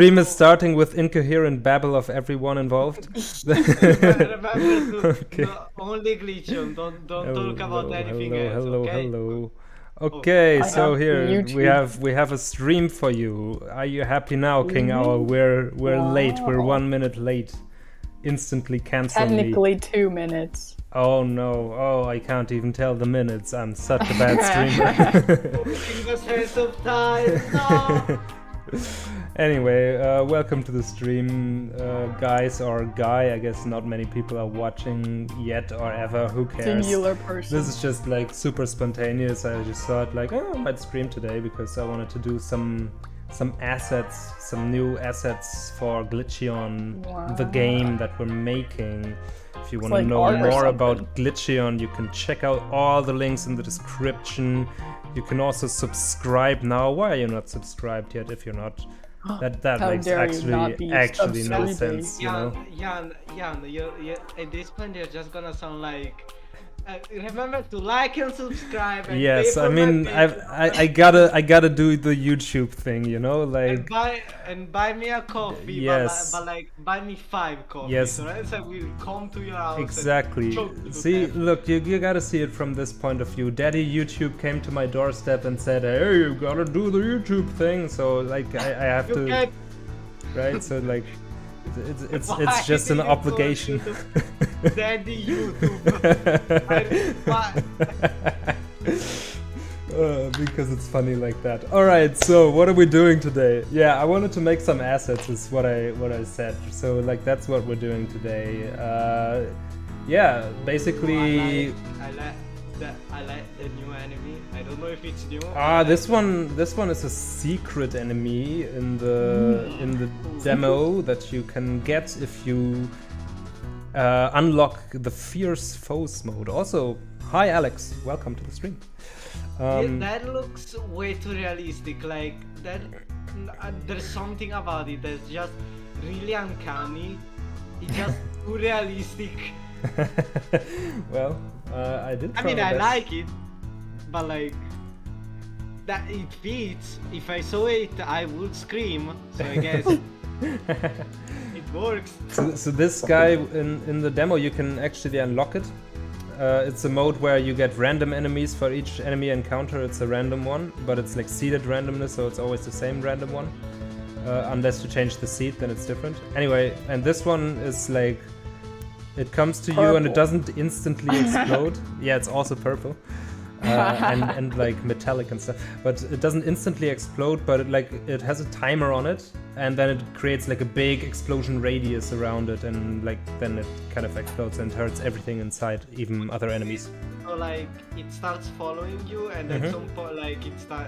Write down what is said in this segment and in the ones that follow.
Stream is starting with incoherent babble of everyone involved. Remember Okay. only Glitcheon. Don't talk about anything else. Okay? Hello. Okay, I so have here YouTube. we have a stream for you. Are you happy now, King Owl? Streaming? We're late. We're Wow. 1 minute late. Instantly cancel me. Technically 2 minutes. Oh no! Oh, I can't even tell the minutes. I'm such a bad streamer. In the sense of time. No. Anyway, welcome to the stream, guys or guy. I guess not many people are watching yet or ever. Who cares? Singular person. This is just like super spontaneous. I just thought like, oh, I might stream today because I wanted to do some assets, some new assets for Glitcheon, the Wow. game that we're making. If you want to like know art or more something. about Glitcheon, you can check out all the links in the description. You can also subscribe now. Why are you not subscribed yet? If you're not, that How makes dare you not be actually no subscribed? sense. You know. Jan, you're, at this point you're just gonna sound like. Remember to like and subscribe. And Yes, pay I for mean, my I gotta do the YouTube thing, you know, like. and buy me a coffee. Yes. But like buy me 5 coffees. Yes. Right? So we'll come to your house. Exactly. And choke you to See, death. look, you gotta see it from this point of view. Daddy YouTube came to my doorstep and said, "Hey, you gotta do the YouTube thing." So like, I have You to, can't- right? So like, it's Why just an did you call obligation. YouTube Daddy YouTube. Why? Because it's funny like that. All right, so what are we doing today? Yeah, I wanted to make some assets, is what I said. So like that's what we're doing today. Yeah, basically. I like the new enemy. I don't know if it's new. This one is a secret enemy in the demo that you can get if you unlock the fierce foes mode. Also, hi Alex, welcome to the stream. That looks way too realistic. Like that, there's something about it that's just really uncanny. It's just too realistic. Well, I did. I try mean, my I best. like it, but like that it fits. If I saw it, I would scream. So I guess it works. So this guy in the demo, you can actually unlock it. It's a mode where you get random enemies for each enemy encounter. It's a random one, but it's like seeded randomness, so it's always the same random one. Unless you change the seed, then it's different. Anyway, and this one is like, it comes to you and it Purple. doesn't instantly explode. Yeah, it's also purple. And like metallic and stuff, but it doesn't instantly explode, but it has a timer on it, and then it creates like a big explosion radius around it, and like then it kind of explodes and hurts everything inside, even other enemies. So like it starts following you, and at some point, like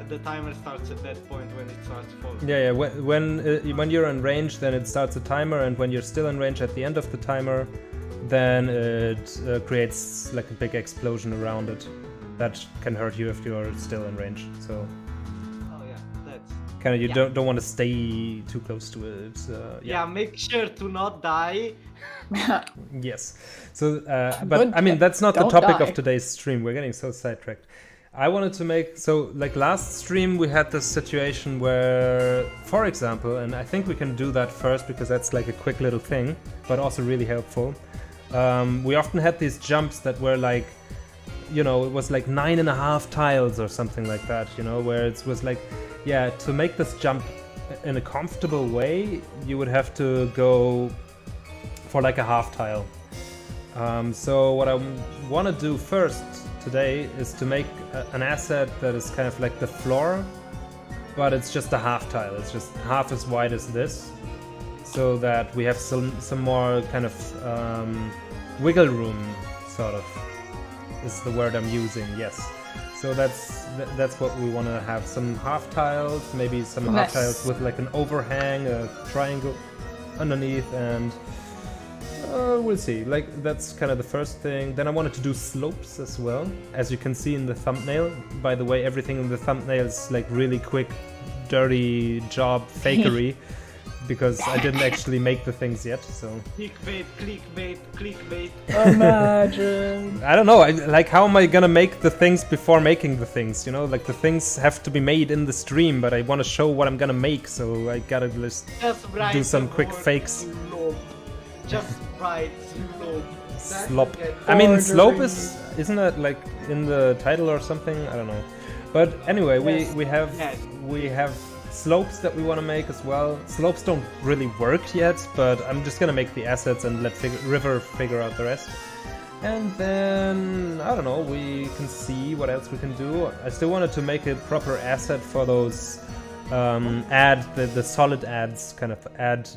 the timer starts at that point when it starts following. Yeah, when you're in range, then it starts a timer, and when you're still in range at the end of the timer, then it creates like a big explosion around it. That can hurt you if you're still in range. So Oh yeah, that's. kind of you Yeah. don't want to stay too close to it. Yeah, make sure to not die. Yes. So, but Good I mean, that's not the don't topic die. of today's stream. We're getting so sidetracked. I wanted to make, so like last stream we had this situation where, for example, and I think we can do that first because that's like a quick little thing, but also really helpful. We often had these jumps that were like, you know, it was like 9.5 tiles or something like that, you know, where it was like, yeah, to make this jump in a comfortable way, you would have to go for like a half tile. So what I want to do first today is to make an asset that is kind of like the floor, but it's just a half tile. It's just half as wide as this, so that we have some more kind of wiggle room, sort of, is the word I'm using. Yes. So that's what we want to have. Some half tiles, maybe some half Nice. tiles with like an overhang, a triangle underneath, and we'll see. Like that's kind of the first thing. Then I wanted to do slopes as well, as you can see in the thumbnail. By the way, everything in the thumbnail is like really quick, dirty job fakery. because I didn't actually make the things yet. So Clickbait, clickbait, clickbait. Imagine. I don't know. Like, how am I gonna make the things before making the things? You know, like the things have to be made in the stream, but I want to show what I'm gonna make, so I gotta just write do some the quick word fakes. slope. Just write slope. That Slop. will get I mean, Ordering. slope isn't that like in the title or something? I don't know. But anyway, Yes. we have slopes that we want to make as well. Slopes don't really work yet, but I'm just gonna make the assets and let River figure out the rest. And then I don't know. We can see what else we can do. I still wanted to make a proper asset for those the solid adds, kind of add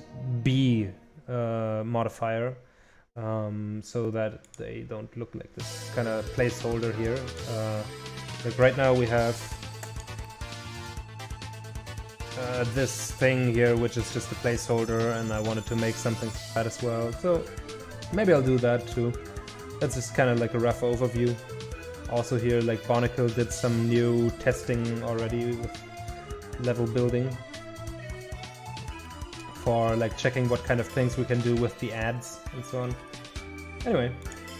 B modifier. So that they don't look like this kind of placeholder here. Like right now we have this thing here, which is just a placeholder, and I wanted to make something for that as well. So maybe I'll do that too. That's just kind of like a rough overview. Also here, like Barnacle did some new testing already with level building for like checking what kind of things we can do with the ads and so on. Anyway,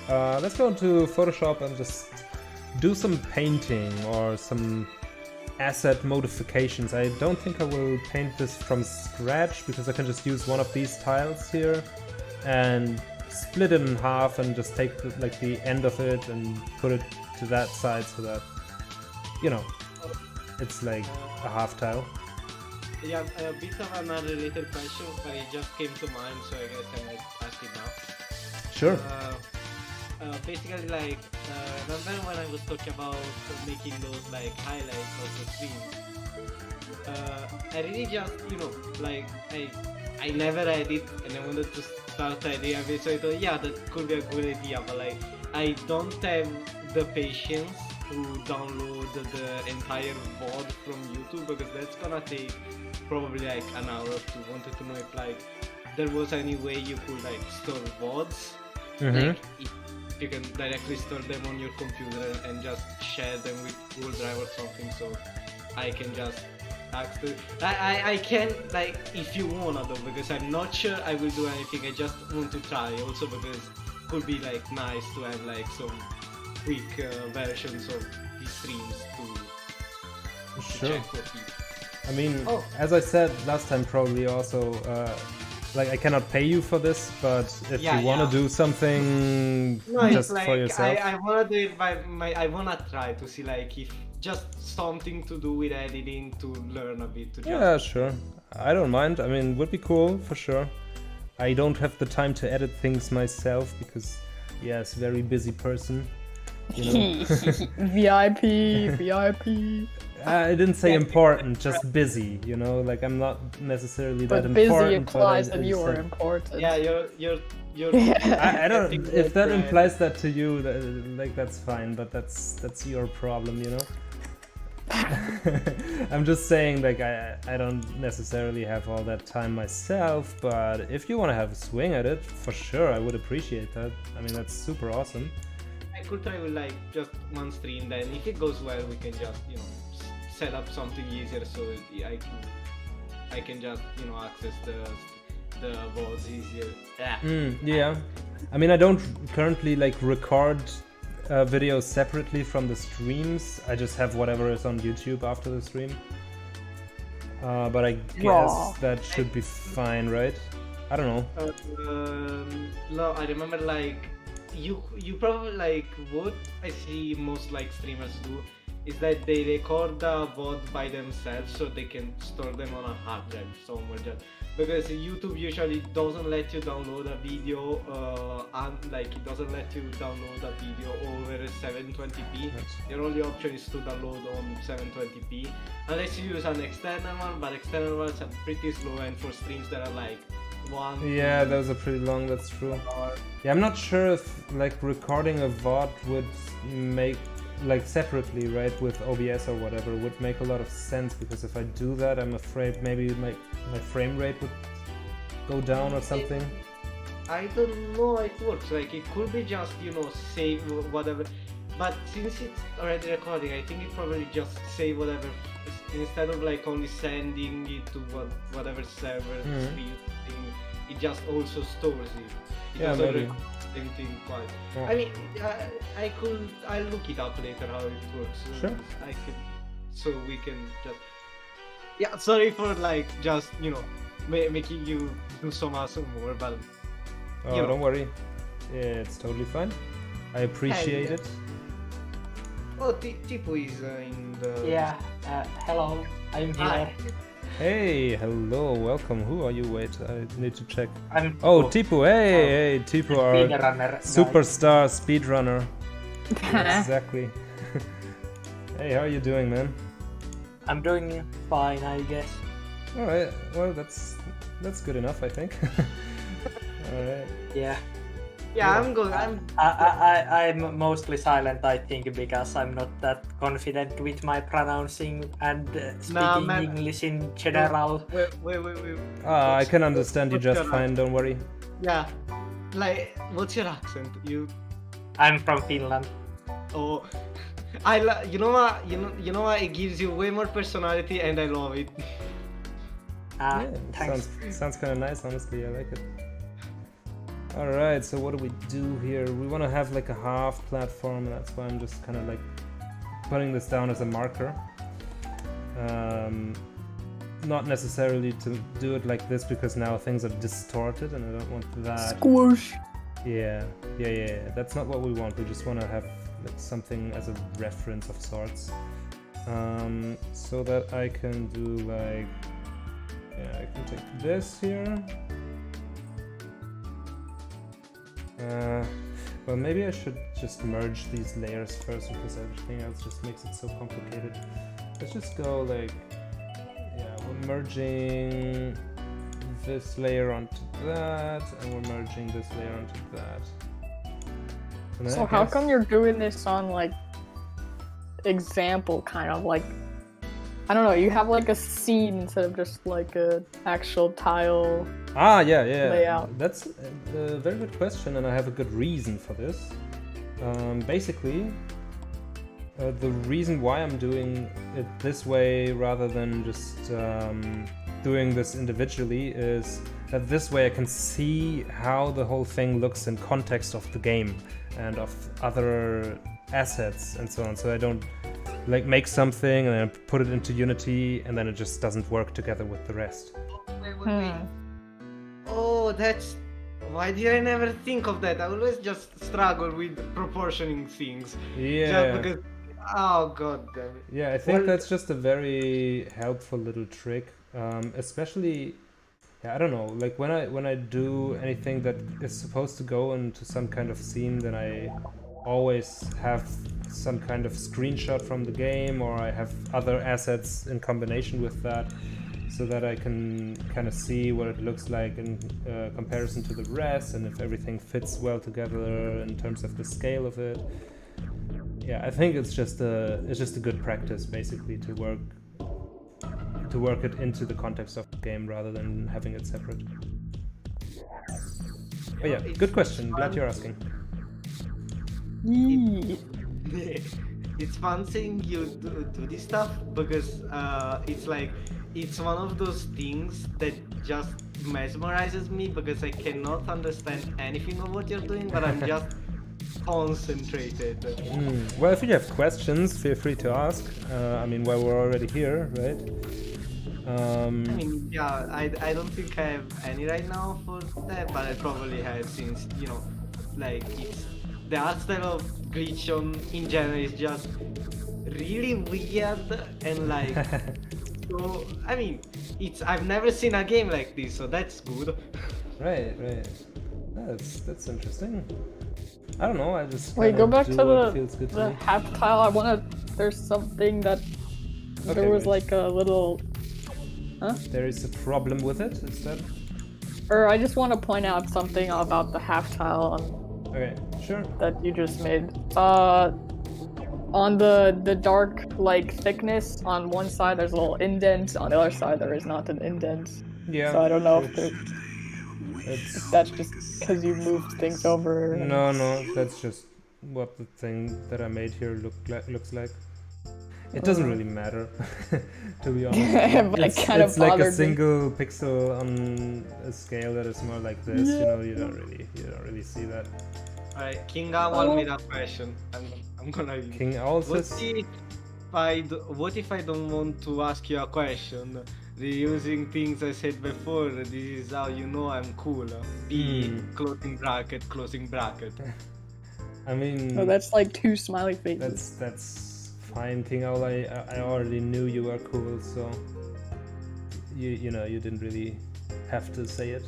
let's go into Photoshop and just do some painting or some asset modifications. I don't think I will paint this from scratch because I can just use one of these tiles here and split it in half and just take like the end of it and put it to that side so that, you know, it's like a half tile. Yeah, a bit of an unrelated question, but it just came to mind, so I guess I might ask it now. Sure. Basically, like, remember when I was talking about making those like highlights of the stream? I really just, you know, like I never edit, and I wanted to start editing a bit, so I thought, yeah, that could be a good idea, but like I don't have the patience to download the entire VOD from YouTube because that's gonna take probably like an hour or two. Wanted to know if like there was any way you could like store VODs, like if you can directly store them on your computer and just share them with Google Drive or something, so I can just access. I can, like, if you wanna though, because I'm not sure I will do anything. I just want to try also because it could be like nice to have like some quick versions of these streams to Sure. check for people. I mean, as I said last time, probably also, like I cannot pay you for this, but if you want to do something just like, for yourself, I wanna do it by I wanna try to see like if just something to do with editing to learn a bit. To just yeah, sure. I don't mind. I mean, would be cool for sure. I don't have the time to edit things myself because, yes, very busy person. You know? VIP. I didn't say important, just busy. You know, like I'm not necessarily that But busy important. implies that you are said- important. yeah, you're I don't. getting If that more implies that to you, like that's fine. But that's your problem, you know. I'm just saying, like I don't necessarily have all that time myself. But if you want to have a swing at it, for sure, I would appreciate that. I mean, that's super awesome. I could try with like just one stream, then if it goes well we can just, you know, set up something easier so I can just, you know, access the VODs easier. Yeah. I mean, I don't currently like record videos separately from the streams. I just have whatever is on YouTube after the stream. But I guess that should be fine, right? I don't know. No, I remember like you probably like what I see most like streamers do is that they record the VOD by themselves so they can store them on a hard drive somewhere, just because YouTube usually doesn't let you download a video and like it doesn't let you download a video over 720p. Your only option is to download on 720p unless you use an external one, but external ones are pretty slow, and for streams that are like yeah, those are pretty long, that's true. Yeah, I'm not sure if like recording a VOD would make like separately, right, with OBS or whatever, would make a lot of sense, because if I do that, I'm afraid maybe my frame rate would go down or something. I don't know how it works, like it could be just, you know, save whatever, but since it's already recording, I think it probably just save whatever instead of like only sending it to whatever server thing, it just also stores it. It Yeah, doesn't maybe. record the same thing twice. Yeah. I mean, I'll look it up later how it works. Sure. I can, so we can just. Yeah, sorry for like just making you do some awesome more, but Oh, you know. don't worry. It's totally fine. I appreciate it. Oh, Tipo is in the. Yeah, hello, I'm here. Hi. Hey, hello, welcome. Who are you? Wait, I need to check. I'm Oh, Tipu. Hey, Tipu, our speedrunner guy. superstar speedrunner. Exactly. Hey, how are you doing, man? I'm doing fine, I guess. All right. Well, that's good enough, I think. All right. Yeah. Yeah, I'm good. I'm mostly silent, I think, because I'm not that confident with my pronouncing and speaking man. English in general. Wait. I can understand you what's just your fine. Don't worry. Yeah, like what's your accent? I'm from Finland. Oh, you know what? It gives you way more personality, and I love it. Yeah, Thanks. sounds kind of nice, honestly. I like it. All right. So what do we do here? We want to have like a half platform. That's why I'm just kind of like putting this down as a marker. Not necessarily to do it like this because now things are distorted, and I don't want that. Squish. Yeah. That's not what we want. We just want to have like something as a reference of sorts, so that I can do like, yeah, I can take this here. Well, maybe I should just merge these layers first because everything else just makes it so complicated. Let's just go like, yeah, we're merging this layer onto that, and we're merging this layer onto that. And then So I how guess- come you're doing this on like example kind of like, I don't know, you have like a scene instead of just like a actual tile. Yeah. layout? That's a very good question, and I have a good reason for this. Basically, the reason why I'm doing it this way rather than just doing this individually is that this way I can see how the whole thing looks in context of the game and of other assets and so on. So I don't like make something and then put it into Unity and then it just doesn't work together with the rest. Wait. Oh, that's. Why did I never think of that? I always just struggle with proportioning things. Yeah. Just because. Oh god damn it. Yeah, I think Well- that's just a very helpful little trick, especially. Yeah, I don't know. Like when I do anything that is supposed to go into some kind of scene, then I always have some kind of screenshot from the game, or I have other assets in combination with that, so that I can kind of see what it looks like in comparison to the rest, and if everything fits well together in terms of the scale of it. Yeah, I think it's just a good practice basically to work it into the context of the game rather than having it separate. But yeah, good question. Glad you're asking. Yee. It's fun seeing you do this stuff because it's like it's one of those things that just mesmerizes me because I cannot understand anything of what you're doing, but I'm just concentrated. Well, if you have questions, feel free to ask. I mean, while we're already here, right? I mean, yeah, I don't think I have any right now for that, but I probably have since, like, it's the art style of Glitcheon in general is just really weird and like, so, I mean, I've never seen a game like this, so that's good. Right. That's interesting. I don't know. I just Wait, kinda go back do to what feels good to the me. half tile. There's something that Okay, there was wait. like a little, There is a problem with it. Is that or I just want to point out something about the half tile okay? Sure. that you just made. On the dark like thickness on one side there's a little indent, on the other side there is not an indent. Yeah. So I don't know if It's that's just because you moved things over. no. That's just what the thing that I made here looks like. It doesn't really matter, to be honest. But it kind of it's like a bothered me. single pixel on a scale that is more like this. You know, you don't really see that. Alright, King Owl made a question. I'm gonna use. King Owl says, What if I don't want to ask you a question? Reusing things I said before, this is how you know I'm cool. P closing bracket. I mean, Oh, that's like 2 smiley faces. that's fine, King Owl. I already knew you were cool, so you know you didn't really have to say it.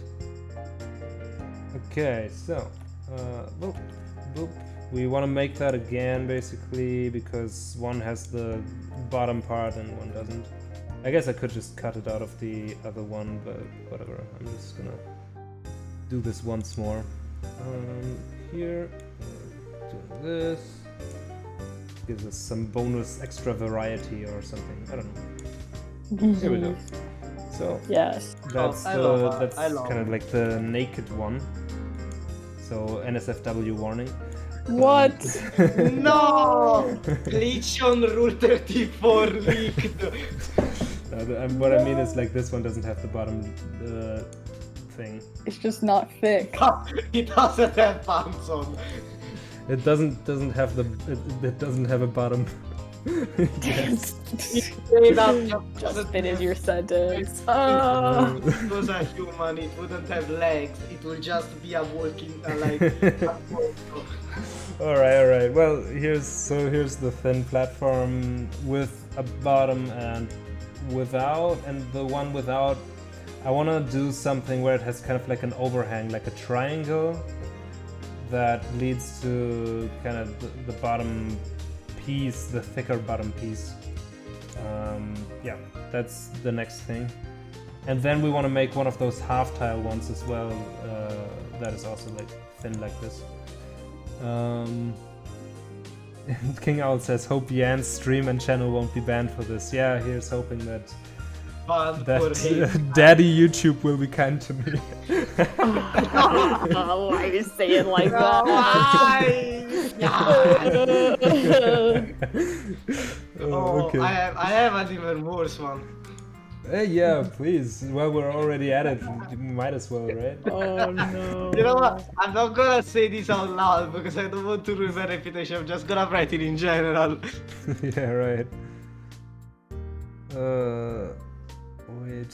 Okay, so boop, boop. We want to make that again, basically, because one has the bottom part and one doesn't. I guess I could just cut it out of the other one, but whatever. I'm just gonna do this once more. Here, doing this. Gives us some bonus extra variety or something. I don't know. Here we go. So Yes. that's I love it. I love kind of like the naked one. So NSFW warning. What? No! Glitcheon Rule 34 leaked. What I mean is like this one doesn't have the bottom thing. It's just not thick. It doesn't have pants on. It doesn't have it doesn't have a bottom. Yes. Straight up, Just finish your sentence. If it was a human, it wouldn't have legs. It would just be a walking like. All right. Well, here's the thin platform with a bottom and without, and the one without. I want to do something where it has kind of like an overhang, like a triangle that leads to kind of the bottom piece, the thicker bottom piece. Yeah, that's the next thing. And then we want to make one of those half tile ones as well, that is also like thin like this. And King Owl says, hope Jan's stream and channel won't be banned for this. Yeah, here's hoping that Daddy YouTube will be kind to me. Why you say it like that? Okay. I have an even worse one. Yeah, please. Well, we're already at it. You might as well, right? Oh no. You know what? I'm not gonna say this out loud because I don't want to ruin my reputation. I'm just gonna write it in general. Yeah, right. Wait.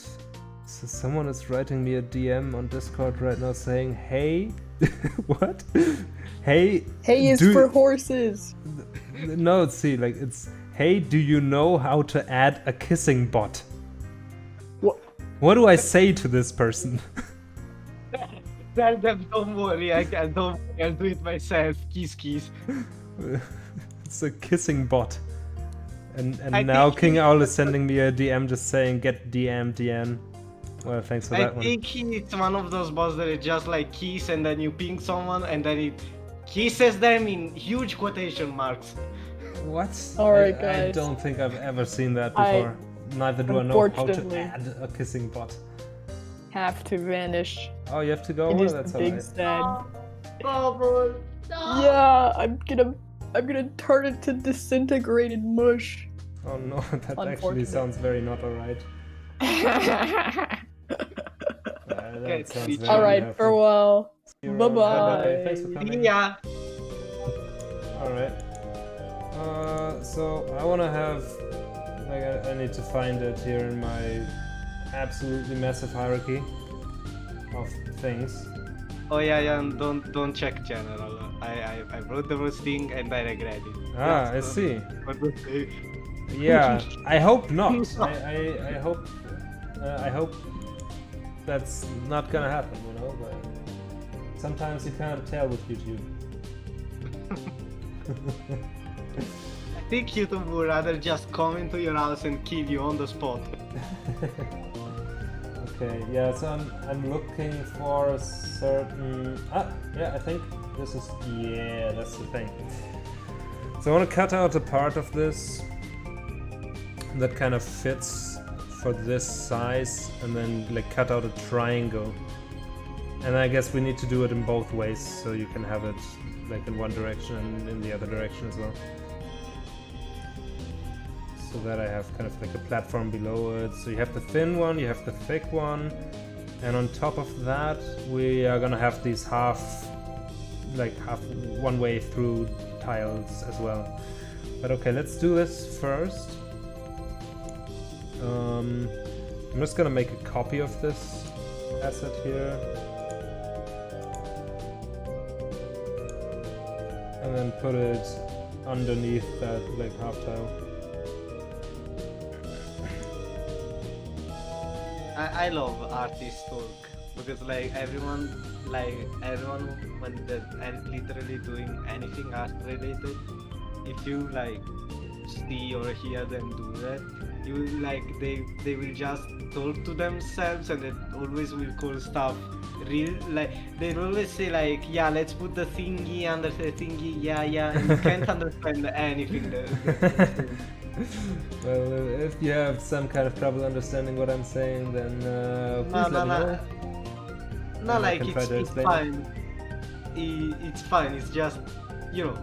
So someone is writing me a DM on Discord right now saying, "Hey, what? Hey, Hay is for horses. No, see, like it's, hey, do you know how to add a kissing bot?" What do I say to this person? Tell them, don't worry, I'll do it myself. Kiss. It's a kissing bot. And I now think King Owl is sending me a DM just saying, get DM, DN. Well, thanks for I that one. think it's one of those bots that is just like kiss and then you ping someone and then it kisses them in huge quotation marks. What? Alright, I guys. don't think I've ever seen that before. Neither do I know how to Unfortunately- add a kissing bot. Have to vanish. Oh, you have to go? It Well, is that's the big alright. sad. Bubble. Yeah, I'm gonna turn it to disintegrated mush. Oh no, that actually Unfortunate. sounds very not alright. Okay, Alright, unhappy. farewell. See you Bye around. bye. Thanks for coming. Yeah. Alright. So I wanna have, like, I need to find it here in my absolutely massive hierarchy of things. Oh yeah, and don't check general. I wrote the worst thing and I regret it. Ah, I That's see. what to say. Yeah, I hope not. I hope that's not gonna happen, you know, but sometimes you can't tell with YouTube. I think YouTube would rather just come into your house and kill you on the spot. Okay, yeah, so I'm looking for a certain... yeah, I think this is... Yeah, that's the thing. So I want to cut out a part of this that kind of fits for this size, and then like cut out a triangle. And I guess we need to do it in both ways, so you can have it like in one direction and in the other direction as well. so that I have kind of like a platform below it. So you have the thin one, you have the thick one, and on top of that we are gonna have these half one way through tiles as well. But okay, let's do this first. I'm just gonna make a copy of this asset here. And then put it underneath that like half tile. I love artist work because like everyone when they're literally doing anything art related, if you like see or hear them do that, you like they will just talk to themselves and it always will call stuff real, like they always say like, yeah, let's put the thingy under the thingy, yeah, and you can't understand anything that Well, if you have some kind of trouble understanding what I'm saying, then please let me know. No, And I like can try to it's explain fine. It's fine. It's just, you know,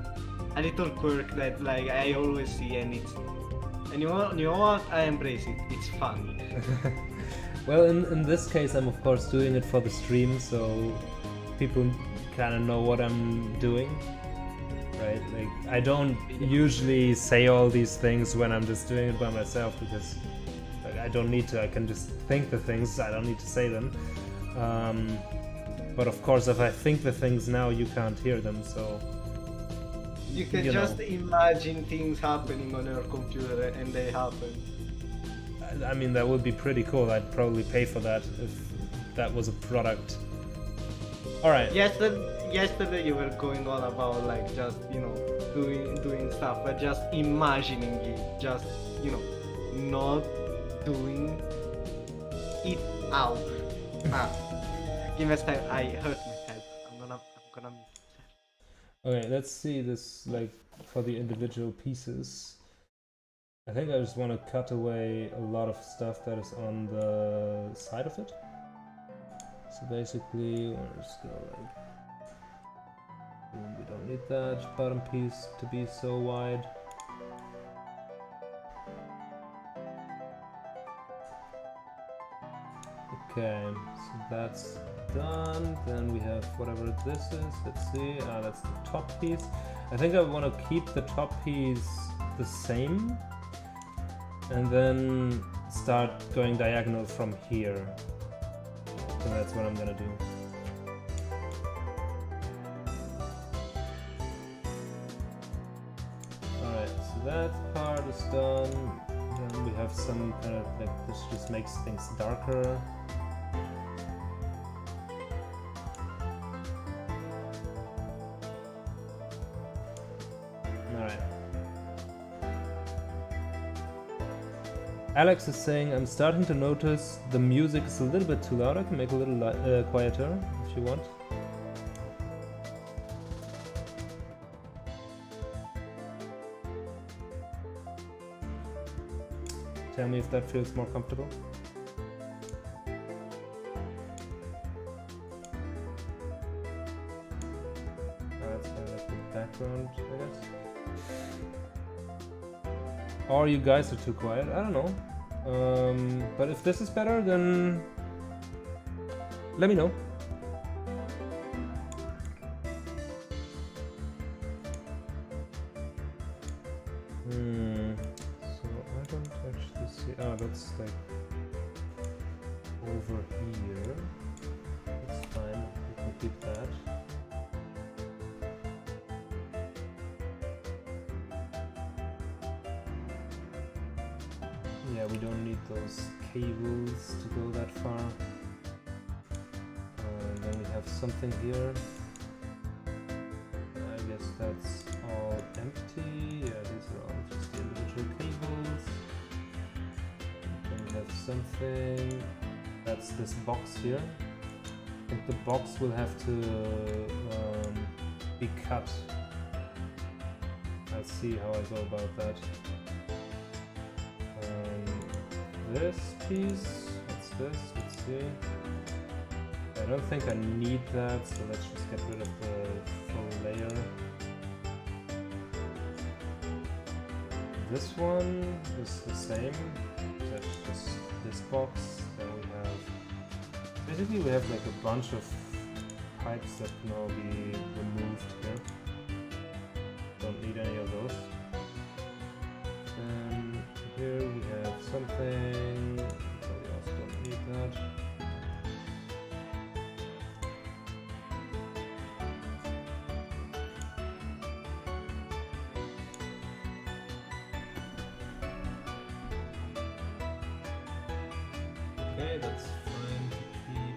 a little quirk that like I always see, and you know what? I embrace it. It's funny. Well, in this case, I'm of course doing it for the stream, so people kind of know what I'm doing, right? Like, I don't usually say all these things when I'm just doing it by myself, because like, I don't need to. I can just think the things. I don't need to say them. But of course, if I think the things now, you can't hear them, so... You can just imagine things happening on your computer and they happen. I mean, that would be pretty cool. I'd probably pay for that if that was a product. Alright. Yesterday you were going on about like just, you know, doing stuff, but just imagining it, just, you know, not doing it out. Give me a time. I hurt myself. I'm gonna. Okay, let's see this like for the individual pieces. I think I just want to cut away a lot of stuff that is on the side of it. So basically, we're just gonna like, boom, we don't need that bottom piece to be so wide. Okay, so that's done. Then we have whatever this is. Let's see. That's the top piece. I think I want to keep the top piece the same, and then start going diagonal from here. So that's what I'm gonna do. Alright, so that part is done. Then we have some kind of like, this just makes things darker. Alex is saying, I'm starting to notice the music is a little bit too loud. I can make it a little quieter if you want. Tell me if that feels more comfortable. That's kind of like the background, I guess. Or you guys are too quiet, I don't know. But if this is better, then let me know. So I don't actually see. Oh, that's like over here. That's fine. We can keep that. Yeah, we don't need those cables to go that far. Then we have something here. I guess that's all empty. Yeah, these are all just the individual cables. Then we have something. That's this box here. I think the box will have to be cut. I'll see how I go about that. This piece, what's this? Let's see. I don't think I need that, so let's just get rid of the full layer. this one is the same. That's just this box. Then we have basically we have like a bunch of pipes that can all be removed here. Don't need any of those. And here we have something. So we also don't need that. Okay, that's fine to keep.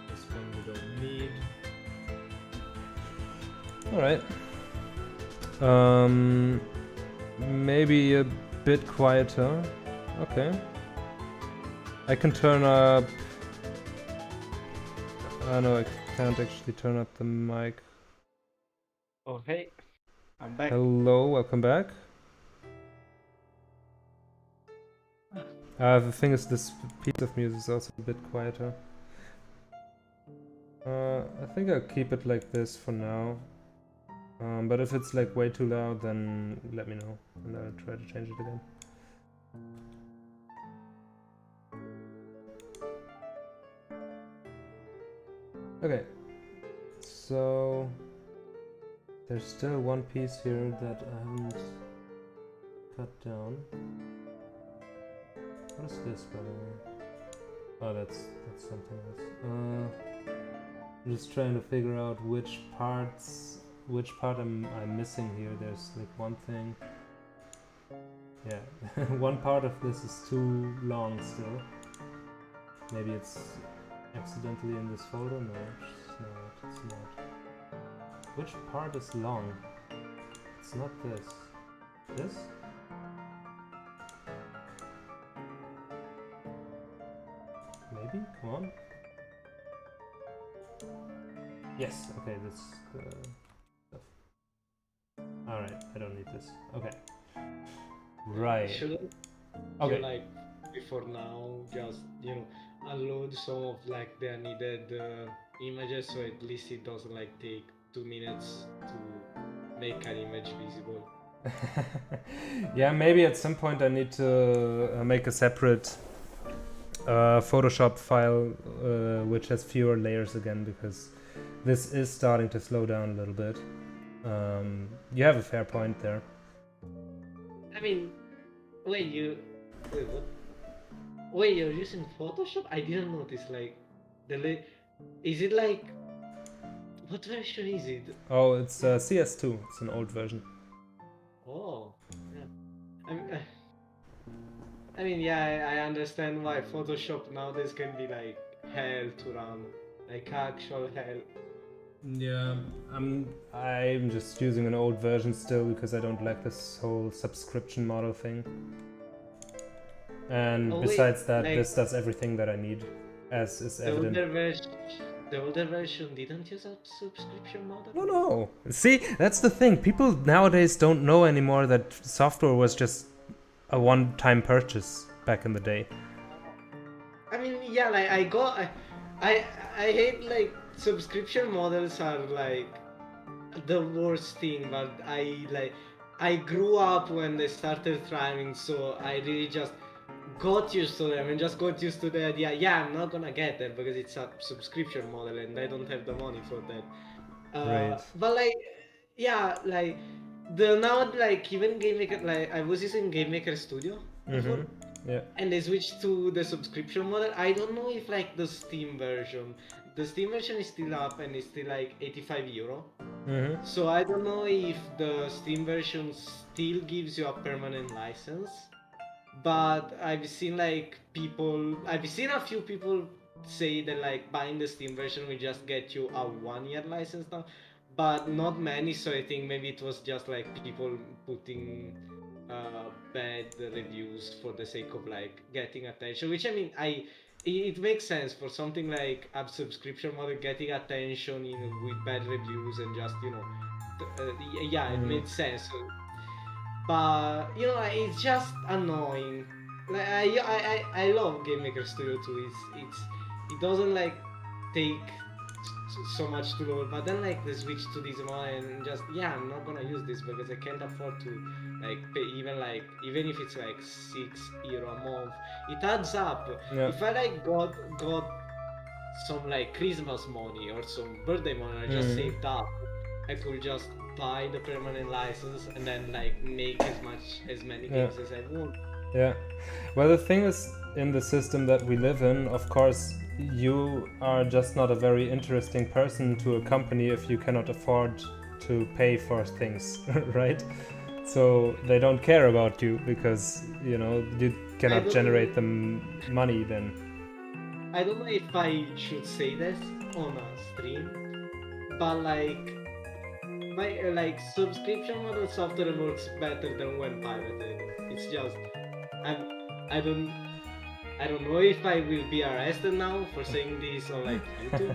This one we don't need. Alright. Maybe a bit quieter. Okay. I can turn up... no, I can't actually turn up the mic. Oh hey, I'm back. Hello, welcome back. The thing is, this piece of music is also a bit quieter. I think I'll keep it like this for now. But if it's like way too loud, then let me know and I'll try to change it again. Okay, so there's still one piece here that I haven't cut down. What is this, by the way? Oh, that's something else. I'm just trying to figure out which part I'm missing here. There's like one thing. Yeah, one part of this is too long still. Maybe it's accidentally in this folder? No, it's not. Which part is long? It's not this. This? Maybe? Come on. Yes, okay, this stuff. Alright, I don't need this. Okay. Right. Shouldn't Okay. you, like, before now, just, you know, unload some of like the needed images, so at least it doesn't like take 2 minutes to make an image visible. Yeah, maybe at some point I need to make a separate Photoshop file which has fewer layers again, because this is starting to slow down a little bit. You have a fair point there. I mean, wait, what? Wait, you're using Photoshop? I didn't notice. Like, is it like, what version is it? Oh, it's CS2. It's an old version. Oh, yeah. I mean, yeah, I understand why Photoshop nowadays can be like hell to run, like actual hell. Yeah, I'm just using an old version still because I don't like this whole subscription model thing. And Oh, besides wait, that, like, this does everything that I need, as is evident. The older version didn't use a subscription model? No. See, that's the thing. People nowadays don't know anymore that software was just a one-time purchase back in the day. I mean, yeah, like I hate like subscription models are like the worst thing, but I grew up when they started thriving, so I really just got used to them and just got used to the idea, yeah, I'm not gonna get that because it's a subscription model and I don't have the money for that. Right. But like, yeah, like now like even Game Maker, like I was using Game Maker Studio before. Yeah. And they switched to the subscription model. I don't know if like the Steam version is still up and it's still like €85. So I don't know if the Steam version still gives you a permanent license. But I've seen a few people say that like buying the Steam version will just get you a 1-year license now, but not many. So I think maybe it was just like people putting bad reviews for the sake of like getting attention, which I mean it makes sense for something like a subscription model, getting attention with bad reviews and just it made sense. But it's just annoying. Like I love Game Maker Studio 2. It doesn't like take so much to learn. But then like they switch to this one and just I'm not gonna use this because I can't afford to like pay even if it's like €6 a month. It adds up. Yeah. If I like got some like Christmas money or some birthday money I just saved up, I could just buy the permanent license and then like make as many games as I want. Yeah. Well, the thing is, in the system that we live in, of course, you are just not a very interesting person to a company if you cannot afford to pay for things, right? So they don't care about you because, you cannot generate them money then. I don't know if I should say this on a stream, but like my subscription model software works better than when pirated. It's just I don't know if I will be arrested now for saying this on like YouTube,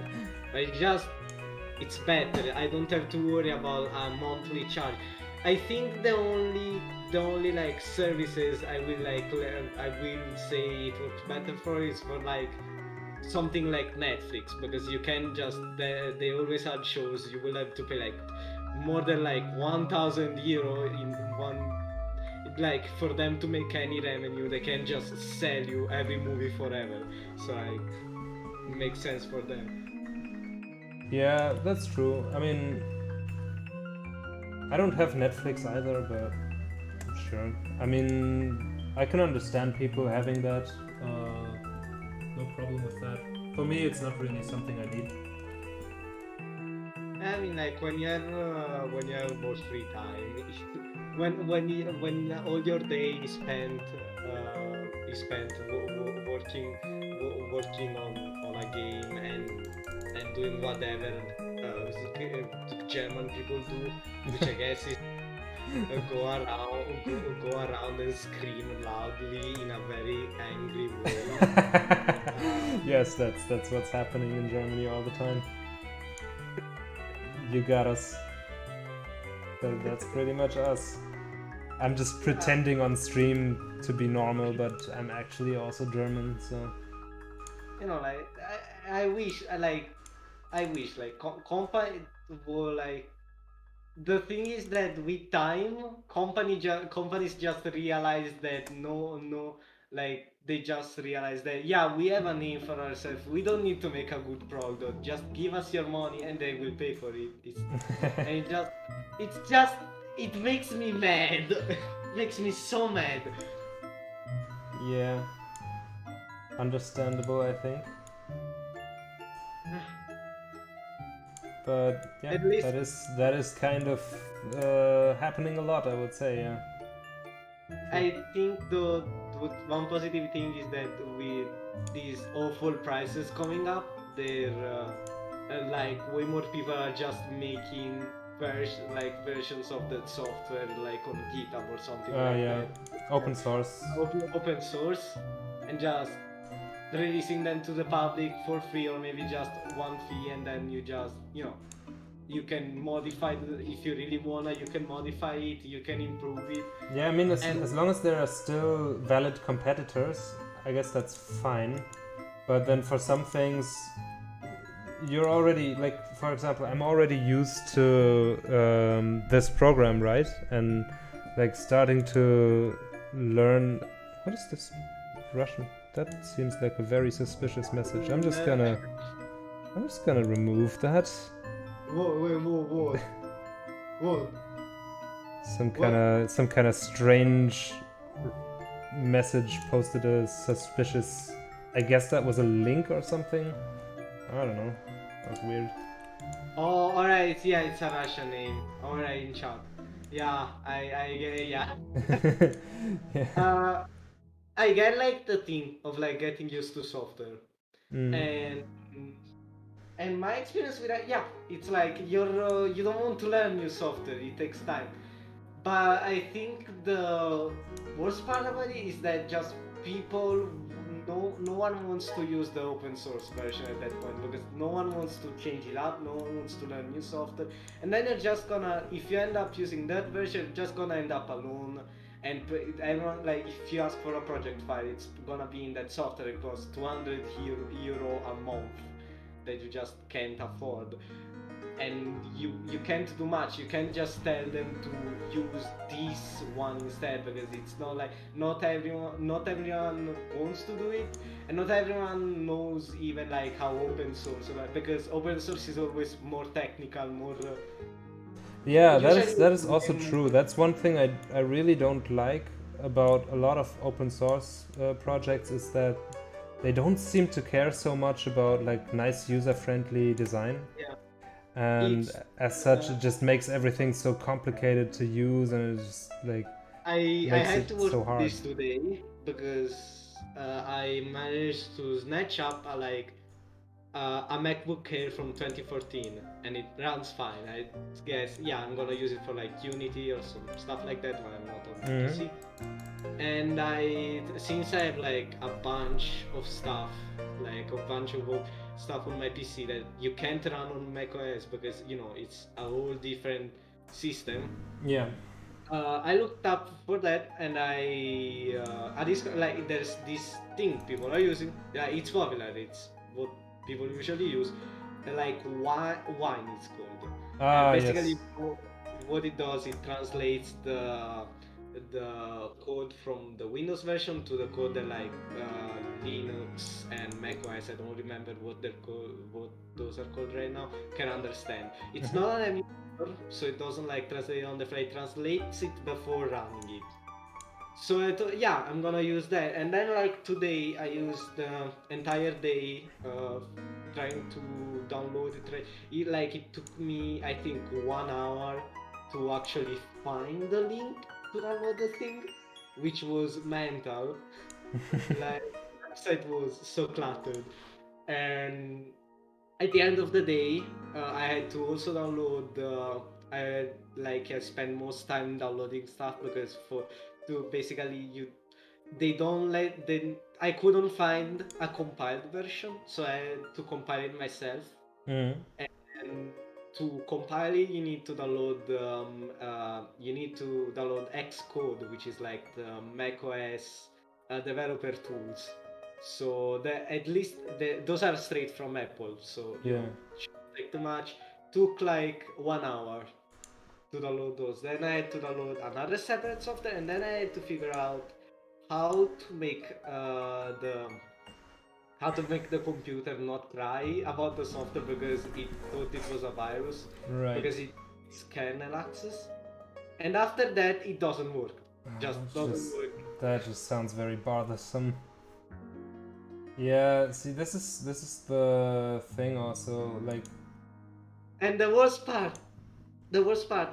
but it's better. I don't have to worry about a monthly charge. I think the only like services I will say it works better for is for like something like Netflix, because you can just they always have shows. You will have to pay like more than like €1,000 in one, like for them to make any revenue. They can just sell you every movie forever, so like it makes sense for them. Yeah, that's true. I mean, I don't have Netflix either, but sure. I mean, I can understand people having that. No problem with that. For me, it's not really something I need. I mean, like when you have more free time, when all your day is spent working on a game and doing whatever German people do, which I guess is go around and scream loudly in a very angry way. Yes, that's what's happening in Germany all the time. You got us. That's pretty much us. I'm just pretending on stream to be normal, but I'm actually also German, so... Like, I wish company were like... The thing is that with time, companies just realize that they just realize that we have a name for ourselves. We don't need to make a good product. Just give us your money and they will pay for it. It makes me mad. It makes me so mad. Yeah. Understandable, I think. But yeah, At least that is kind of happening a lot, I would say. Yeah. I think the one positive thing is that with these awful prices coming up, there like way more people are just making versions of that software like on GitHub or something like that. Open source. Open source, and just releasing them to the public for free, or maybe just one fee, and then you just you can modify if you really wanna. You can modify it. You can improve it. Yeah, I mean, as long as there are still valid competitors, I guess that's fine. But then for some things, you're already, like, for example, I'm already used to this program, right? And like starting to learn. What is this? Russian? That seems like a very suspicious message. I'm just gonna remove that. Whoa. Some kind of strange message posted a suspicious. I guess that was a link or something. I don't know. That's weird. Oh, alright. Yeah, it's a Russian name. Alright, in chat. Yeah, I get it. Yeah. Yeah. I get like the thing of like getting used to software, and my experience with that, it's like you don't want to learn new software. It takes time, but I think the worst part about it is that just people, no one wants to use the open source version at that point, because no one wants to change it up. No one wants to learn new software, and then you're just gonna, if you end up using that version, you're just gonna end up alone. And everyone, like, if you ask for a project file, it's gonna be in that software. It costs €200 a month, that you just can't afford, and you can't do much. You can't just tell them to use this one instead, because it's not like not everyone wants to do it, and not everyone knows even like how open source, like, because open source is always more technical, more Yeah, usually that is also true. That's one thing I really don't like about a lot of open source projects, is that they don't seem to care so much about like nice user-friendly design. Yeah. And It's, as such, it just makes everything so complicated to use, and it's just like I makes had it to work so with hard. this today because I managed to snatch up a MacBook Air from 2014, and it runs fine. I guess, yeah, I'm gonna use it for like Unity or some stuff like that when I'm not on my PC. And since I have like a bunch of stuff, like a bunch of stuff on my PC that you can't run on macOS because it's a whole different system. Yeah. I looked up for that, and like there's this thing people are using. Yeah, it's popular. It's what people usually use. Like wine, it's called. Basically, Yes. what it does, it translates the code from the Windows version to the code that like Linux and macOS, I don't remember what those are called right now, can understand. It's not an emulator, so it doesn't like translate on the fly. It translates it before running it. So I thought, yeah, I'm gonna use that. And then like today, I used the entire day trying to download it. It took me, I think, 1 hour to actually find the link to download the thing, which was mental. Like, the website was so cluttered, and at the end of the day, I had to also download. I spend most time downloading stuff because to basically they don't let then I couldn't find a compiled version, so I had to compile it myself. And to compile it, you need to download Xcode, which is like the macOS developer tools. So at least those are straight from Apple, so shouldn't take too much. Took like 1 hour to download those. Then I had to download another separate software, and then I had to figure out how to make the computer not cry about the software because it thought it was a virus, Right. because it's kernel access, and after that it doesn't work. Doesn't work. That just sounds very bothersome. Yeah, see, this is the thing also, like. And the worst part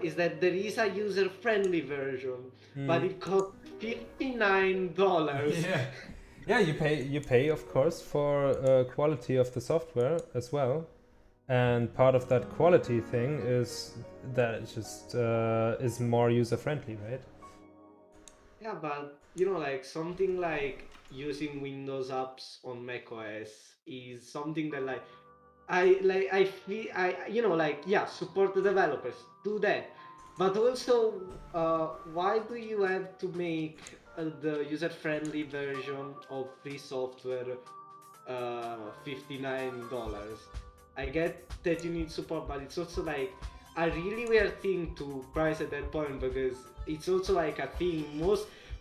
is that there is a user-friendly version, but it costs $59. Yeah. Yeah, you pay of course for quality of the software as well, and part of that quality thing is that it just is more user friendly, right? Yeah, but like something like using Windows apps on macOS is something that I feel yeah, support the developers, do that, but also why do you have to make the user-friendly version of free software $59? I get that you need support, but it's also like a really weird thing to price at that point, because it's also like a thing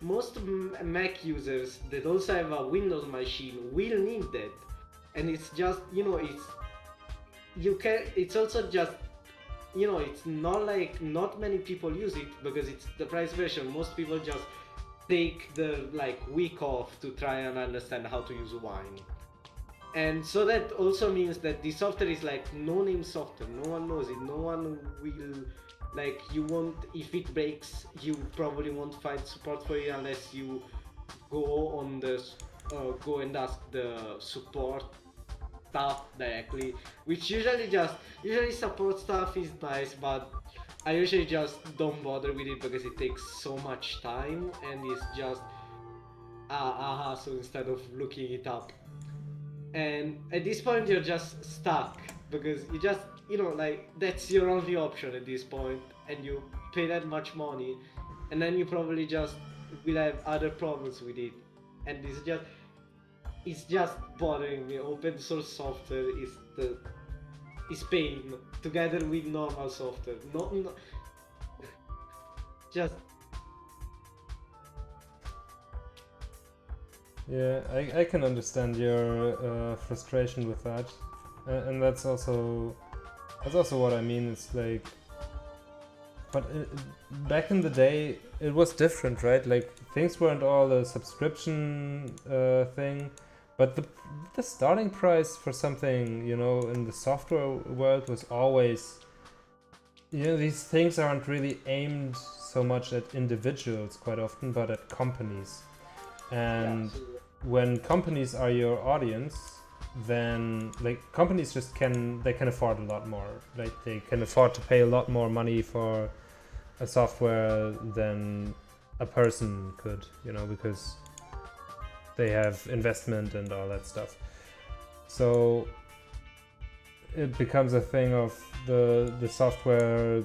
most Mac users that also have a Windows machine will need that, and it's just it's also just it's not like not many people use it because it's the price version. Most people just take the week off to try and understand how to use Wine. And so that also means that the software is like no-name software. No one knows it. No one will you won't, if it breaks, you probably won't find support for it unless you go on the go and ask the support stuff directly, which usually support stuff is nice, but I usually just don't bother with it because it takes so much time and it's just a hassle instead of looking it up. And at this point you're just stuck because you just that's your only option at this point, and you pay that much money, and then you probably just will have other problems with it, and it's just it's just bothering me. Open source software is pain together with normal software. No, just Yeah, I can understand your frustration with that, and that's also what I mean. It's like, but back in the day, it was different, right? Like things weren't all a subscription thing, but the starting price for something, you know, in the software world was always, you know, these things aren't really aimed so much at individuals quite often, but at companies. And when companies are your audience, then like companies just can afford a lot more. Like they can afford to pay a lot more money for a software than a person could, you know, because they have investment and all that stuff. So it becomes a thing of the software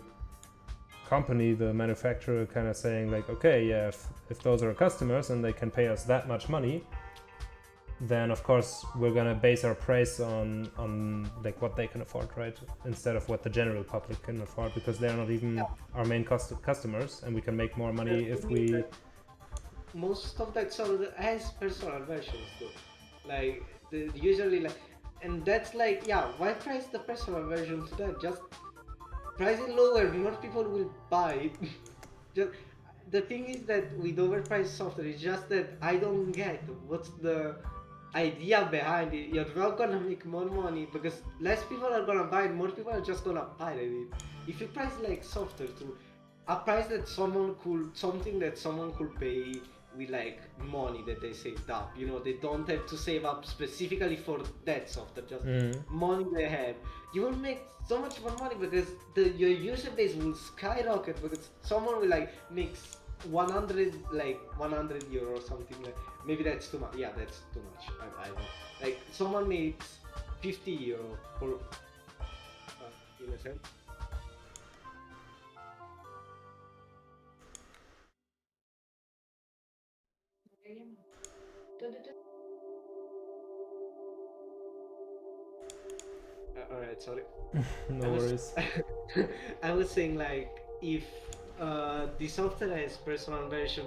company, the manufacturer, kind of saying like, okay, yeah, if those are customers and they can pay us that much money, then of course we're gonna base our price on like what they can afford, right? Instead of what the general public can afford, because they're not even our main customers, and we can make more money if we. Most of that software has personal versions though. Like usually like, and that's like, yeah, why price the personal version to that? Just price it lower, more people will buy it. Just, the thing is that with overpriced software, it's just that I don't get what's the idea behind it. You're not gonna make more money because less people are gonna buy it, more people are just gonna pirate it. If you price like software to a price that something that someone could pay with like money that they saved up, you know, they don't have to save up specifically for that software, just money they have, you will make so much more money because your user base will skyrocket because someone will like make 100 euro or something, like maybe that's too much. Yeah, that's too much. I know, like someone makes 50 euro for in a sense. Alright, sorry. No worries. I was saying like, if the software has personal version,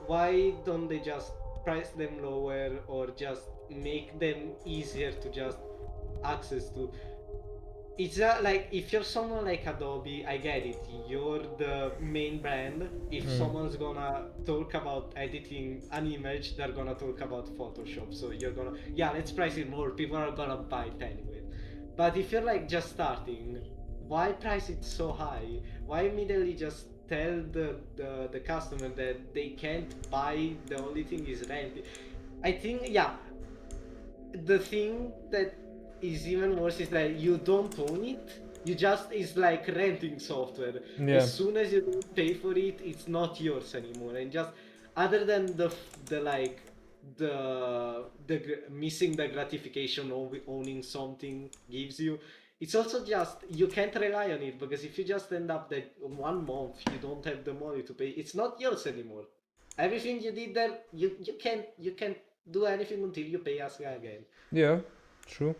why don't they just price them lower or just make them easier to just access to? It's not like, if you're someone like Adobe, I get it, you're the main brand. If someone's gonna talk about editing an image, they're gonna talk about Photoshop, so you're gonna, yeah, let's price it more, people are gonna buy it anyway. But if you're like just starting, why price it so high? Why immediately just tell the customer that they can't buy, the only thing is renting? I think, yeah, the thing that is even worse is that you don't own it. You just, it's like renting software. Yeah. As soon as you don't pay for it, it's not yours anymore. And just, other than the like missing the gratification of owning something gives you, it's also just, you can't rely on it, because if you just end up that 1 month you don't have the money to pay, it's not yours anymore. Everything you did there, you can't do anything until you pay us again. Yeah, true.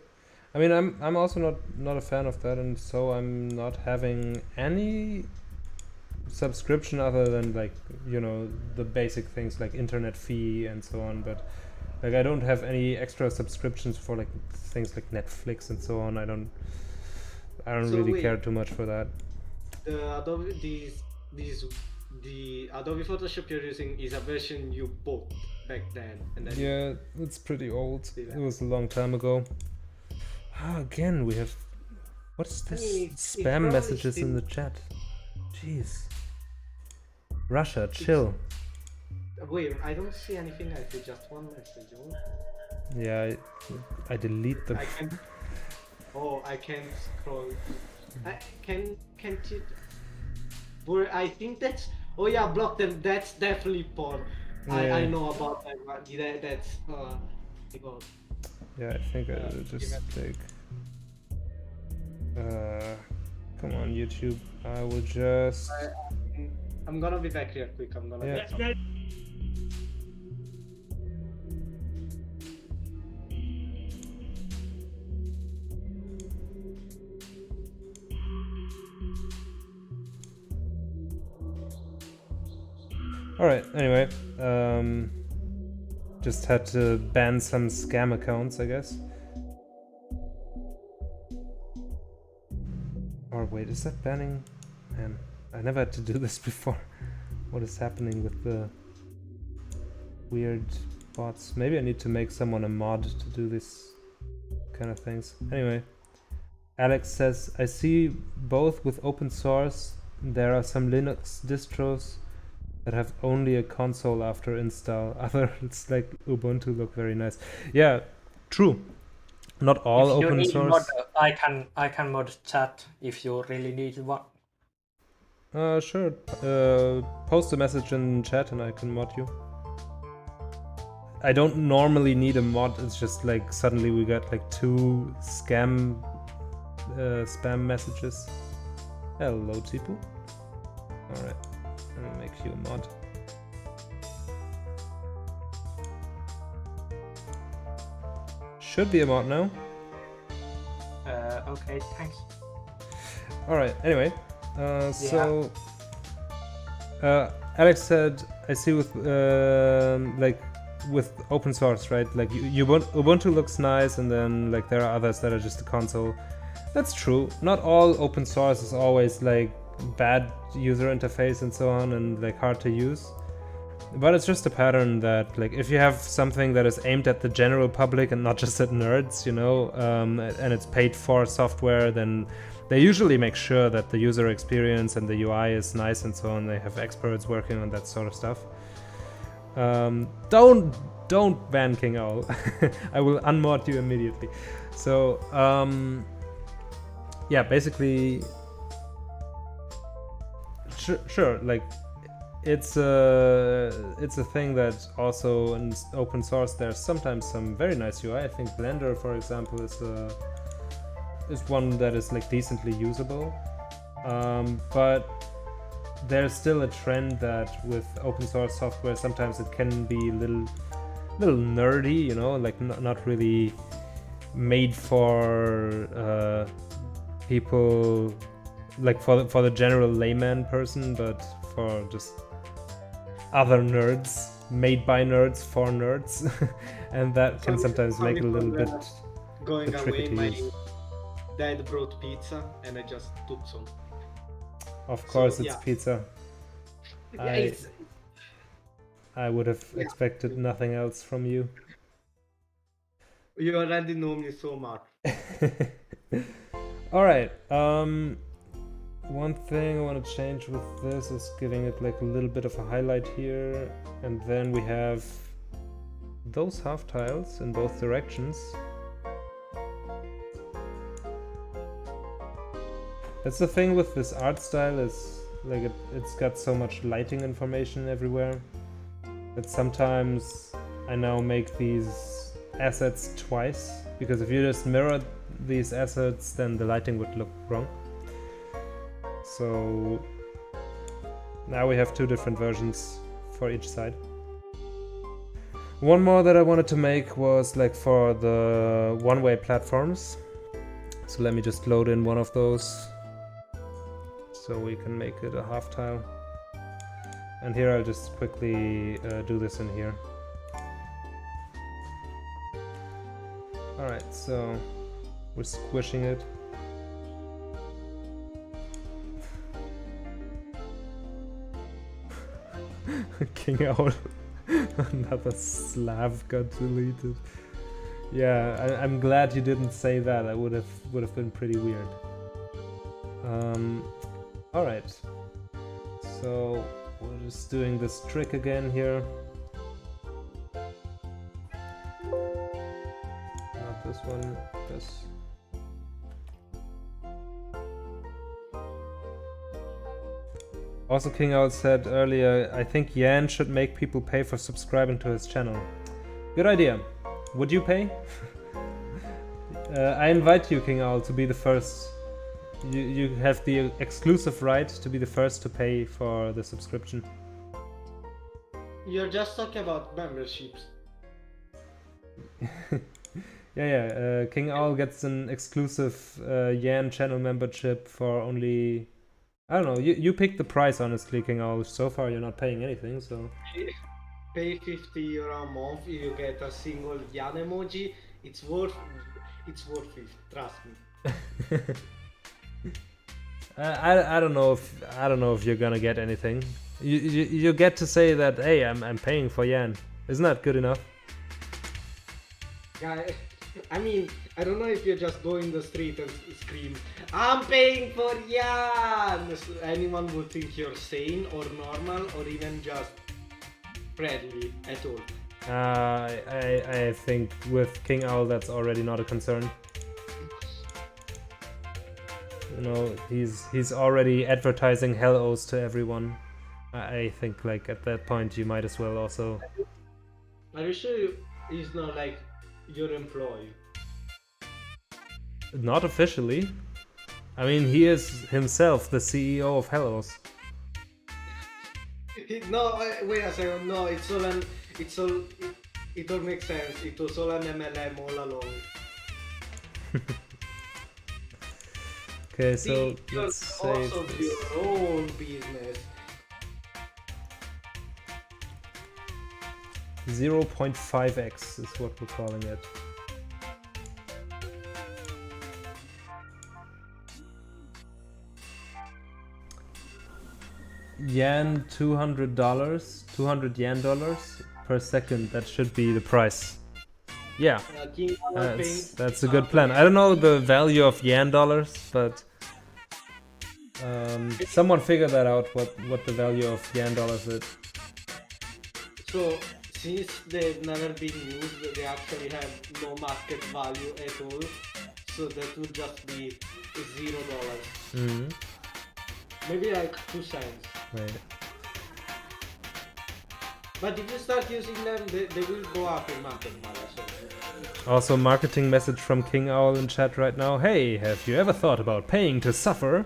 I mean, I'm also not a fan of that, and so I'm not having any subscription other than like, you know, the basic things like internet fee and so on. But like I don't have any extra subscriptions for like things like Netflix and so on. I don't So really wait. care too much for that. The Adobe the Adobe Photoshop you're using is a version you bought back then, and then Yeah, it's pretty old. Yeah. It was a long time ago. Again, we have. What's I this mean, it's spam probably messages in still- the chat? Jeez. Russia, chill. Wait, I don't see anything else. It's just one message. Oh, Yeah, I delete them. I can't. Oh, I can't scroll. Can't you? But I think that's. Oh yeah, block them. That's definitely porn. I Yeah. know about that one. That's God. Yeah, I think I will just like. Come on, YouTube. I will just. I'm gonna be back real quick. I'm gonna Yeah. get some. Alright, anyway. Just had to ban some scam accounts, I guess. Or wait, is that banning? Man, I never had to do this before. What is happening with the weird bots? Maybe I need to make someone a mod to do this kind of things. Anyway, Alex says, I see both with open source. There are some Linux distros that have only a console after install. Others like Ubuntu look very nice. Yeah, true. Not all If you open need source. mod, I can mod chat if you really need one. Sure. Post a message in chat and I can mod you. I don't normally need a mod. It's just like suddenly we got like 2 spam messages. Hello, Tipu. All right, let me make you a mod. Should be a mod now. Okay, thanks. All right. Anyway, so Alex said, I see with like with open source, right? Like Ubuntu looks nice, and then like there are others that are just a console. That's true. Not all open source is always like bad user interface and so on, and like hard to use. But it's just a pattern that like if you have something that is aimed at the general public and not just at nerds, you know, and it's paid for software, then they usually make sure that the user experience and the UI is nice and so on. They have experts working on that sort of stuff. Don't ban King Owl. I will unmod you immediately. So yeah, basically, sure, like it's a thing that also in open source there's sometimes some very nice UI. I think Blender, for example, is one that is like decently usable, but there's still a trend that with open source software sometimes it can be a little nerdy, you know, like not really made for people, like for the general layman person, but for just other nerds, made by nerds for nerds. And that can sometimes make it a little bit going tricky away. to My use. dad brought pizza and I just took some. Of course, So, it's yeah. pizza. Yeah, I would have expected nothing else from you. you already know me so much. All right. One thing I want to change with this is giving it like a little bit of a highlight here, and then we have those half tiles in both directions. That's the thing with this art style, is like it's got so much lighting information everywhere that sometimes I now make these assets twice, because if you just mirror these assets then the lighting would look wrong. So now we have 2 different versions for each side. One more that I wanted to make was like for the one-way platforms. So let me just load in one of those so we can make it a half tile. And here I'll just quickly do this in here. Alright, so we're squishing it. King Owl. Another Slav got deleted. Yeah, I'm glad you didn't say that. I would have been pretty weird. All right. So we're just doing this trick again here. Not this one. This. Also, King Owl said earlier, I think Yan should make people pay for subscribing to his channel. Good idea. Would you pay? I invite you, King Owl, to be the first. You have the exclusive right to be the first to pay for the subscription. You're just talking about memberships. Yeah. King Owl gets an exclusive Yan channel membership for only I don't know. You pick the price, honestly, King Owl. So far, you're not paying anything, so. Pay 50 euro a month, you get a single Yan emoji. It's worth it. Trust me. I don't know if you're gonna get anything. You get to say that, hey, I'm paying for Yan. Isn't that good enough? Yeah, I mean, I don't know if you just go in the street and scream, I'm paying for Yan! Anyone would think you're sane or normal or even just friendly at all. I think with King Owl that's already not a concern. You know, he's already advertising hell O's to everyone. I think like at that point you might as well also. Are you sure he's not like your employee? Not officially. I mean, he is himself the CEO of Hellos. No, wait a second. No, it all makes sense. It was all an MLM all along. Okay, so You're let's save also this. your own business. 0.5x is what we're calling it. Yan $200, 200 yen dollars per second. That should be the price. Yeah, King Owl paying. that's a good plan. I don't know the value of yen dollars, but someone figure that out. What the value of yen dollars is. So since they've never been used, they actually have no market value at all. So that would just be $0. Mm-hmm. Maybe like 2 cents. Right. But if you start using them, they will go up in market value. So. Also, marketing message from King Owl in chat right now. Hey, have you ever thought about paying to suffer?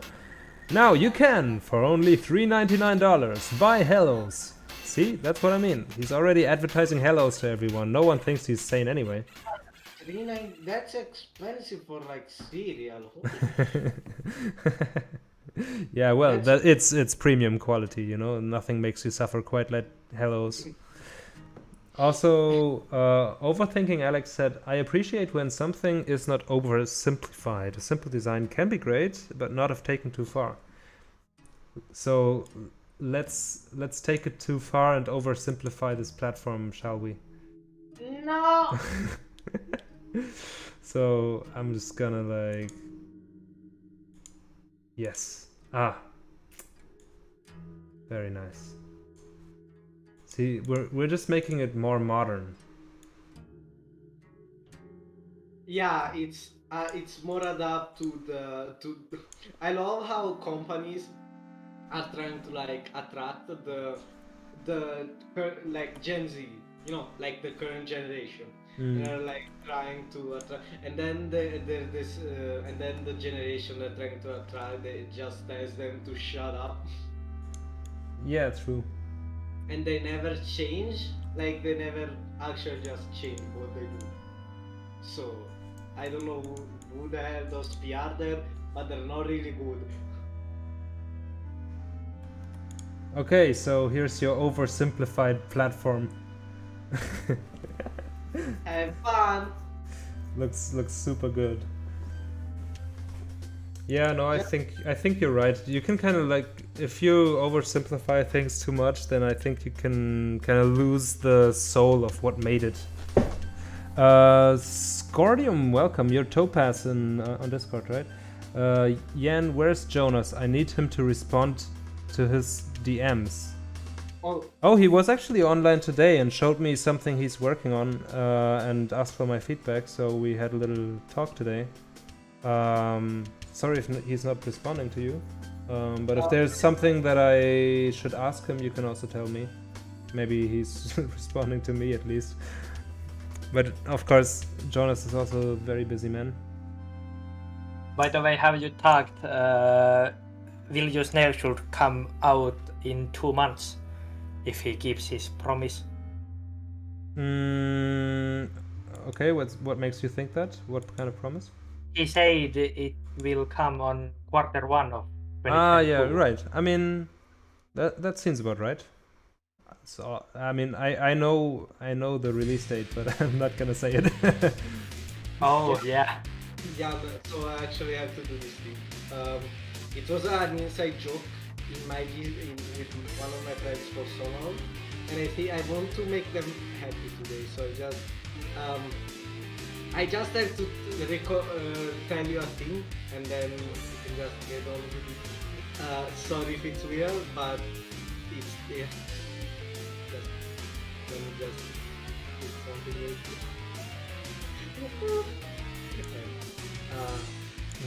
Now you can for only $3.99. Buy Hellos. See, that's what I mean. He's already advertising Hellos to everyone. No one thinks he's sane anyway. $3.99, that's expensive for like cereal. Yeah, well, it's premium quality, you know. Nothing makes you suffer quite like Hellos. Also, overthinking Alex said, I appreciate when something is not oversimplified. A simple design can be great, but not if taken too far. So let's take it too far and oversimplify this platform, shall we? No. So I'm just gonna like, yes. Very nice. See, we're just making it more modern. Yeah, it's more adapted to. I love how companies are trying to like attract the like Gen Z, you know, like the current generation. They're like trying to attract, and then there's this, and then the generation they're trying to attract, they just tells them to shut up. Yeah, true. And they never change, like they never actually just change what they do. So I don't know who the hell those PR there, but they're not really good. Okay, so here's your oversimplified platform. Have fun. Looks super good. Yeah, no, I think you're right. You can kind of like, if you oversimplify things too much, then I think you can kind of lose the soul of what made it. Scordium, welcome. You're Topaz on Discord, right? Yan, where's Jonas? I need him to respond to his DMs. Oh, he was actually online today and showed me something he's working on and asked for my feedback, so we had a little talk today. Sorry if he's not responding to you, but if there's something that I should ask him, you can also tell me. Maybe he's responding to me at least. But of course, Jonas is also a very busy man. By the way, have you talked? Will your snail should come out in 2 months if he keeps his promise? Okay, what makes you think that? What kind of promise? He said it will come on Q1 of when it went Yeah, cool. right. I mean, that seems about right. So I mean, I know the release date, but I'm not gonna say it. Oh yeah. Yeah, but, so I actually have to do this thing. It was an inside joke in with one of my friends for so long, and I want to make them happy today. So I just have to tell you a thing, and then you can just get on with it. Sorry if it's weird, but it's yeah. Let me just do something real quick.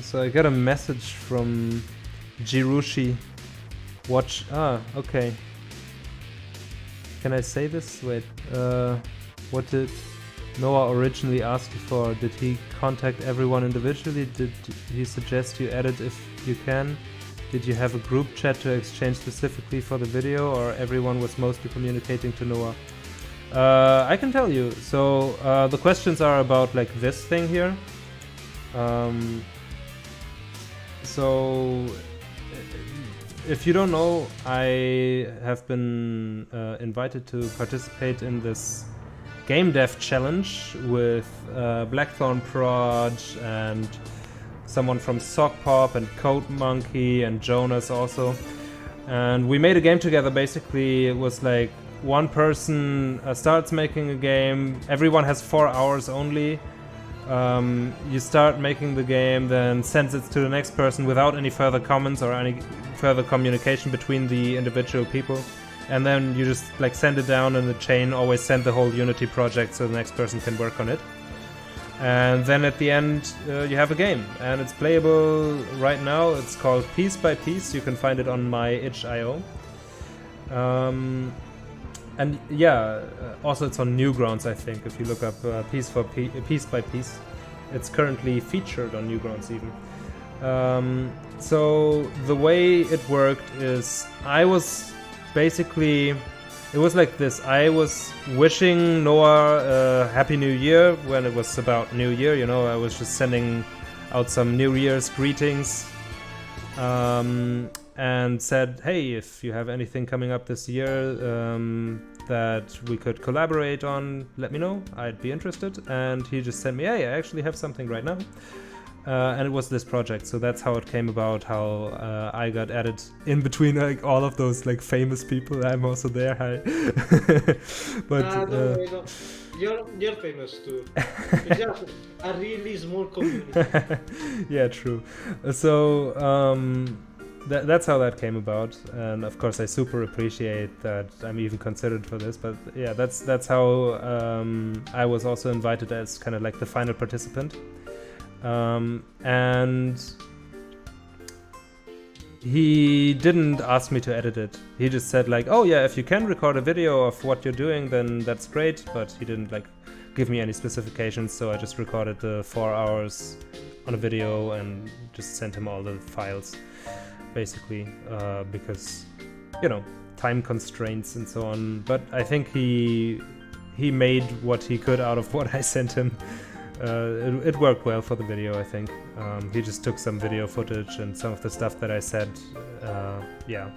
So I got a message from Jirushi. Watch. Okay. Can I say this? Wait. What did Noah originally ask you for? Did he contact everyone individually? Did he suggest you edit if you can? Did you have a group chat to exchange specifically for the video, or everyone was mostly communicating to Noah? I can tell you. So the questions are about like this thing here. So if you don't know, I have been invited to participate in this game dev challenge with Blackthorn Prod and someone from Sock Pop and Code Monkey and Jonas also. And we made a game together. Basically, it was like one person starts making a game. Everyone has 4 hours only. You start making the game, then sends it to the next person without any further comments or any further communication between the individual people. And then you just like send it down in the chain, always send the whole Unity project so the next person can work on it. And then at the end, you have a game, and it's playable right now. It's called Piece by Piece. You can find it on my itch.io. And yeah, also it's on Newgrounds, I think. If you look up Piece by Piece, it's currently featured on Newgrounds even. So the way it worked is I was basically, it was like this. I was wishing Noah a Happy New Year when it was about New Year. You know, I was just sending out some New Year's greetings. And said, hey, if you have anything coming up this year that we could collaborate on, let me know. I'd be interested. And he just sent me, hey, I actually have something right now. And it was this project. So that's how it came about, how I got added in between like all of those like famous people. I'm also there. Hi. But no. You're famous too. It's just a really small community. Yeah, true. So that's how that came about, and of course I super appreciate that I'm even considered for this. But yeah, that's how I was also invited as kind of like the final participant, and he didn't ask me to edit it. He just said like, oh yeah, if you can record a video of what you're doing, then that's great. But he didn't like give me any specifications, so I just recorded the 4 hours on a video and just sent him all the files. Basically, because, you know, time constraints and so on. But I think he made what he could out of what I sent him. It worked well for the video, I think. He just took some video footage and some of the stuff that I said. Yeah.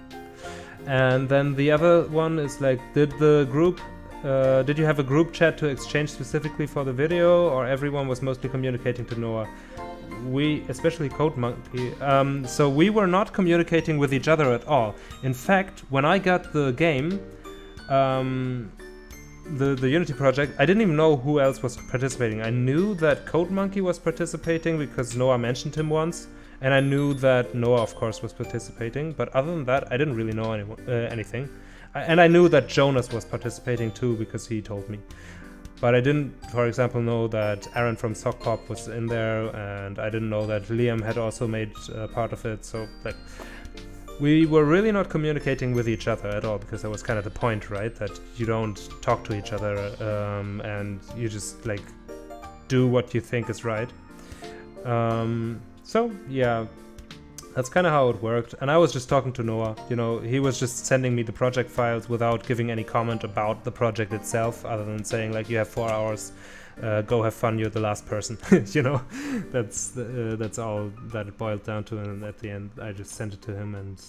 And then the other one is like, did you have a group chat to exchange specifically for the video, or everyone was mostly communicating to Noah? We, especially Code Monkey, so we were not communicating with each other at all. In fact, when I got the game, the Unity project, I didn't even know who else was participating. I knew that Code Monkey was participating because Noah mentioned him once, and I knew that Noah, of course, was participating. But other than that, I didn't really know anything. And I knew that Jonas was participating too because he told me. But I didn't, for example, know that Aaron from Sock Pop was in there, and I didn't know that Liam had also made part of it. So, like, we were really not communicating with each other at all, because that was kind of the point, right? That you don't talk to each other, and you just, like, do what you think is right. So, yeah, that's kind of how it worked. And I was just talking to Noah. You know, he was just sending me the project files without giving any comment about the project itself, other than saying like, you have 4 hours, go have fun, you're the last person. You know, that's all that it boiled down to. And at the end, I just sent it to him, and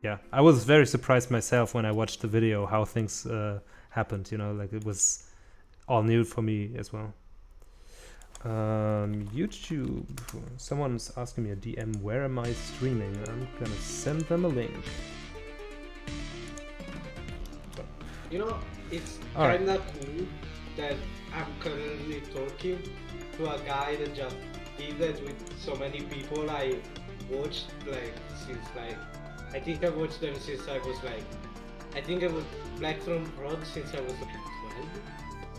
yeah, I was very surprised myself when I watched the video how things happened. You know, like it was all new for me as well. YouTube, someone's asking me a DM, where am I streaming? I'm gonna send them a link. You know, it's Alright. kinda cool that I'm currently talking to a guy that just did that with so many people I watched like since like I think I watched them since I was like I think I watched Blackthorn Prod since I was like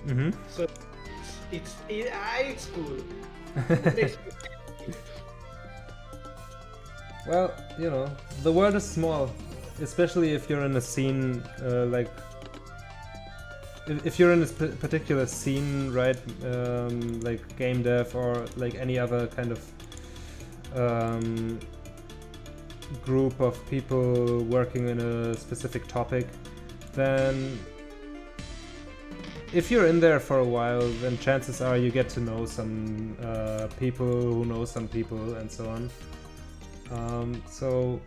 12. Mm-hmm. So it's cool. Well, you know, the world is small, especially if you're in a scene like if you're in this particular scene, right? Like game dev or like any other kind of group of people working in a specific topic, then if you're in there for a while, then chances are you get to know some people who know some people and so on. So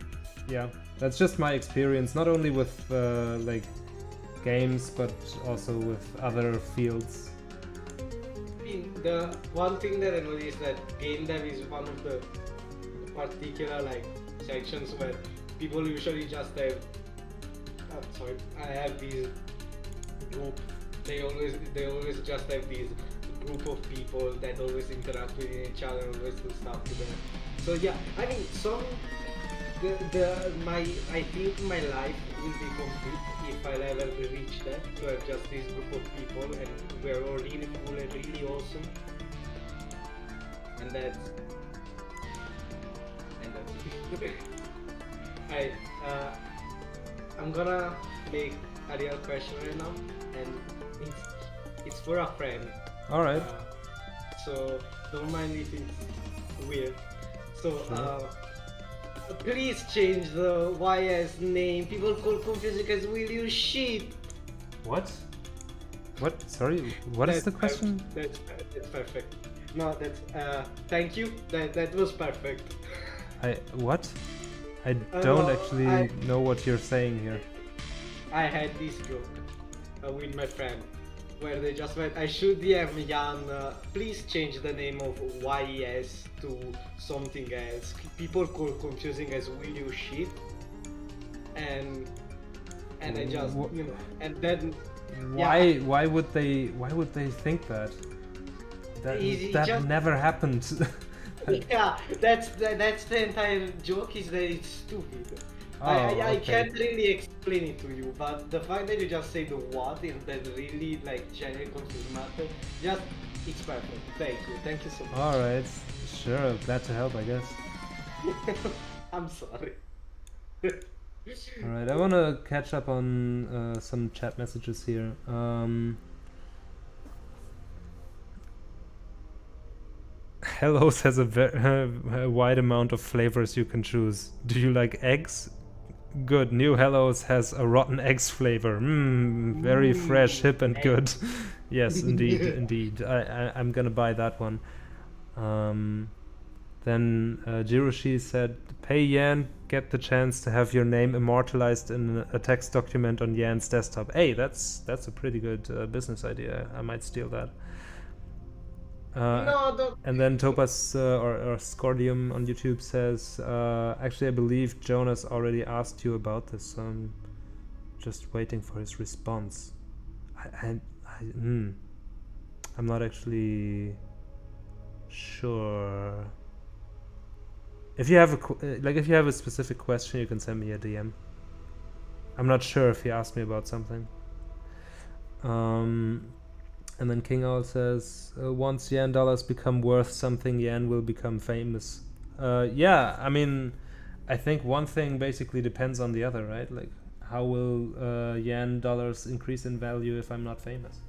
yeah, that's just my experience, not only with like games, but also with other fields. I mean, the one thing that I noticed is that game dev is one of the particular like sections where people usually just have I have these group. They always just have this group of people that always interact with each other, always do stuff together. So yeah, I mean, I think my life will be complete if I'll ever reach that, to have just this group of people and we're all really cool and really awesome. And that's Alright, I'm gonna make a real question right now, and it's for a friend. All right. So don't mind if it's weird. So please change the YS name. People call confusing as will you shit. What? What? Sorry. What is the question? That's perfect. No, that's thank you. That was perfect. What? I don't no, actually know what you're saying here. I had this joke with my friend where they just went, I should DM Jan, please change the name of YES to something else. People call confusing as will you shit. And I just, you know, and then Why would they think that? That just never happened. yeah, that's the entire joke, is that it's stupid. I okay. can't really explain it to you, but the fact that you just say the what in that really like genuine confused matter, just it's perfect. Thank you so much. All right, sure, glad to help, I guess. I'm sorry. All right, I want to catch up on some chat messages here. Hellos has a wide amount of flavors you can choose. Do you like eggs? Good. New Hellos has a rotten eggs flavor. Very fresh, hip, and good. Yes, indeed, indeed. I'm gonna buy that one. Then Jiroshi said, "Pay Yan, get the chance to have your name immortalized in a text document on Yan's desktop." Hey, that's a pretty good business idea. I might steal that. No, don't. And then Topaz or Scordium on YouTube says, actually, I believe Jonas already asked you about this, so I'm just waiting for his response. I'm not actually sure. If you have if you have a specific question, you can send me a DM. I'm not sure if he asked me about something. And then King Owl says, once Yen dollars become worth something, Yen will become famous. Yeah, I mean, I think one thing basically depends on the other, right? Like, how will Yen dollars increase in value if I'm not famous?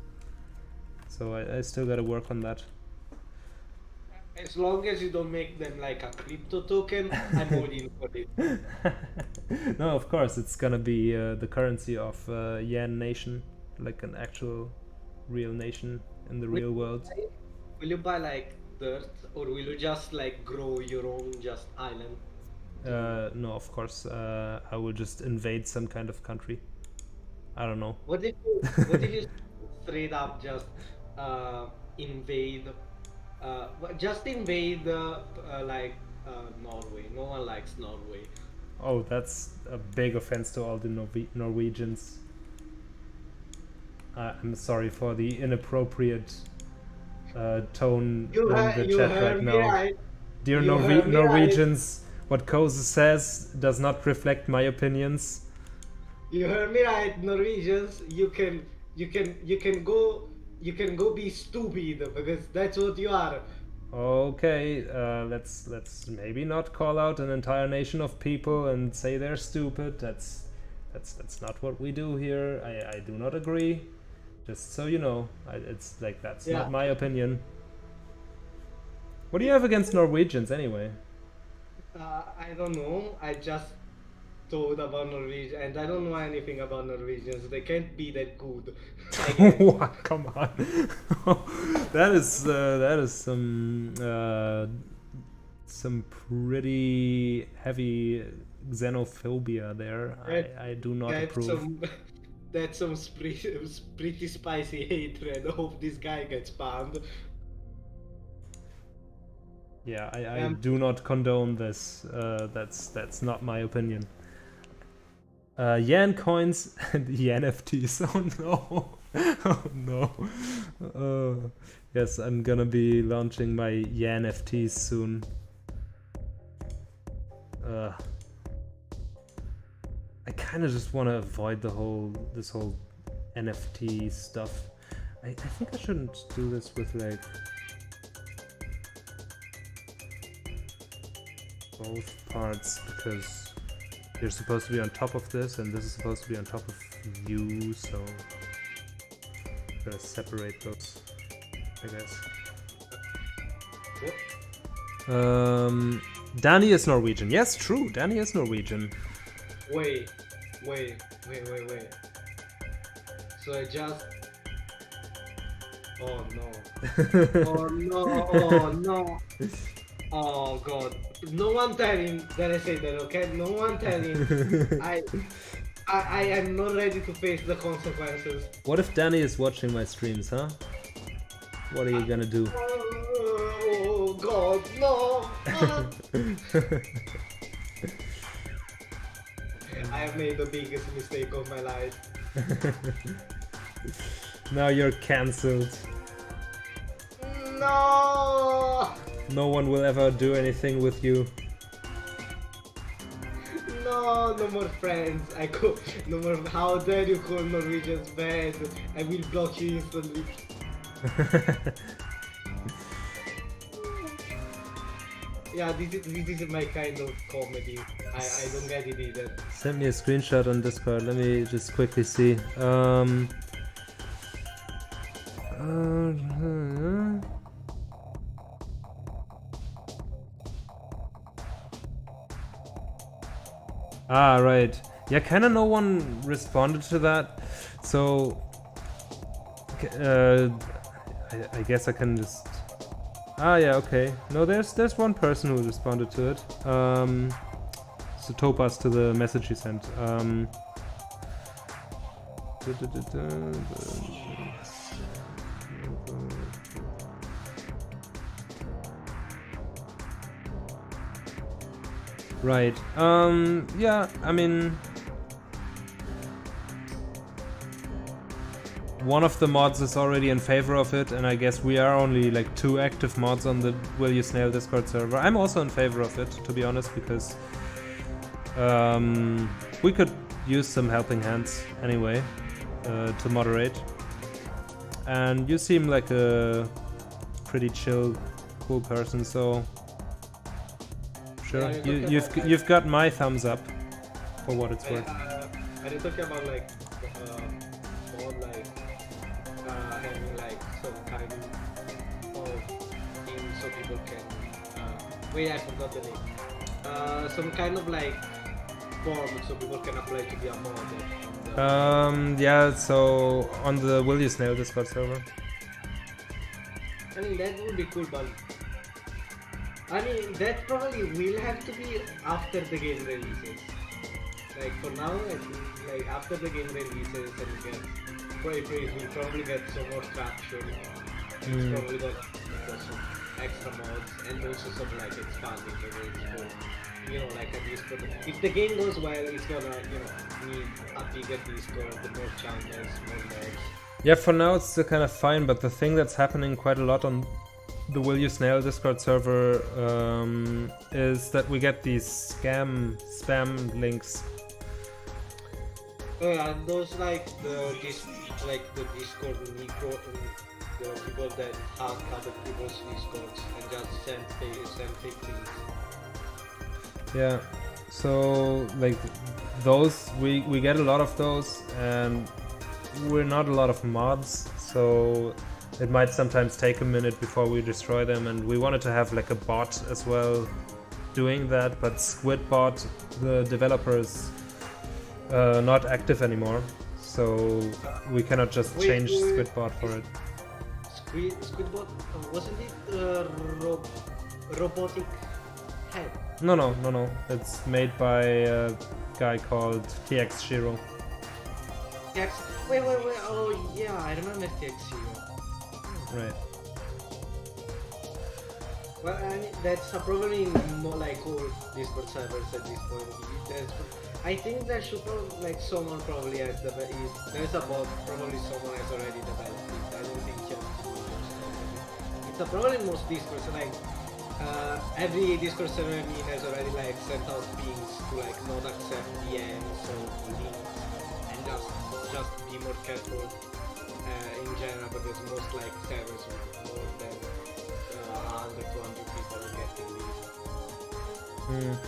So I still gotta work on that. As long as you don't make them like a crypto token, I'm all in for it. No, of course, it's gonna be the currency of Yen Nation, like an actual real nation in the real world. will you buy like dirt, or will you just like grow your own just island? No, of course. I will just invade some kind of country. I don't know. What if you straight up just invade, just invade like Norway? No one likes Norway. Oh, that's a big offense to all the Norwegians. I'm sorry for the inappropriate tone in the You chat heard right me now. right. Dear You heard me Norwegians, what Koze says does not reflect my opinions. You heard me right, Norwegians. You can go be stupid, because that's what you are. Okay, let's maybe not call out an entire nation of people and say they're stupid. That's not what we do here. I do not agree. Just so you know, it's like that's Yeah. not my opinion. What do you have against Norwegians anyway? I don't know. I just thought about Norwegian, and I don't know anything about Norwegians. They can't be that good. I guess. What? Come on. that is some pretty heavy xenophobia there. I do not approve. That's some pretty spicy hatred. I hope this guy gets banned. Yeah, I do not condone this. That's not my opinion. Yan coins and YANFTs. Oh no. Oh no. Yes, I'm gonna be launching my YANFTs soon. I kind of just want to avoid this whole NFT stuff. I think I shouldn't do this with like both parts, because you're supposed to be on top of this and this is supposed to be on top of you, so I'm gonna separate those, I guess. What? Danny is Norwegian. Yes, true, Danny is Norwegian. Wait. So I just... Oh no. Oh no, oh no. Oh god. No one tell him that I say that, okay? No one tell him. I am not ready to face the consequences. What if Danny is watching my streams, huh? What are you gonna do? Oh god, no! I have made the biggest mistake of my life. Now you're cancelled. No! No one will ever do anything with you. No, no more friends. No more. How dare you call Norwegians bad? I will block you instantly. Yeah, this is my kind of comedy. I don't get it either. Send me a screenshot on Discord. Let me just quickly see. Ah, right. Yeah, kind of no one responded to that. So, I guess I can just... Ah, yeah, okay. No, there's one person who responded to it. So Topaz to the message he sent. Right. Yeah, I mean... One of the mods is already in favor of it, and I guess we are only like 2 active mods on the Will You Snail Discord server. I'm also in favor of it, to be honest, because we could use some helping hands anyway to moderate. And you seem like a pretty chill, cool person, so sure, Yeah, you've got my thumbs up for what it's worth. Are you talking about like more like having like some kind of thing so people can wait, I forgot the name. Some kind of like form so people can apply to be a mod. Yeah, so on the Will You Snail Discord server. mean, that would be cool, but I mean, that probably will have to be after the game releases. Like for now, I think like after the game releases and get it will probably get some more traction. It's probably gonna get some extra mods and also some like expanding the range for, you know, like a Discord. If the game goes well, it's gonna, you know, need a bigger Discord, more channels, more mods. Yeah, for now it's still kind of fine, but the thing that's happening quite a lot on the Will You Snail Discord server is that we get these spam links. And those like the Discord micro, the people that hack other people's Discords and just send fake things. Yeah, so like those we get a lot of those, and we're not a lot of mods, so it might sometimes take a minute before we destroy them, and we wanted to have like a bot as well doing that, but Squidbot, the developer, is not active anymore, so we cannot just change Squidbot for it. Squidbot, wasn't it robotic head? No. It's made by a guy called TX Shiro. Wait, oh yeah, I remember TXC. Right. Well, I mean, that's probably more like all Discord servers at this point. I think there should probably, like, someone probably has there's a bot, probably someone has already developed it. I don't think you have to do it. It's probably most Discords, like, every Discord server has already, like, sent out pings to, like, not accept DMs or links, and just be more careful in general, because most, like, servers with more than 100, 200 people are getting these.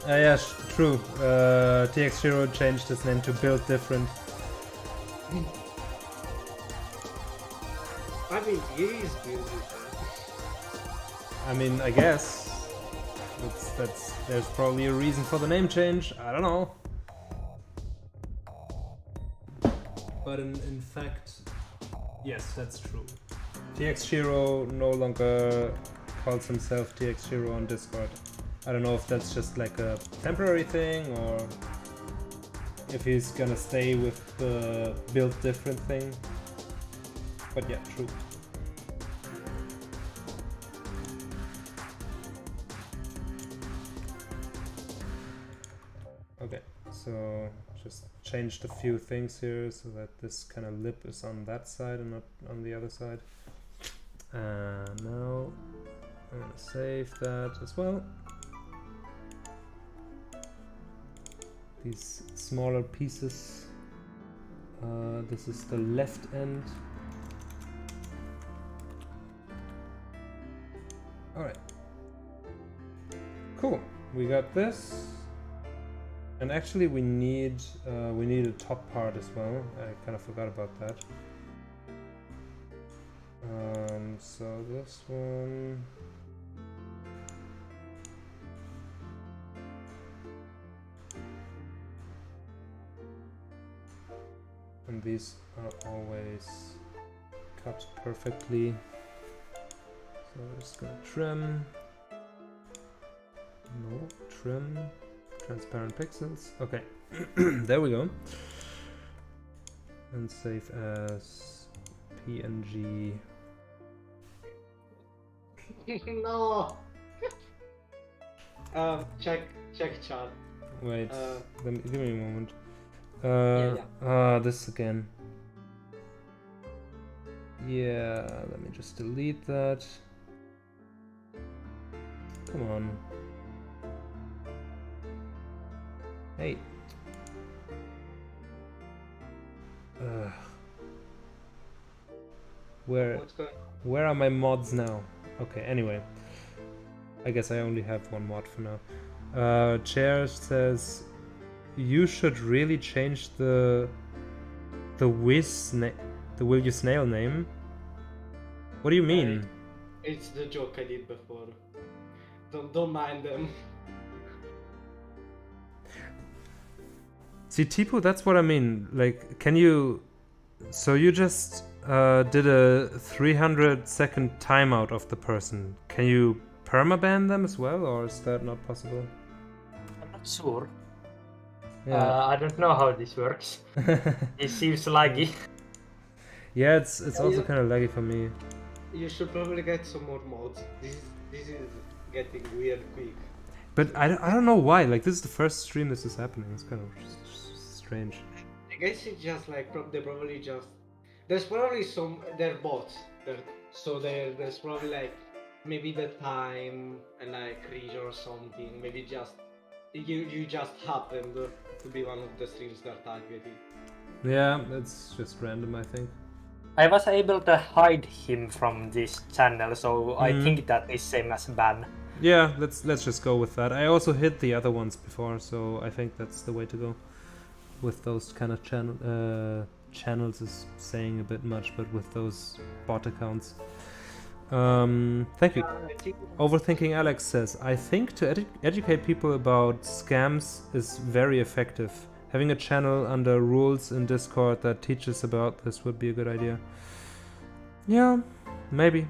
Yeah, true. TX Shiro changed his name to Build Different. I mean, he is building. I mean, I guess there's probably a reason for the name change. I don't know. But in fact, yes, that's true. TX Shiro no longer calls himself TX Shiro on Discord. I don't know if that's just like a temporary thing, or if he's gonna stay with the Build Different thing. But yeah, true. Okay, so just changed a few things here so that this kind of lip is on that side and not on the other side. And now I'm gonna save that as well. These smaller pieces. This is the left end. Alright. Cool. We got this. And actually we need a top part as well. I kind of forgot about that. So this one. And these are always cut perfectly. So we're just gonna trim. No, trim. Transparent pixels. Okay. There we go. And save as PNG. No. Check chat. Wait. Give me a moment. Yeah. This again. Yeah, let me just delete that. Come on. Hey. Where are my mods now? Okay, anyway. I guess I only have one mod for now. Chair says you should really change the Will You Snail name. What do you mean? It's the joke I did before. Don't mind them. See, Tipu, that's what I mean. Like, can you So you just did a 300-second timeout of the person. Can you permaban them as well, or is that not possible? I'm not sure. Yeah. I don't know how this works. It seems laggy. Yeah, it's also you- kind of laggy for me. You should probably get some more mods. This is getting weird quick. But I don't know why. Like, this is the first stream this is happening. It's kind of strange. I guess it's just like they probably just there's probably they're bots. There's probably like maybe the time and like region or something. Maybe just you just happened to be one of the streams that targeted. Yeah, it's just random, I think. I was able to hide him from this channel, so I think that is same as ban. Yeah, let's just go with that. I also hit the other ones before, so I think that's the way to go. With those kind of channels is saying a bit much, but with those bot accounts. Thank you. I think Overthinking Alex says, I think to educate people about scams is very effective. Having a channel under rules in Discord that teaches about this would be a good idea. Yeah, maybe.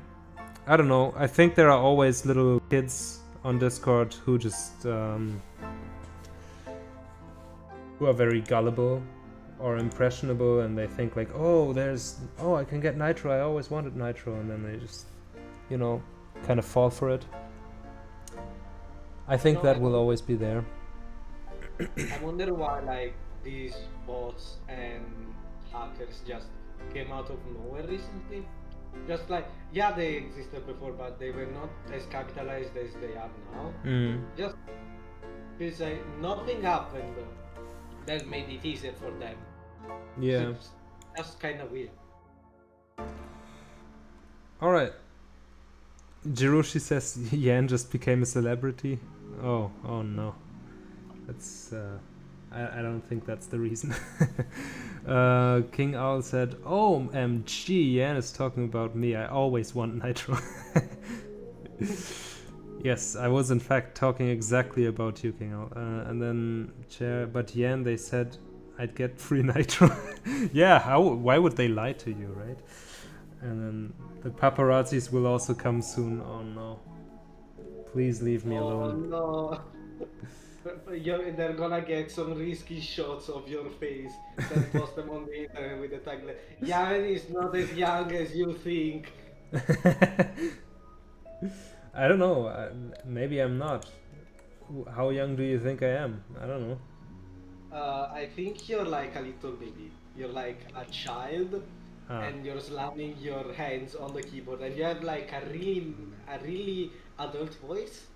I don't know. I think there are always little kids on Discord who just who are very gullible or impressionable, and they think like, oh, I can get nitro. I always wanted nitro, and then they just, you know, kind of fall for it. I think No, that I will don't- always be there. I wonder why like these bots and hackers just came out of nowhere recently. Just like yeah, they existed before, but they were not as capitalized as they are now. Just because nothing happened that made it easier for them. Yeah. So it's just kind of weird. All right. Jiroshi says Yan just became a celebrity. Oh no. That's I don't think that's the reason. King Owl said, OMG, Yan is talking about me. I always want nitro. Yes, I was in fact talking exactly about you, King Owl. And then but Yan, they said I'd get free nitro. Yeah, why would they lie to you, right? And then the paparazzis will also come soon. Oh no. Please leave me alone. No. They're gonna get some risky shots of your face and post them on the internet with the tagline, Yan is not as young as you think. I don't know. Maybe I'm not. How young do you think I am? I don't know. I think you're like a little baby. You're like a child and you're slamming your hands on the keyboard and you have like a really adult voice.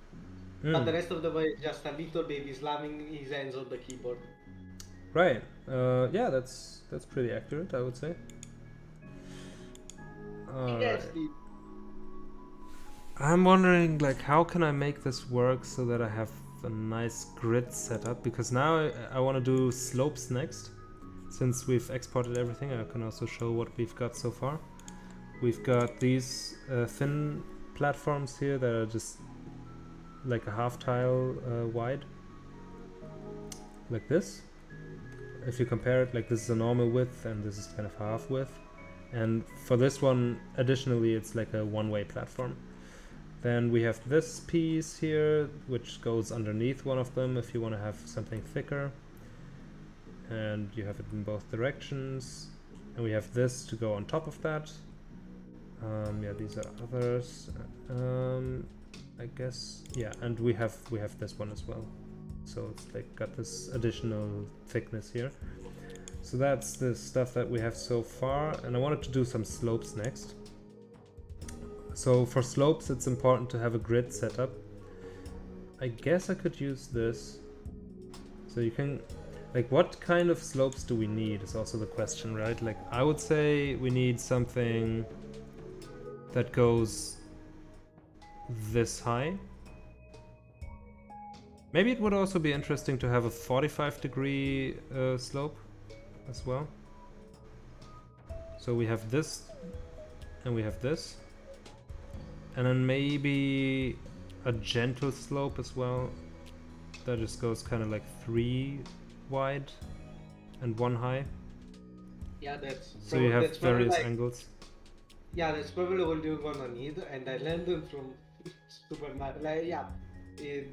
But the rest of the voice is just a little baby slamming his hands on the keyboard. Right. Yeah, that's pretty accurate, I would say. Yes, Alright. I'm wondering, like, how can I make this work so that I have a nice grid set up? Because now I want to do slopes next. Since we've exported everything, I can also show what we've got so far. We've got these thin platforms here that are just like a half tile wide, like this. If you compare it, like this is a normal width and this is kind of half width. And for this one, additionally, it's like a one-way platform. Then we have this piece here, which goes underneath one of them if you want to have something thicker. And you have it in both directions. And we have this to go on top of that. Yeah, these are others. I guess, yeah, and we have this one as well. So it's like got this additional thickness here. So that's the stuff that we have so far, and I wanted to do some slopes next. So for slopes, it's important to have a grid set up. I guess I could use this. So you can, like, what kind of slopes do we need is also the question, right? Like, I would say we need something that goes this high. Maybe it would also be interesting to have a 45-degree slope as well. So we have this and we have this, and then maybe a gentle slope as well that just goes kind of like 3 wide and 1 high. Yeah, that's So you have that's probably various like, angles. yeah, that's probably all you're gonna need, and I landed from Super Mario. Like, yeah,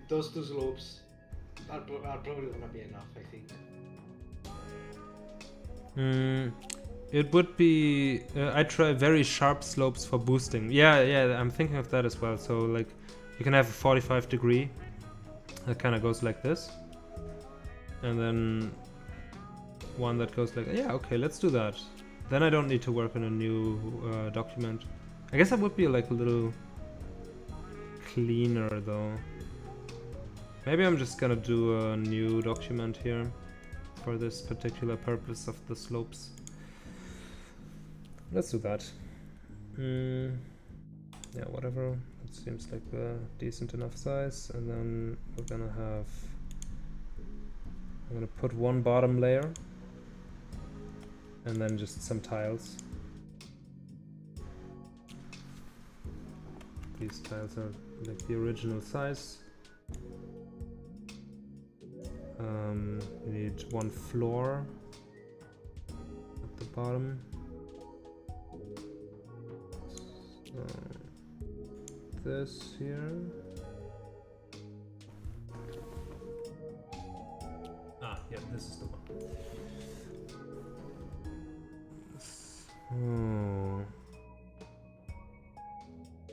those two slopes are probably gonna be enough, I think. It would be. I try very sharp slopes for boosting. Yeah, I'm thinking of that as well. So like, you can have a 45 degree. That kind of goes like this, and then one that goes like, yeah, okay, let's do that. Then I don't need to work on a new document. I guess that would be like a little cleaner though. Maybe I'm just gonna do a new document here for this particular purpose of the slopes. Let's do that. Yeah, whatever. It seems like a decent enough size. And then we're gonna have... I'm gonna put one bottom layer. And then just some tiles. These tiles are like the original size. We need one floor at the bottom. So this here. Yeah, this is the one.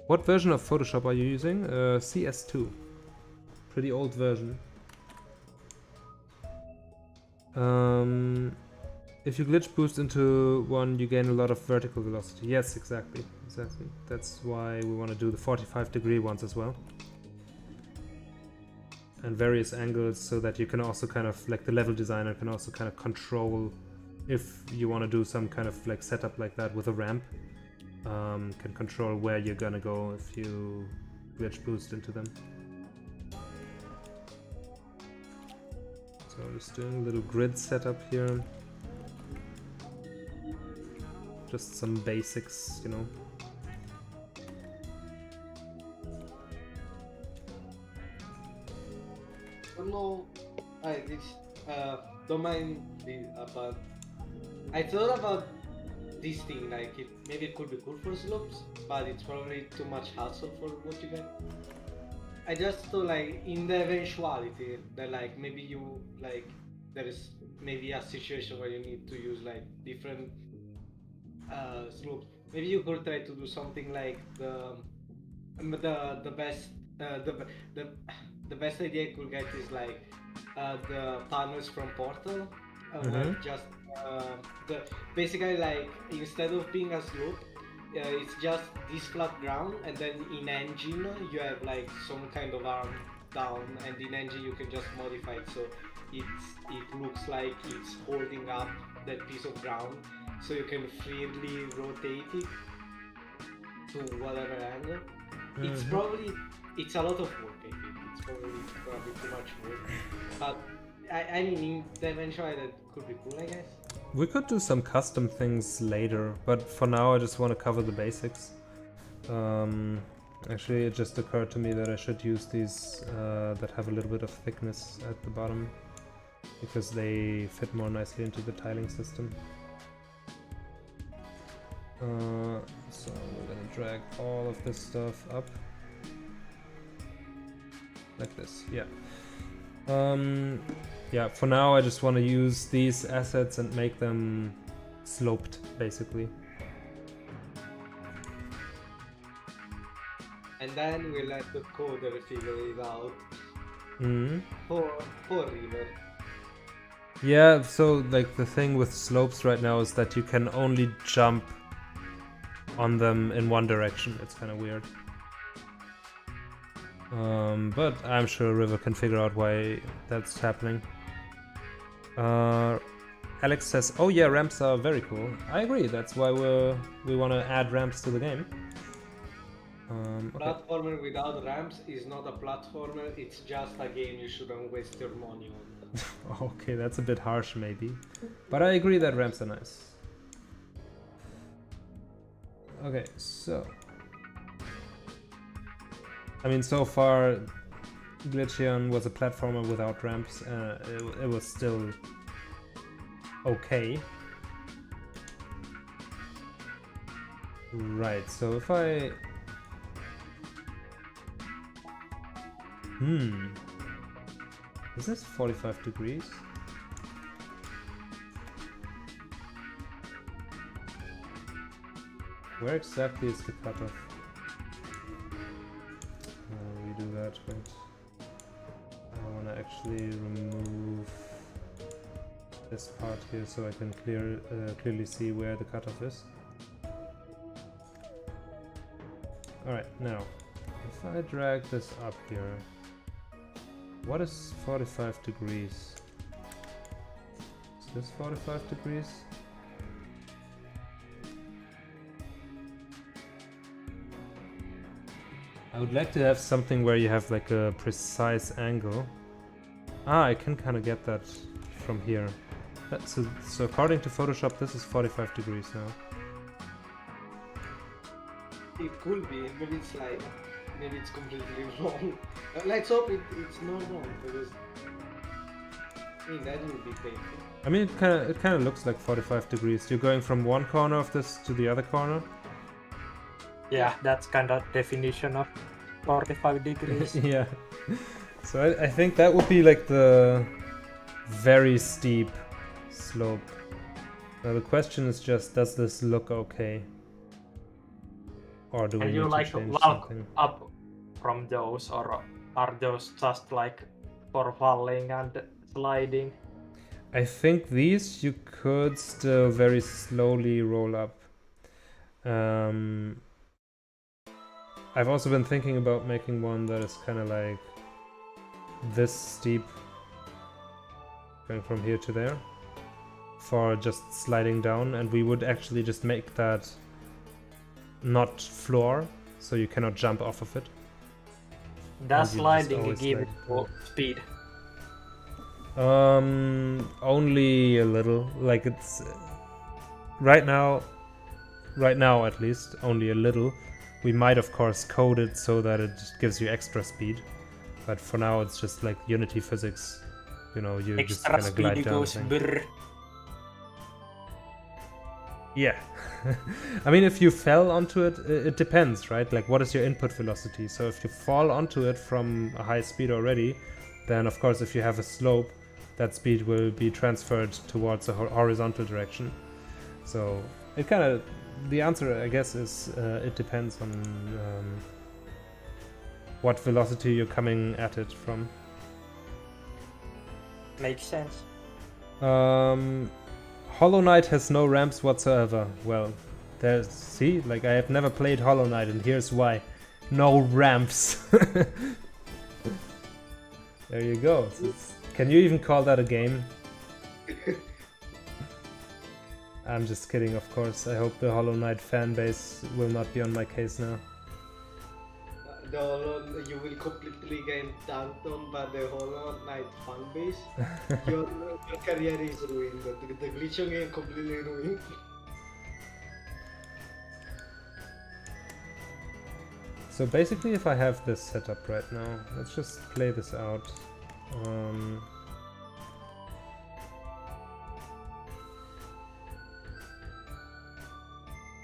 What version of Photoshop are you using? CS2. Pretty old version. If you glitch boost into one, you gain a lot of vertical velocity. Yes, exactly. That's why we want to do the 45 degree ones as well. And various angles so that you can also kind of, like the level designer can also kind of control if you want to do some kind of like setup like that with a ramp. Can control where you're gonna go if you glitch boost into them. So just doing a little grid setup here. Just some basics, you know. No, don't mind the but I thought about this thing, like maybe it could be cool for slopes, but it's probably too much hassle for what you get. I just thought, like, in the eventuality that like maybe you like there is maybe a situation where you need to use like different slopes. Maybe you could try to do something like the best idea you could get is like the panels from Portal, where just basically like instead of being a slope, it's just this flat ground, and then in engine you have like some kind of arm down, and in engine you can just modify it so it looks like it's holding up that piece of ground, so you can freely rotate it to whatever angle. It's probably a lot of work, I think. It's probably gonna be too much work, but I mean, in the eventuality that could be cool, I guess. We could do some custom things later, but for now I just want to cover the basics. Actually, it just occurred to me that I should use these that have a little bit of thickness at the bottom, because they fit more nicely into the tiling system. So we're gonna drag all of this stuff up. Like this, yeah. Yeah, for now I just want to use these assets and make them sloped, basically. And then we let the coder figure it out. Poor River. Yeah, so like the thing with slopes right now is that you can only jump on them in one direction. It's kind of weird. But I'm sure River can figure out why that's happening. Alex says, oh yeah, ramps are very cool. I agree, that's why we want to add ramps to the game. Okay. Platformer without ramps is not a platformer, it's just a game you shouldn't waste your money on. Okay, that's a bit harsh maybe. But I agree that ramps are nice. Okay, so... I mean, so far, Glitcheon was a platformer without ramps. It was still okay. Right, so if I... Is this 45 degrees? Where exactly is the cutoff? We do that, wait. I want to actually remove this part here so I can clearly see where the cutoff is. Alright, now, if I drag this up here, what is 45 degrees? Is this 45 degrees? I would like to have something where you have like a precise angle. Ah, I can kind of get that from here. So according to Photoshop, this is 45 degrees now. It could be, but it's like maybe it's completely wrong. Let's hope it's not wrong, because I mean that would be painful. I mean, it kind of looks like 45 degrees. You're going from one corner of this to the other corner. Yeah, that's kind of definition of 45 degrees. Yeah. So I think that would be like the very steep slope. Now the question is just, does this look okay? Or do we And need you to like change walk something? up from those, or are those just like for falling and sliding? I think these you could still very slowly roll up. I've also been thinking about making one that is kind of like this steep, going from here to there, for just sliding down, and we would actually just make that not floor, so you cannot jump off of it. Does And you just sliding always give slide. you speed? Only a little. Like it's right now at least only a little. We might of course code it so that it just gives you extra speed, but for now it's just like Unity physics. You know, you just Extra kind of glide speed down. goes thing. brr. Yeah. I mean, if you fell onto it, it depends, right? Like, what is your input velocity? So if you fall onto it from a high speed already, then of course if you have a slope, that speed will be transferred towards a horizontal direction. So it kind of, the answer I guess is it depends on what velocity you're coming at it from. Makes sense. Hollow Knight has no ramps whatsoever. Well, there's, see, like I have never played Hollow Knight, and here's why. No ramps. There you go. Can you even call that a game? I'm just kidding, of course. I hope the Hollow Knight fan base will not be on my case now. You will completely get dunked on by the Hollow Knight fan base. Your career is ruined. The Glitcheon game completely ruined. So basically, if I have this set up right now, let's just play this out.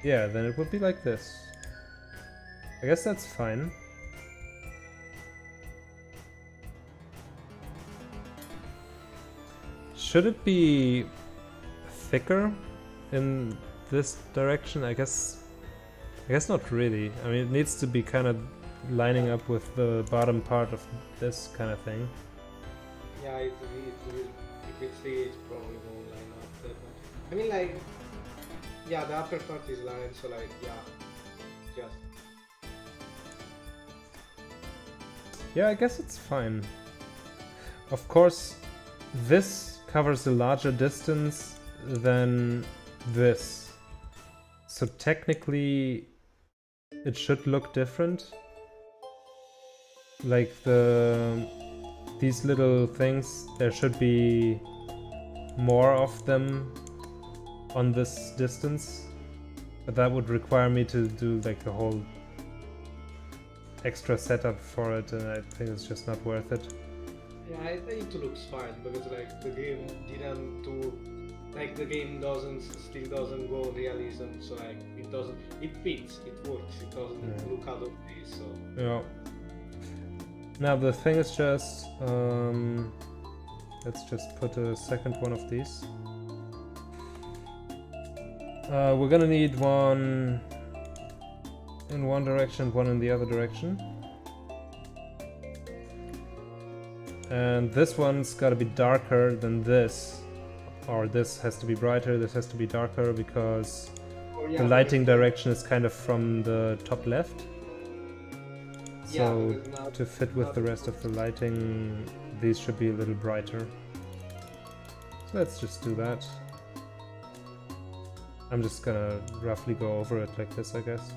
Yeah, then it would be like this. I guess that's fine. Should it be thicker in this direction? I guess not really. I mean, it needs to be kind of lining up with the bottom part of this kind of thing. Yeah, it will. If it's the, it's probably won't line up that much. I mean, like, yeah, the upper part is lined, so like, yeah, just. Yeah, I guess it's fine. Of course, this covers a larger distance than this. So technically, it should look different. Like these little things, there should be more of them on this distance. But that would require me to do like a whole extra setup for it, and I think it's just not worth it. Yeah, I think it looks fine because like the game didn't do like the game still doesn't go realism, so like it fits, it works, it doesn't look out of place. So Yeah. Now the thing is just let's just put a second one of these. We're gonna need one in one direction, one in the other direction. And this one's gotta be darker than this. Or this has to be brighter, this has to be darker, because the lighting direction is kind of from the top left. So to fit with the rest of the lighting, these should be a little brighter. So let's just do that. I'm just gonna roughly go over it like this, I guess.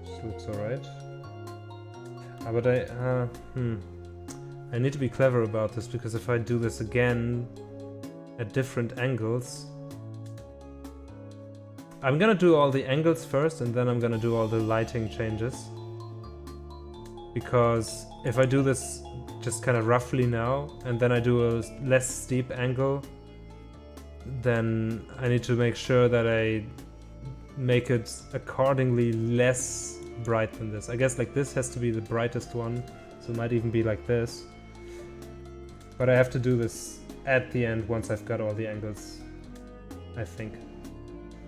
This looks alright. But I need to be clever about this, because if I do this again at different angles, I'm gonna do all the angles first and then I'm gonna do all the lighting changes. Because if I do this just kind of roughly now and then I do a less steep angle, then I need to make sure that I make it accordingly less bright than this. I guess like this has to be the brightest one, so it might even be like this. But I have to do this at the end once I've got all the angles, I think.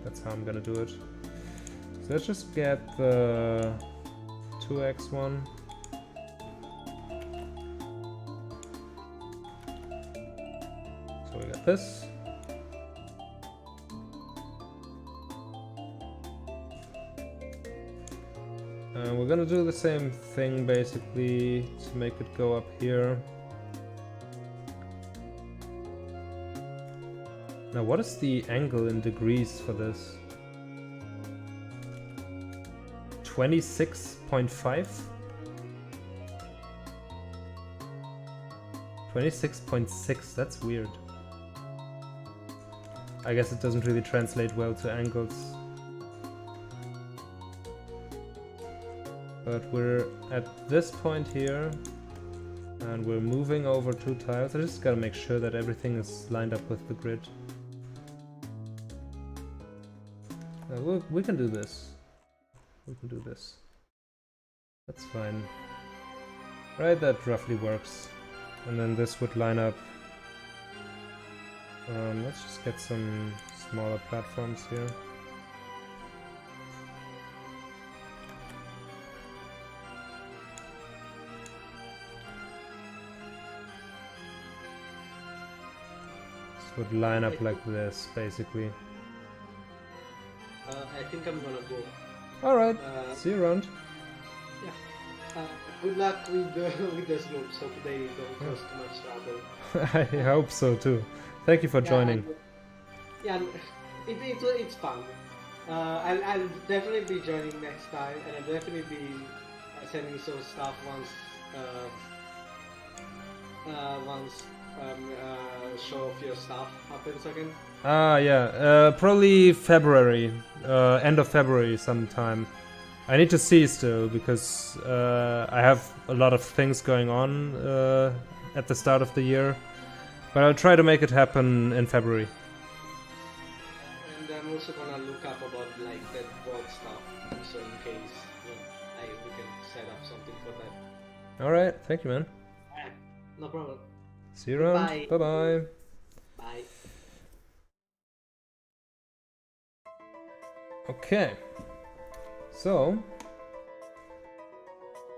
That's how I'm gonna do it. So let's just get the 2x one. So we got this. And we're gonna do the same thing basically to make it go up here. Now what is the angle in degrees for this? 26.5? 26.6, that's weird. I guess it doesn't really translate well to angles. But we're at this point here, and we're moving over 2 tiles. I just gotta make sure that everything is lined up with the grid. We can do this. We can do this. That's fine. Right, that roughly works. And then this would line up. Let's just get some smaller platforms here. This would line up like this, basically. I think I'm gonna go. Alright, see you around. Yeah. Good luck with the slopes, so today don't cause too much trouble. I hope so too. Thank you for joining. Yeah, it's fun. I'll definitely be joining next time, and I'll definitely be sending some stuff once show of your stuff happens again. Yeah, probably February, end of February sometime. I need to see still, because I have a lot of things going on at the start of the year. But I'll try to make it happen in February. And I'm also gonna look up about like that board stuff, so in case we can set up something for that. Alright, thank you, man. No problem. See you around. Bye. Bye-bye. Bye. Okay. So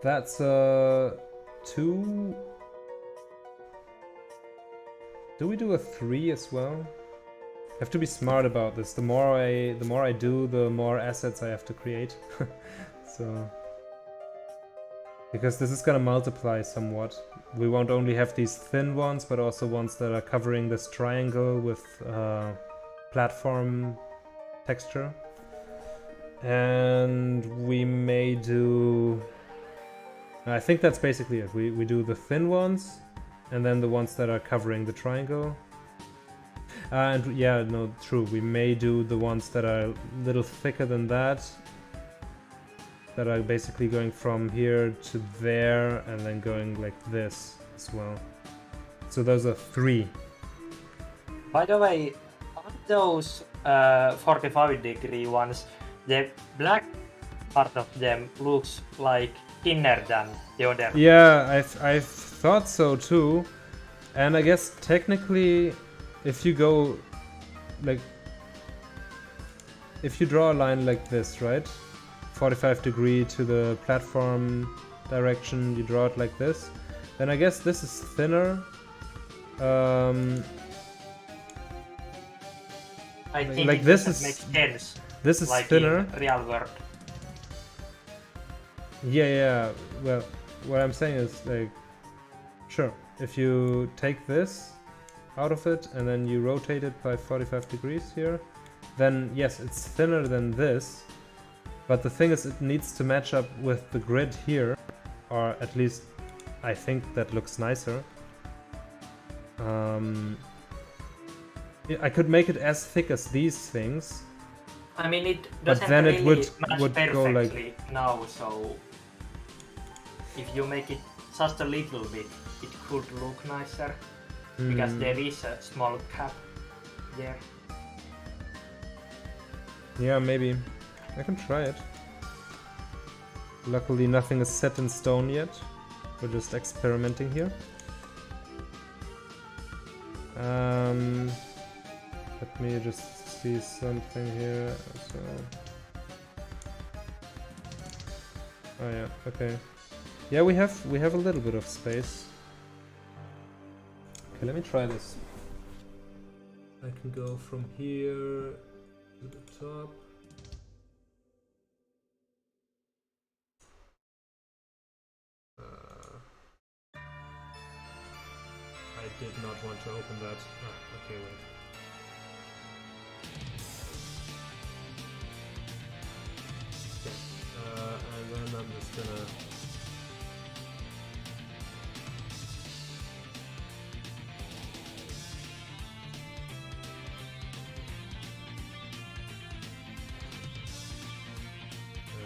that's 2. Do we do a 3 as well? I have to be smart about this. The more I do, the more assets I have to create. So because this is gonna multiply somewhat. We won't only have these thin ones, but also ones that are covering this triangle with platform texture. And we may do... I think that's basically it. We do the thin ones, and then the ones that are covering the triangle. And yeah, no, true. We may do the ones that are a little thicker than that. That are basically going from here to there, and then going like this. as well. So those are 3. By the way, on those 45-degree ones, the black part of them looks like thinner than the other. Yeah, I thought so too. And I guess technically, if you go, like, if you draw a line like this, right? 45 degree to the platform direction, you draw it like this. Then I guess this is thinner. I think like it this doesn't is- make sense. This is Like thinner. in real world. Yeah. Well, what I'm saying is, like, sure, if you take this out of it and then you rotate it by 45 degrees here, then yes, it's thinner than this. But the thing is, it needs to match up with the grid here, or at least I think that looks nicer. Yeah, I could make it as thick as these things. I mean, it But doesn't then really it would match go perfectly like- now, so if you make it just a little bit, it could look nicer, because Hmm. there is a small cap there. Yeah, maybe. I can try it. Luckily nothing is set in stone yet. We're just experimenting here. Let me just see something here. So. Oh yeah, okay. Yeah, we have a little bit of space. Okay, let me try this. I can go from here to the top. I did not want to open that. Ah, okay, wait. Okay, and then I'm just gonna...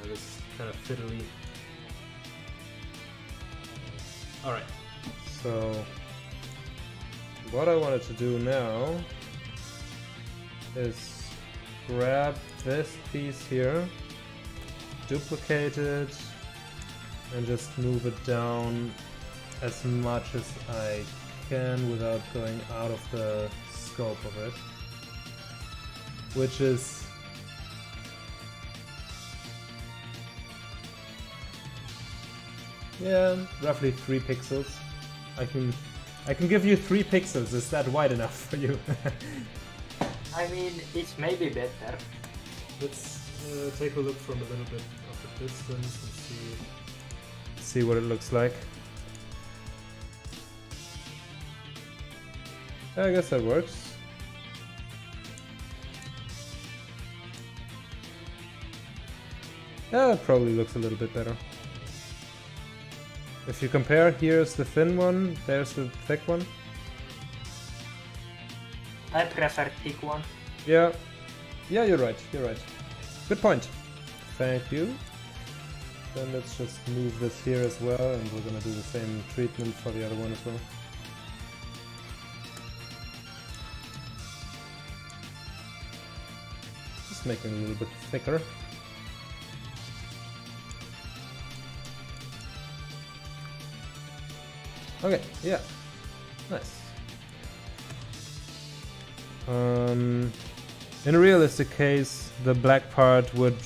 this is kind of fiddly. Alright, so what I wanted to do now is grab this piece here, duplicate it, and just move it down as much as I can without going out of the scope of it, which is roughly 3 pixels. I can give you 3 pixels. Is that wide enough for you? I mean, it's maybe better. Let's take a look from a little bit of a distance and see what it looks like. I guess that works. Yeah, it probably looks a little bit better. If you compare, here's the thin one, there's the thick one. I prefer thick one. Yeah, you're right, Good point. Thank you. Then let's just move this here as well, and we're gonna do the same treatment for the other one as well. Just making it a little bit thicker. Okay, yeah, nice. In a realistic case, the black part would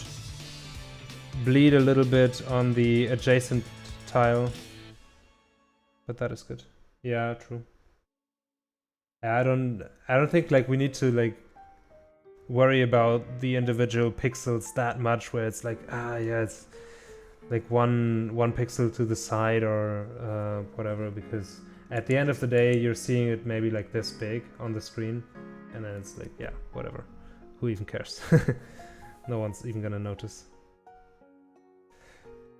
bleed a little bit on the adjacent tile, but that is good. Yeah, true. I don't think like we need to like worry about the individual pixels that much, where it's like it's like one pixel to the side or whatever, because at the end of the day you're seeing it maybe like this big on the screen, and then it's like, yeah, whatever, who even cares? No one's even gonna notice.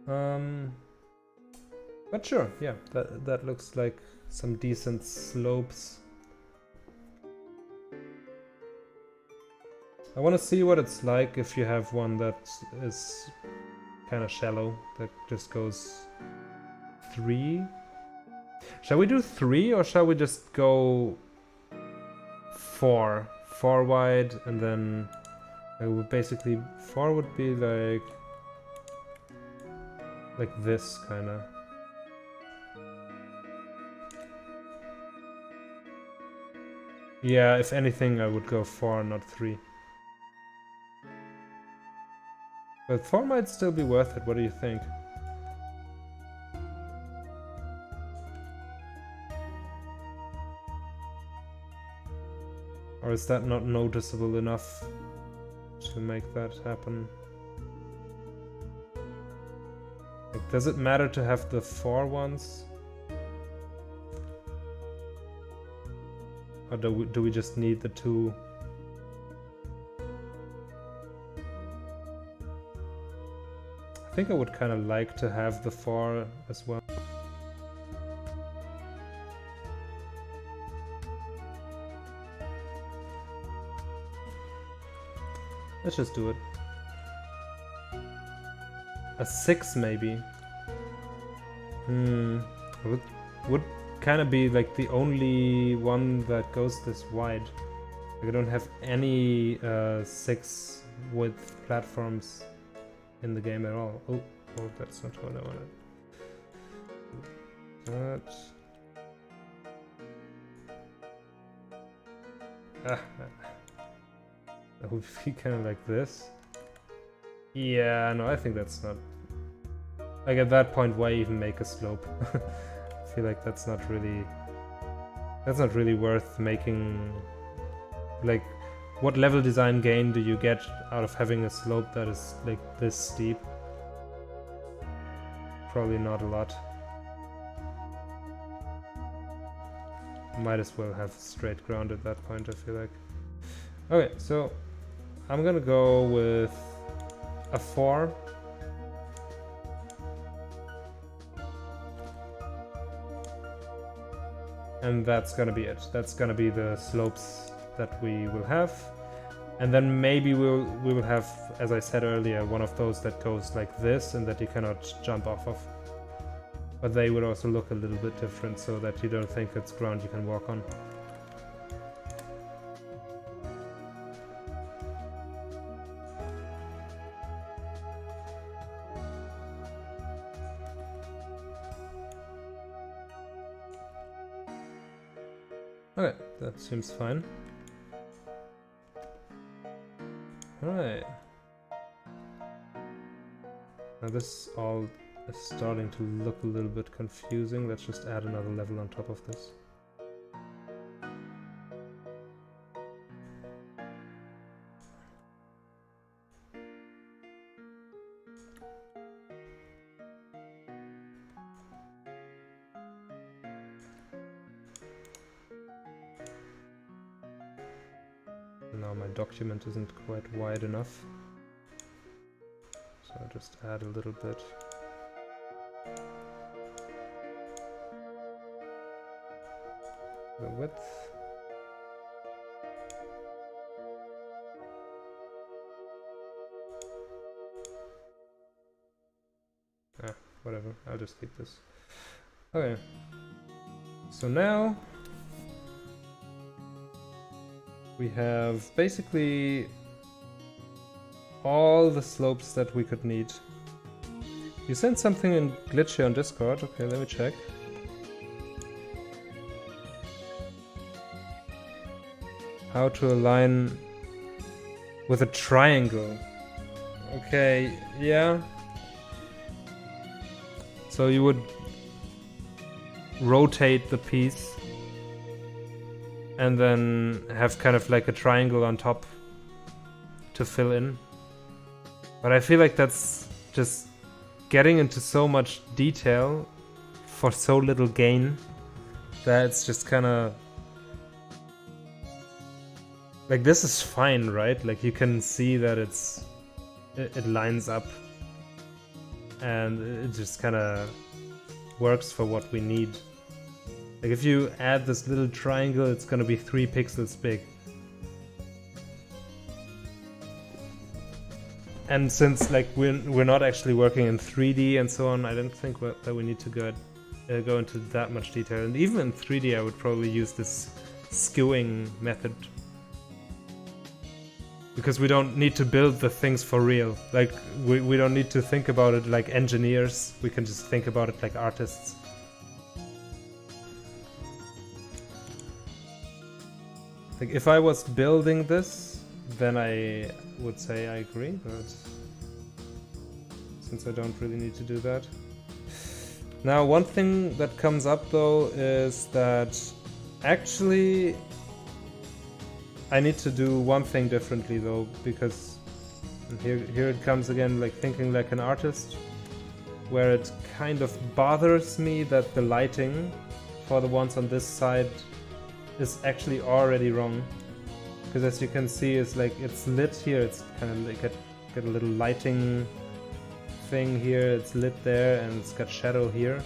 But sure, yeah, that looks like some decent slopes. I want to see what it's like if you have one that is kind of shallow, that just goes 3 Shall we do 3 or shall we just go 4? 4 wide and then basically 4 would be like this kinda. Yeah, if anything I would go 4, not 3. But 4 might still be worth it, what do you think? Or is that not noticeable enough to make that happen? Like, does it matter to have the 4 ones? Or do we just need the 2? I think I would kind of like to have the 4 as well. Let's just do it. A 6 maybe. Would kind of be like the only one that goes this wide. Like, I don't have any 6 width platforms in the game at all. Oh, that's not what I wanted. That would be kind of like this. Yeah, no, I think that's not... Like, at that point, why even make a slope? I feel like that's not really worth making. Like, what level design gain do you get out of having a slope that is like this steep? Probably not a lot. Might as well have straight ground at that point, I feel like. Okay, so I'm gonna go with a 4. And that's gonna be it. That's gonna be the slopes that we will have. And then maybe we will have, as I said earlier, one of those that goes like this and that you cannot jump off of. But they would also look a little bit different so that you don't think it's ground you can walk on. Okay, that seems fine. Alright. Now this all is starting to look a little bit confusing. Let's just add another level on top of this. Now my document isn't quite wide enough, so I'll just add a little bit. The width. Whatever, I'll just keep this. Okay, so now we have basically all the slopes that we could need. You sent something in Glitcheon on Discord. Okay, let me check. How to align with a triangle. Okay, yeah. So you would rotate the piece and then have kind of like a triangle on top to fill in. But I feel like that's just getting into so much detail for so little gain that it's just kind of... Like, this is fine, right? Like, you can see that it lines up and it just kind of works for what we need. Like, if you add this little triangle, it's gonna be 3 pixels big. And since, like, we're not actually working in 3D and so on, I don't think that we need to go go into that much detail. And even in 3D, I would probably use this skewing method. Because we don't need to build the things for real. Like, we don't need to think about it like engineers. We can just think about it like artists. Like, if I was building this, then I would say I agree, but since I don't really need to do that. Now, one thing that comes up though is that actually I need to do one thing differently though, because here it comes again, like thinking like an artist, where it kind of bothers me that the lighting for the ones on this side is actually already wrong. Because as you can see, it's like it's lit here, it's kind of like got a little lighting thing here, it's lit there, and it's got shadow here.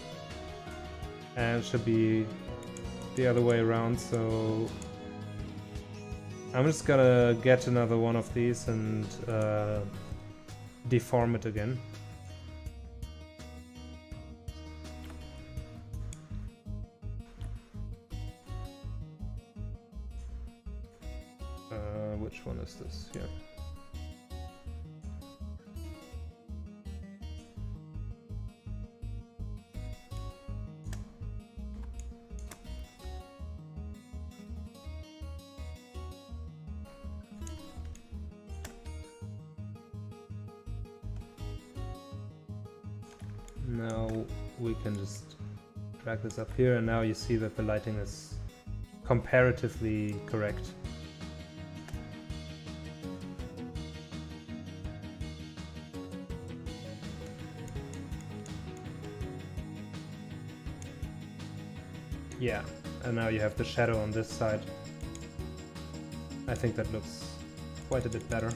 And it should be the other way around, so I'm just gonna get another one of these and deform it again. Which one is this? Here. Now we can just drag this up here, and now you see that the lighting is comparatively correct. Yeah, and now you have the shadow on this side. I think that looks quite a bit better.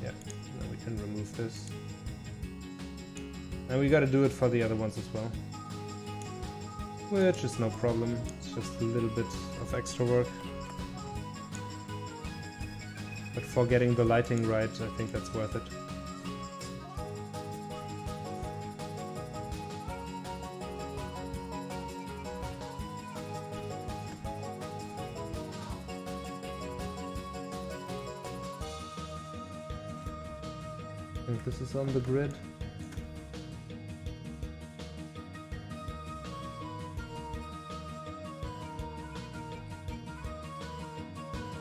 Yeah, now we can remove this. And we gotta do it for the other ones as well. Which is no problem, it's just a little bit of extra work. But for getting the lighting right, I think that's worth it. I think this is on the grid.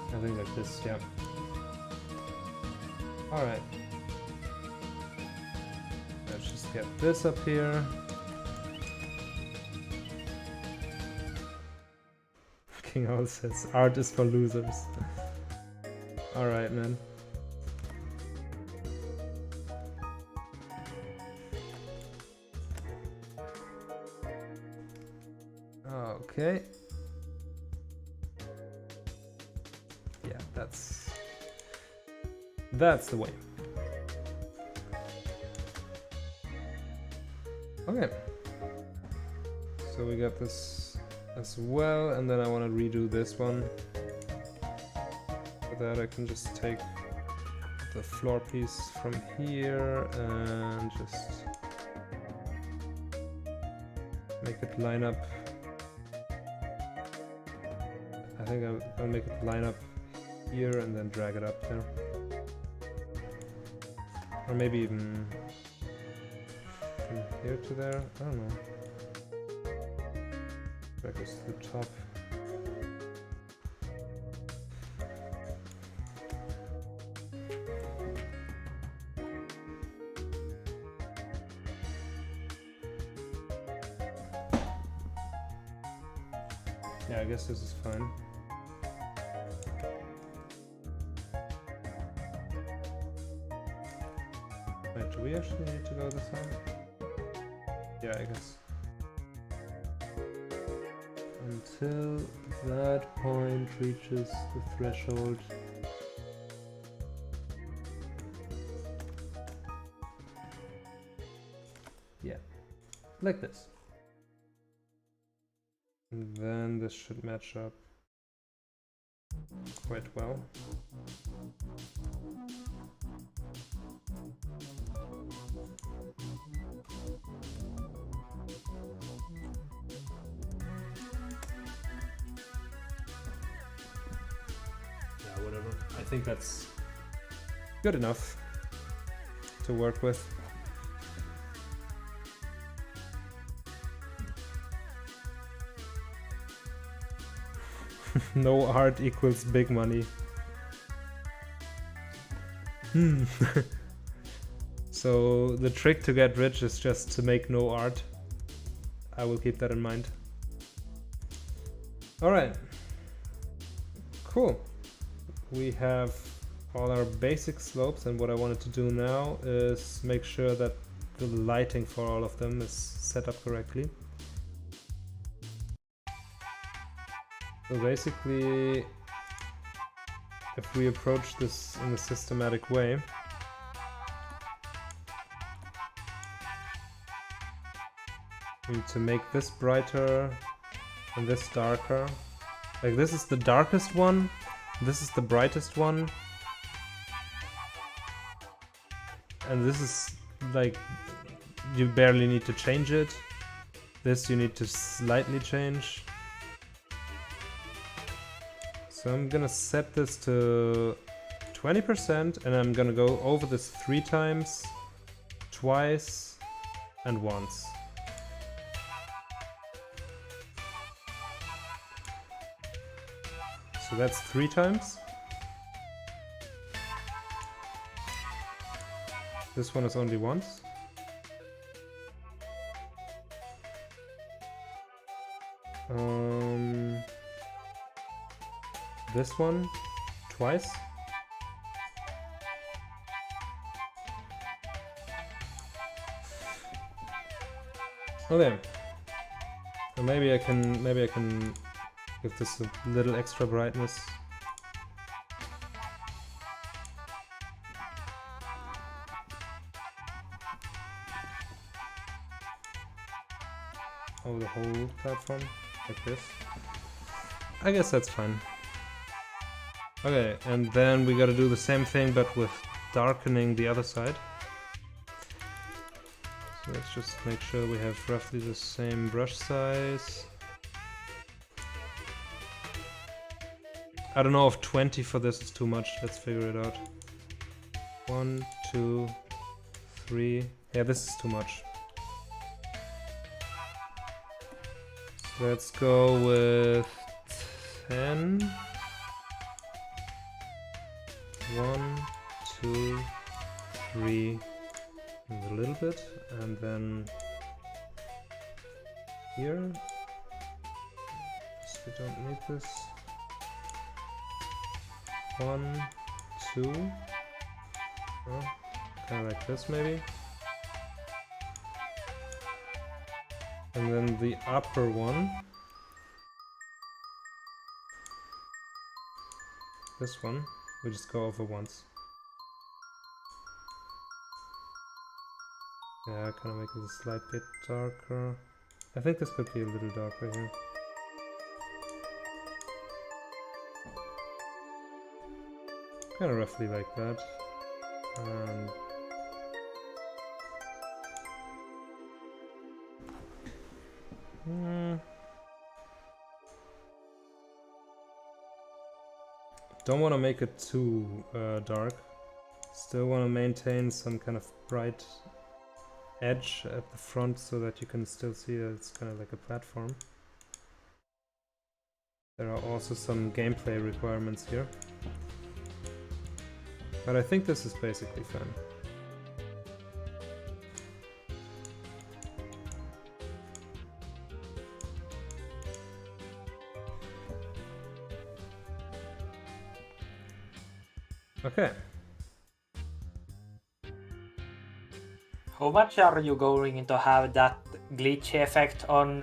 I think like this, yeah. Alright. Let's just get this up here. King Owl says, art is for losers. Alright, man. Okay. Yeah, that's the way. Okay. So we got this as well, and then I want to redo this one. For that I can just take the floor piece from here and just make it line up. I think I'll make it line up here and then drag it up there. Or maybe even from here to there, I don't know. Drag this to the top. Yeah, I guess this is fine. Wait, do we actually need to go this way? Yeah, I guess. Until that point reaches the threshold. Yeah, like this. And then this should match up quite well. think that's good enough to work with. No art equals big money. So the trick to get rich is just to make no art. I will keep that in mind. Alright. Cool. We have all our basic slopes, and what I wanted to do now is make sure that the lighting for all of them is set up correctly. So basically, if we approach this in a systematic way, we need to make this brighter and this darker. Like this is the darkest one, this is the brightest one, and this is like, you barely need to change it. This you need to slightly change. So I'm gonna set this to 20% and I'm gonna go over this 3 times, twice, and once. So that's 3 times. This one is only once. This one twice. Okay. So maybe I can give this a little extra brightness. Over the whole platform, like this. I guess that's fine. Okay, and then we gotta do the same thing but with darkening the other side. So let's just make sure we have roughly the same brush size. I don't know if 20 for this is too much, let's figure it out. 1, 2, 3, yeah, this is too much. So let's go with 10. 1, 2, 3, and a little bit, and then here. So we don't need this. 1, 2, oh, kind of like this maybe. And then the upper one, this one, we just go over once. Yeah, kind of make it a slight bit darker. I think this could be a little darker here. Kind of roughly like that. Don't want to make it too dark. Still want to maintain some kind of bright edge at the front so that you can still see that it's kind of like a platform. There are also some gameplay requirements here. But I think this is basically fine. Okay. How much are you going to have that glitch effect on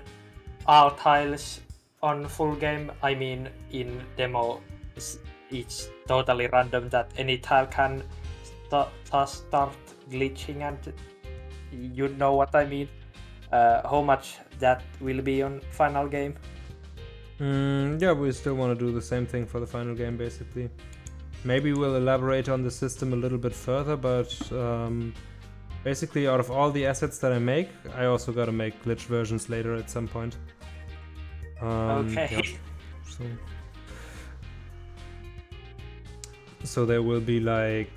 all tiles on full game? I mean, in demo, it's totally random that any tile can start glitching, and you know what I mean. How much that will be on final game? Yeah, we still want to do the same thing for the final game, basically. Maybe we'll elaborate on the system a little bit further, but basically out of all the assets that I make, I also gotta make glitch versions later at some point. Okay. Yeah. So. So there will be like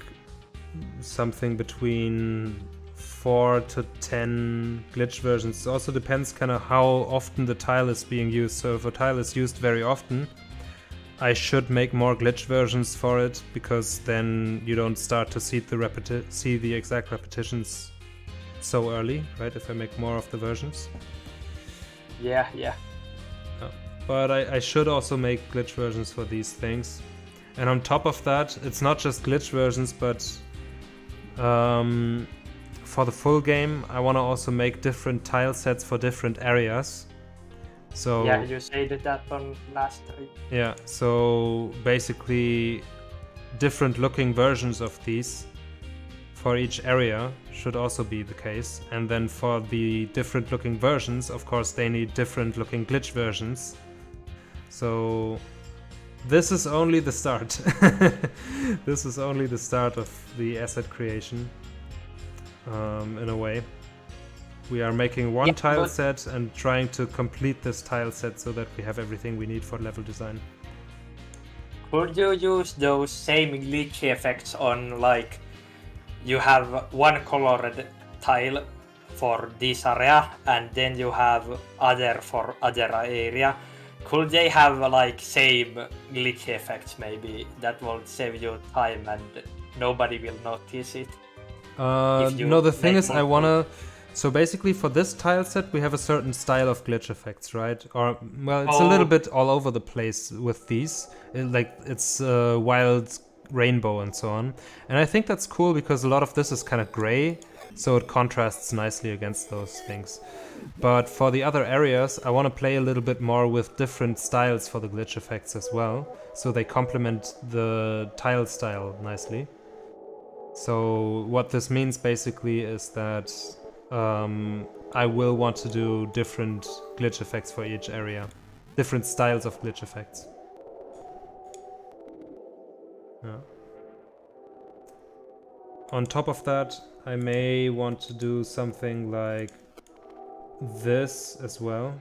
something between 4 to 10 glitch versions. It also depends kind of how often the tile is being used. So if a tile is used very often, I should make more glitch versions for it, because then you don't start to see the exact repetitions so early, right? If I make more of the versions. Yeah. But I should also make glitch versions for these things. And on top of that, it's not just glitch versions, but for the full game, I want to also make different tile sets for different areas. So Yeah, you said that on last stream. yeah, so basically different looking versions of these for each area should also be the case. And then for the different looking versions, of course, they need different looking glitch versions. So this is only the start. This is only the start of the asset creation, in a way. We are making one tile set and trying to complete this tile set so that we have everything we need for level design. Could you use those same glitch effects on, like, you have one colored tile for this area and then you have other for other area? Could they have like same glitch effects maybe? That will save you time and nobody will notice it. No, the thing is, I wanna... So basically for this tile set, we have a certain style of glitch effects, right? Or, well, it's a little bit all over the place with these. It's wild rainbow and so on. And I think that's cool because a lot of this is kind of gray, so it contrasts nicely against those things. But for the other areas, I want to play a little bit more with different styles for the glitch effects as well, so they complement the tile style nicely. So what this means basically is that I will want to do different glitch effects for each area. Different styles of glitch effects. Yeah. On top of that, I may want to do something like this as well,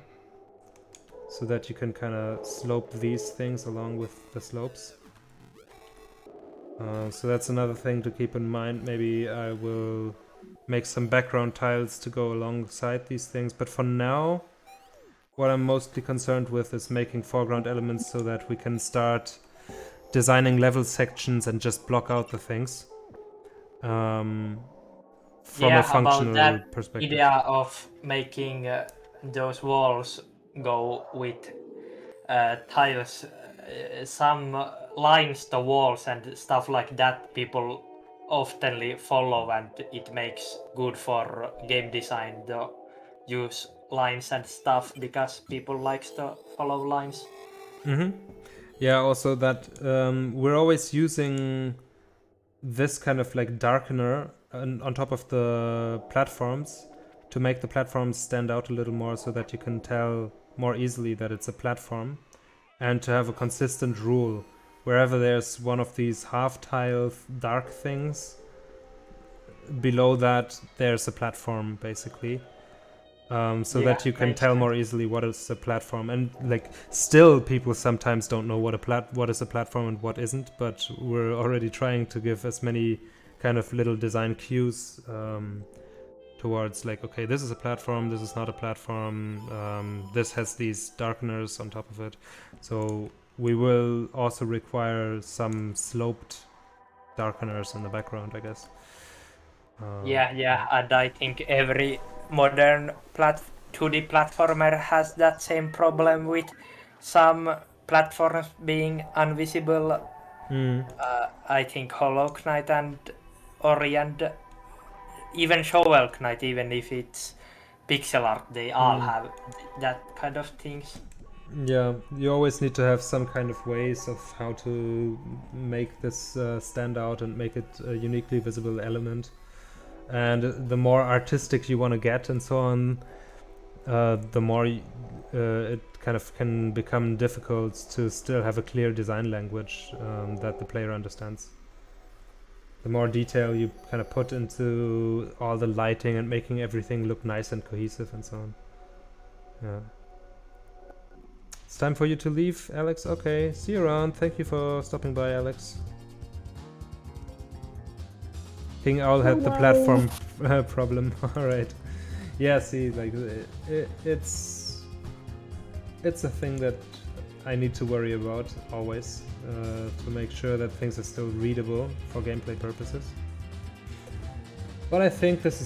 so that you can kind of slope these things along with the slopes. So that's another thing to keep in mind. Maybe I will make some background tiles to go alongside these things, but for now what I'm mostly concerned with is making foreground elements so that we can start designing level sections and just block out the things from a functional perspective. Idea of making those walls go with tiles, some lines to walls and stuff like that, people oftenly follow, and it makes good for game design to use lines and stuff because people likes to follow lines. Yeah, also that we're always using this kind of like darkener on top of the platforms to make the platforms stand out a little more so that you can tell more easily that it's a platform, and to have a consistent rule. Wherever there's one of these half-tile dark things, below that there's a platform, basically. So that you can tell more easily what is a platform. And like, still people sometimes don't know what is a platform and what isn't, but we're already trying to give as many kind of little design cues towards like, okay, this is a platform, this is not a platform, this has these darkeners on top of it. So we will also require some sloped darkeners in the background, I guess. Yeah, and I think every modern 2D platformer has that same problem with some platforms being invisible. I think Hollow Knight and Ori and even Shovel Knight, even if it's pixel art, they all have that kind of things. Yeah, you always need to have some kind of ways of how to make this stand out and make it a uniquely visible element. And the more artistic you want to get and so on, the more it kind of can become difficult to still have a clear design language that the player understands. The more detail you kind of put into all the lighting and making everything look nice and cohesive and so on. Yeah. It's time for you to leave, Alex. Okay, see you around. Thank you for stopping by, Alex. King Owl had the platform problem. All right. Yeah. See, like it's a thing that I need to worry about always to make sure that things are still readable for gameplay purposes. But I think this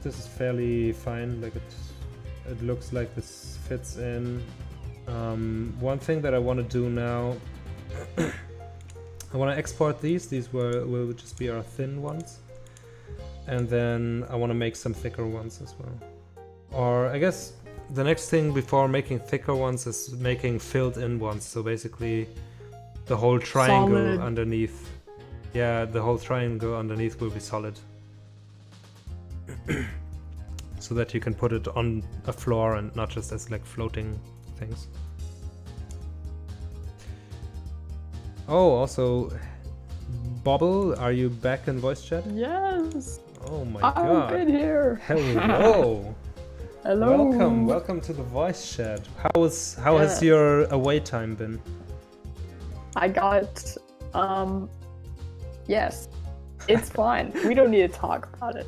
is fairly fine. Like it looks like this fits in. One thing that I want to do now, I want to export these. These will just be our thin ones, and then I want to make some thicker ones as well. Or I guess the next thing before making thicker ones is making filled-in ones. So basically, the whole triangle Solid. underneath. Yeah, the whole triangle underneath will be solid. So that you can put it on a floor and not just as like floating things. Oh, also, Bobble, are you back in voice chat? Yes. Oh my I've god. been here. Hello. Hello. Welcome to the voice chat. How has your away time been? I got, yes. It's fine. We don't need to talk about it.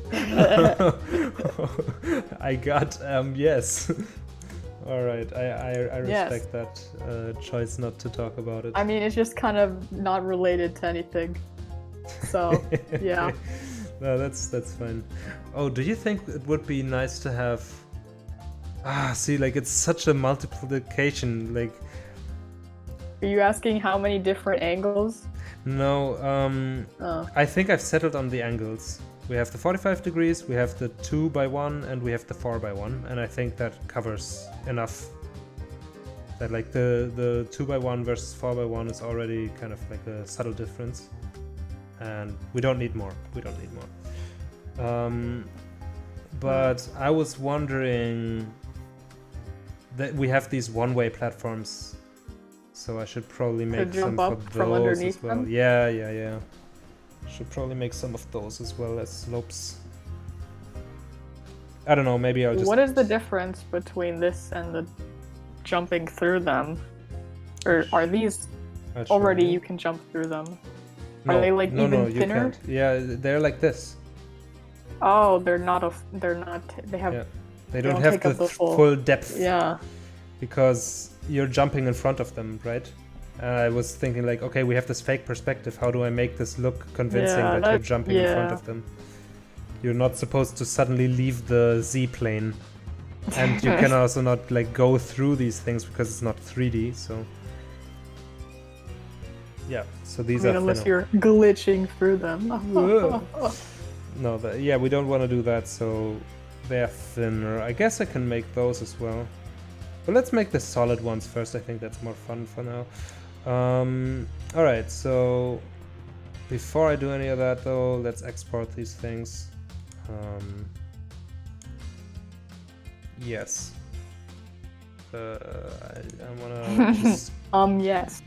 I got yes. All right, I respect that choice not to talk about it. I mean, it's just kind of not related to anything. So, yeah. No, that's fine. Oh, do you think it would be nice to have? See, like it's such a multiplication. Like, Are you asking how many different angles? no, Oh. I think I've settled on the angles. We have the 45 degrees, we have the 2x1, and we have the 4x1, and I think that covers enough. That like the 2x1 versus 4x1 is already kind of like a subtle difference, and we don't need more. But I was wondering that we have these one-way platforms, so I should probably make some jump for up from those underneath as well. them? Yeah. Should probably make some of those as well as slopes. I don't know, maybe I'll just... What is the difference between this and the jumping through them? Or are these I'll show already you can jump through them? No, Are they like no, even you thinner? can't. Yeah, they're like this. Oh, they're not. They have. Yeah. They don't don't have take the up the full depth. Yeah. Because you're jumping in front of them, right? I was thinking like, okay, we have this fake perspective. How do I make this look convincing Yeah, that you're jumping in front yeah. of them? You're not supposed to suddenly leave the Z plane. And you can also not like go through these things because it's not 3D, so... Yeah, so these are unless thinner. you're glitching through them. No, yeah, we don't want to do that, so they're thinner. I guess I can make those as well. But let's make the solid ones first. I think that's more fun for now. Alright, so before I do any of that though, let's export these things. Yes. I wanna just... Yes.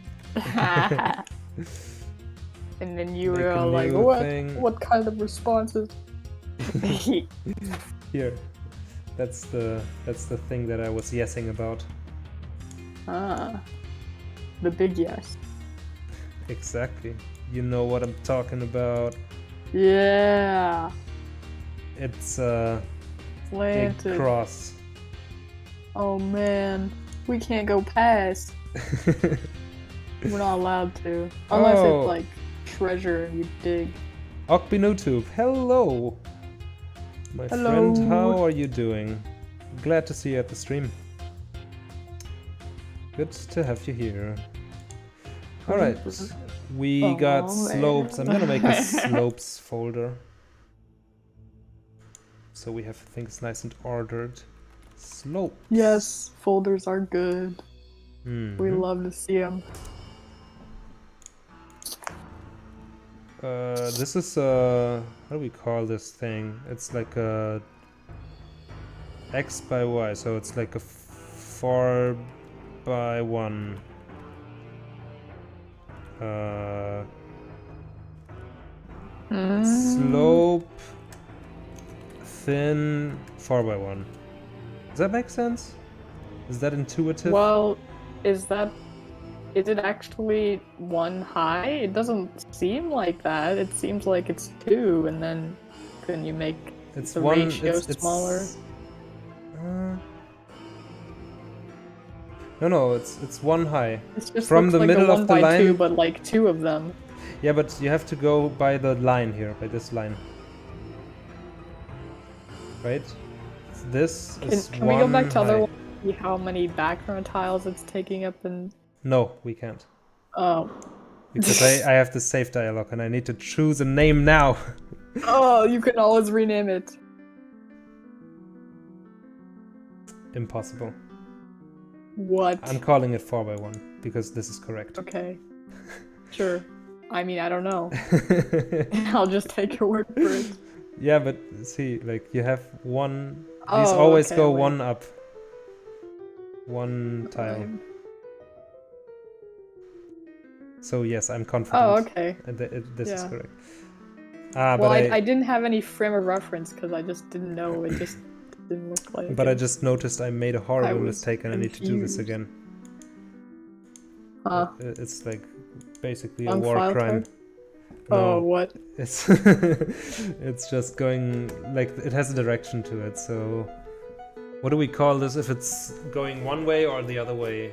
And then you Make were a all like, new what? thing. What kind of responses? Here. That's the thing that I was yesing about. The big yes. Exactly. You know what I'm talking about. Yeah. It's a big Planted. cross. Oh man, we can't go past. We're not allowed to, unless Oh. it's like treasure and you dig. Okbinutube, hello! My Hello. friend, how are you doing? Glad to see you at the stream. Good to have you here. Alright, we Oh, got man. slopes. I'm gonna make a slopes folder. So we have things nice and ordered. Slopes. Yes, folders are good. Mhm. We love to see them. This is how do we call this thing? It's like a X by Y, so it's like a 4 by 1. Slope, thin, 4 by 1. Does that make sense? Is that intuitive? Well, is that is it actually 1 high? It doesn't seem like that. It seems like it's 2, and then can you make It's the one. ratio It's smaller? No, it's 1 high. It just From looks the like middle a of 1 the by 2, line. but like 2 of them. Yeah, but you have to go by the line here, by this line. Right? This is Can we go back to high. other ones and see how many background tiles it's taking up and... No, we can't. Oh. Because I have the save dialogue and I need to choose a name now. Oh, you can always rename it. Impossible. What? I'm calling it 4x1 because this is correct. Okay. Sure. I mean, I don't know. I'll just take your word for it. Yeah, but see, like you have one. These Oh, always okay, go wait. 1 up. 1 tile. So yes, I'm confident. Oh, okay. This is Yeah. correct. Well, But I didn't have any frame of reference because I just didn't know. It just didn't look like But I it. just noticed I made a horrible was mistake and I need to do this confused. again. Huh. It's like basically a On war file crime. code? Oh, what? It's it's just going like it has a direction to it. So what do we call this if it's going one way or the other way?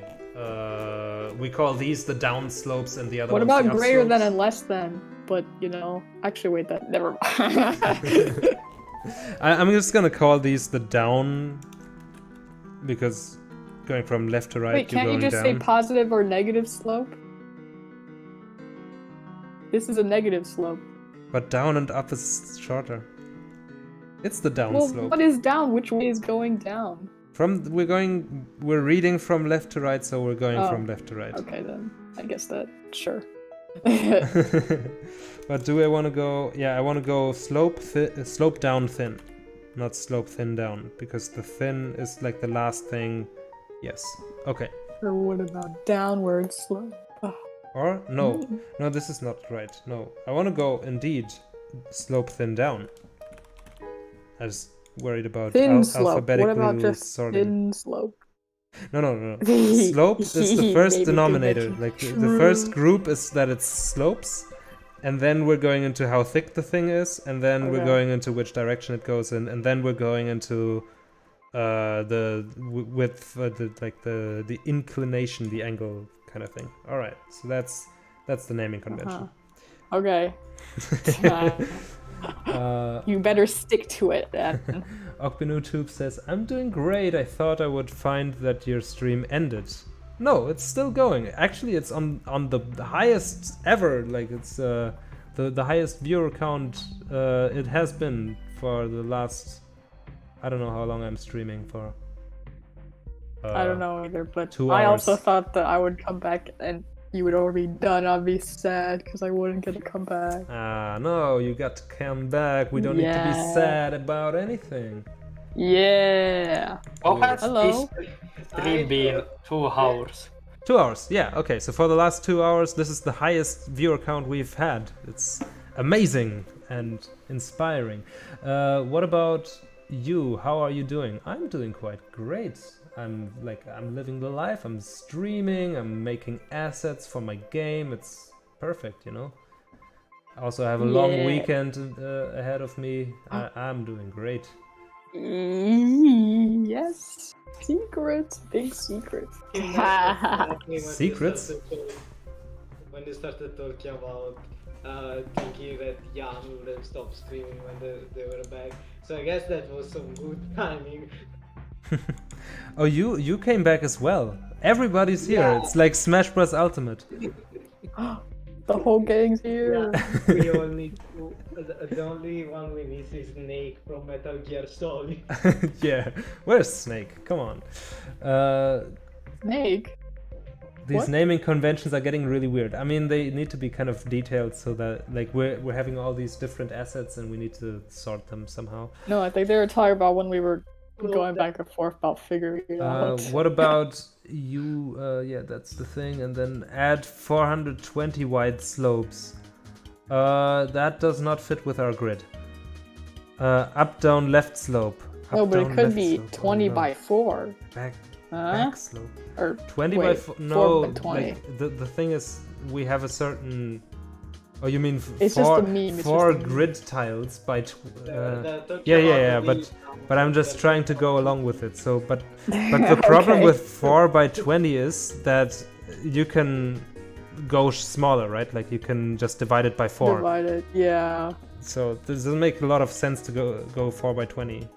We call these the down slopes and the other What ones the about up greater than slopes. and less than? But, you know, actually, wait, that never mind. I'm just gonna call these the down because going from left to right, Wait, you're can't you going just down. say positive or negative slope? This is a negative slope. But down and up is shorter. It's the down Well, slope. what is down? Which way is going down? We're reading from left to right, so we're going Oh, from left to right. Okay, then. I guess that. Sure. But do I want to go? Yeah, I want to go slope down thin, not slope thin down, because the thin is like the last thing. Yes. Okay. Or what about downward slope? Or no, this is not right. No, I want to go indeed slope thin down. I was worried about Thin slope. What alphabetical about just sorting. thin slope? No. Slope is the first Maybe denominator. convention. Like the first group is that it's slopes, and then we're going into how thick the thing is, and then we're Okay. going into which direction it goes in, and then we're going into the width, the inclination, the angle kind of thing. All right, so that's the naming convention. Okay. You better stick to it then. Okbenutube says, I'm doing great. I thought I would find that your stream ended. No, it's still going. Actually, it's on the highest ever. Like it's the highest viewer count it has been for the last. I don't know how long I'm streaming for. I don't know either, but 2 I also hours. thought that I would come back and you would already be done. I'd be sad because I wouldn't get to come back. No, you got to come back. We don't need to be Yeah. sad about anything. Yeah. How has Hello. this stream been 2 hours? 2 hours, yeah, okay. So for the last 2 hours, this is the highest viewer count we've had. It's amazing and inspiring. What about you? How are you doing? I'm doing quite great. I'm living the life. I'm streaming. I'm making assets for my game. It's perfect, you know. I also have a long Yeah. weekend ahead of me. I'm doing great. Yes. Secrets. Big secrets. Secrets? When they started talking about thinking that Jan would have stopped streaming when they were back. So I guess that was some good timing. Oh, you came back as well. Everybody's here. Yeah. It's like Smash Bros. Ultimate. The whole gang's here. We all need to, the only one we miss is Snake from Metal Gear Solid. Yeah. Where's Snake? Come on. Snake. These What? naming conventions are getting really weird. I mean, they need to be kind of detailed so that like we're having all these different assets and we need to sort them somehow. No, I think they were talking about when we were going back and forth about figuring it out. What about you? Yeah, that's the thing. And then add 420 wide slopes. That does not fit with our grid. Up, down, left slope. Up, No, but it down, could left be slope. Oh, 20 no. by 4. Back slope. Or 20 wait, by 4 no. by 20. Like the thing is, we have a certain. Oh, you mean It's four, just a meme. It's four just a meme. grid tiles by. Talking Yeah, about yeah, the but build, I'm just trying to go along with it. So, but the Okay. problem with 4 by 20 is that you can go smaller, right? Like you can just divide it by 4. Divided, yeah. So this doesn't make a lot of sense to go 4 by 20.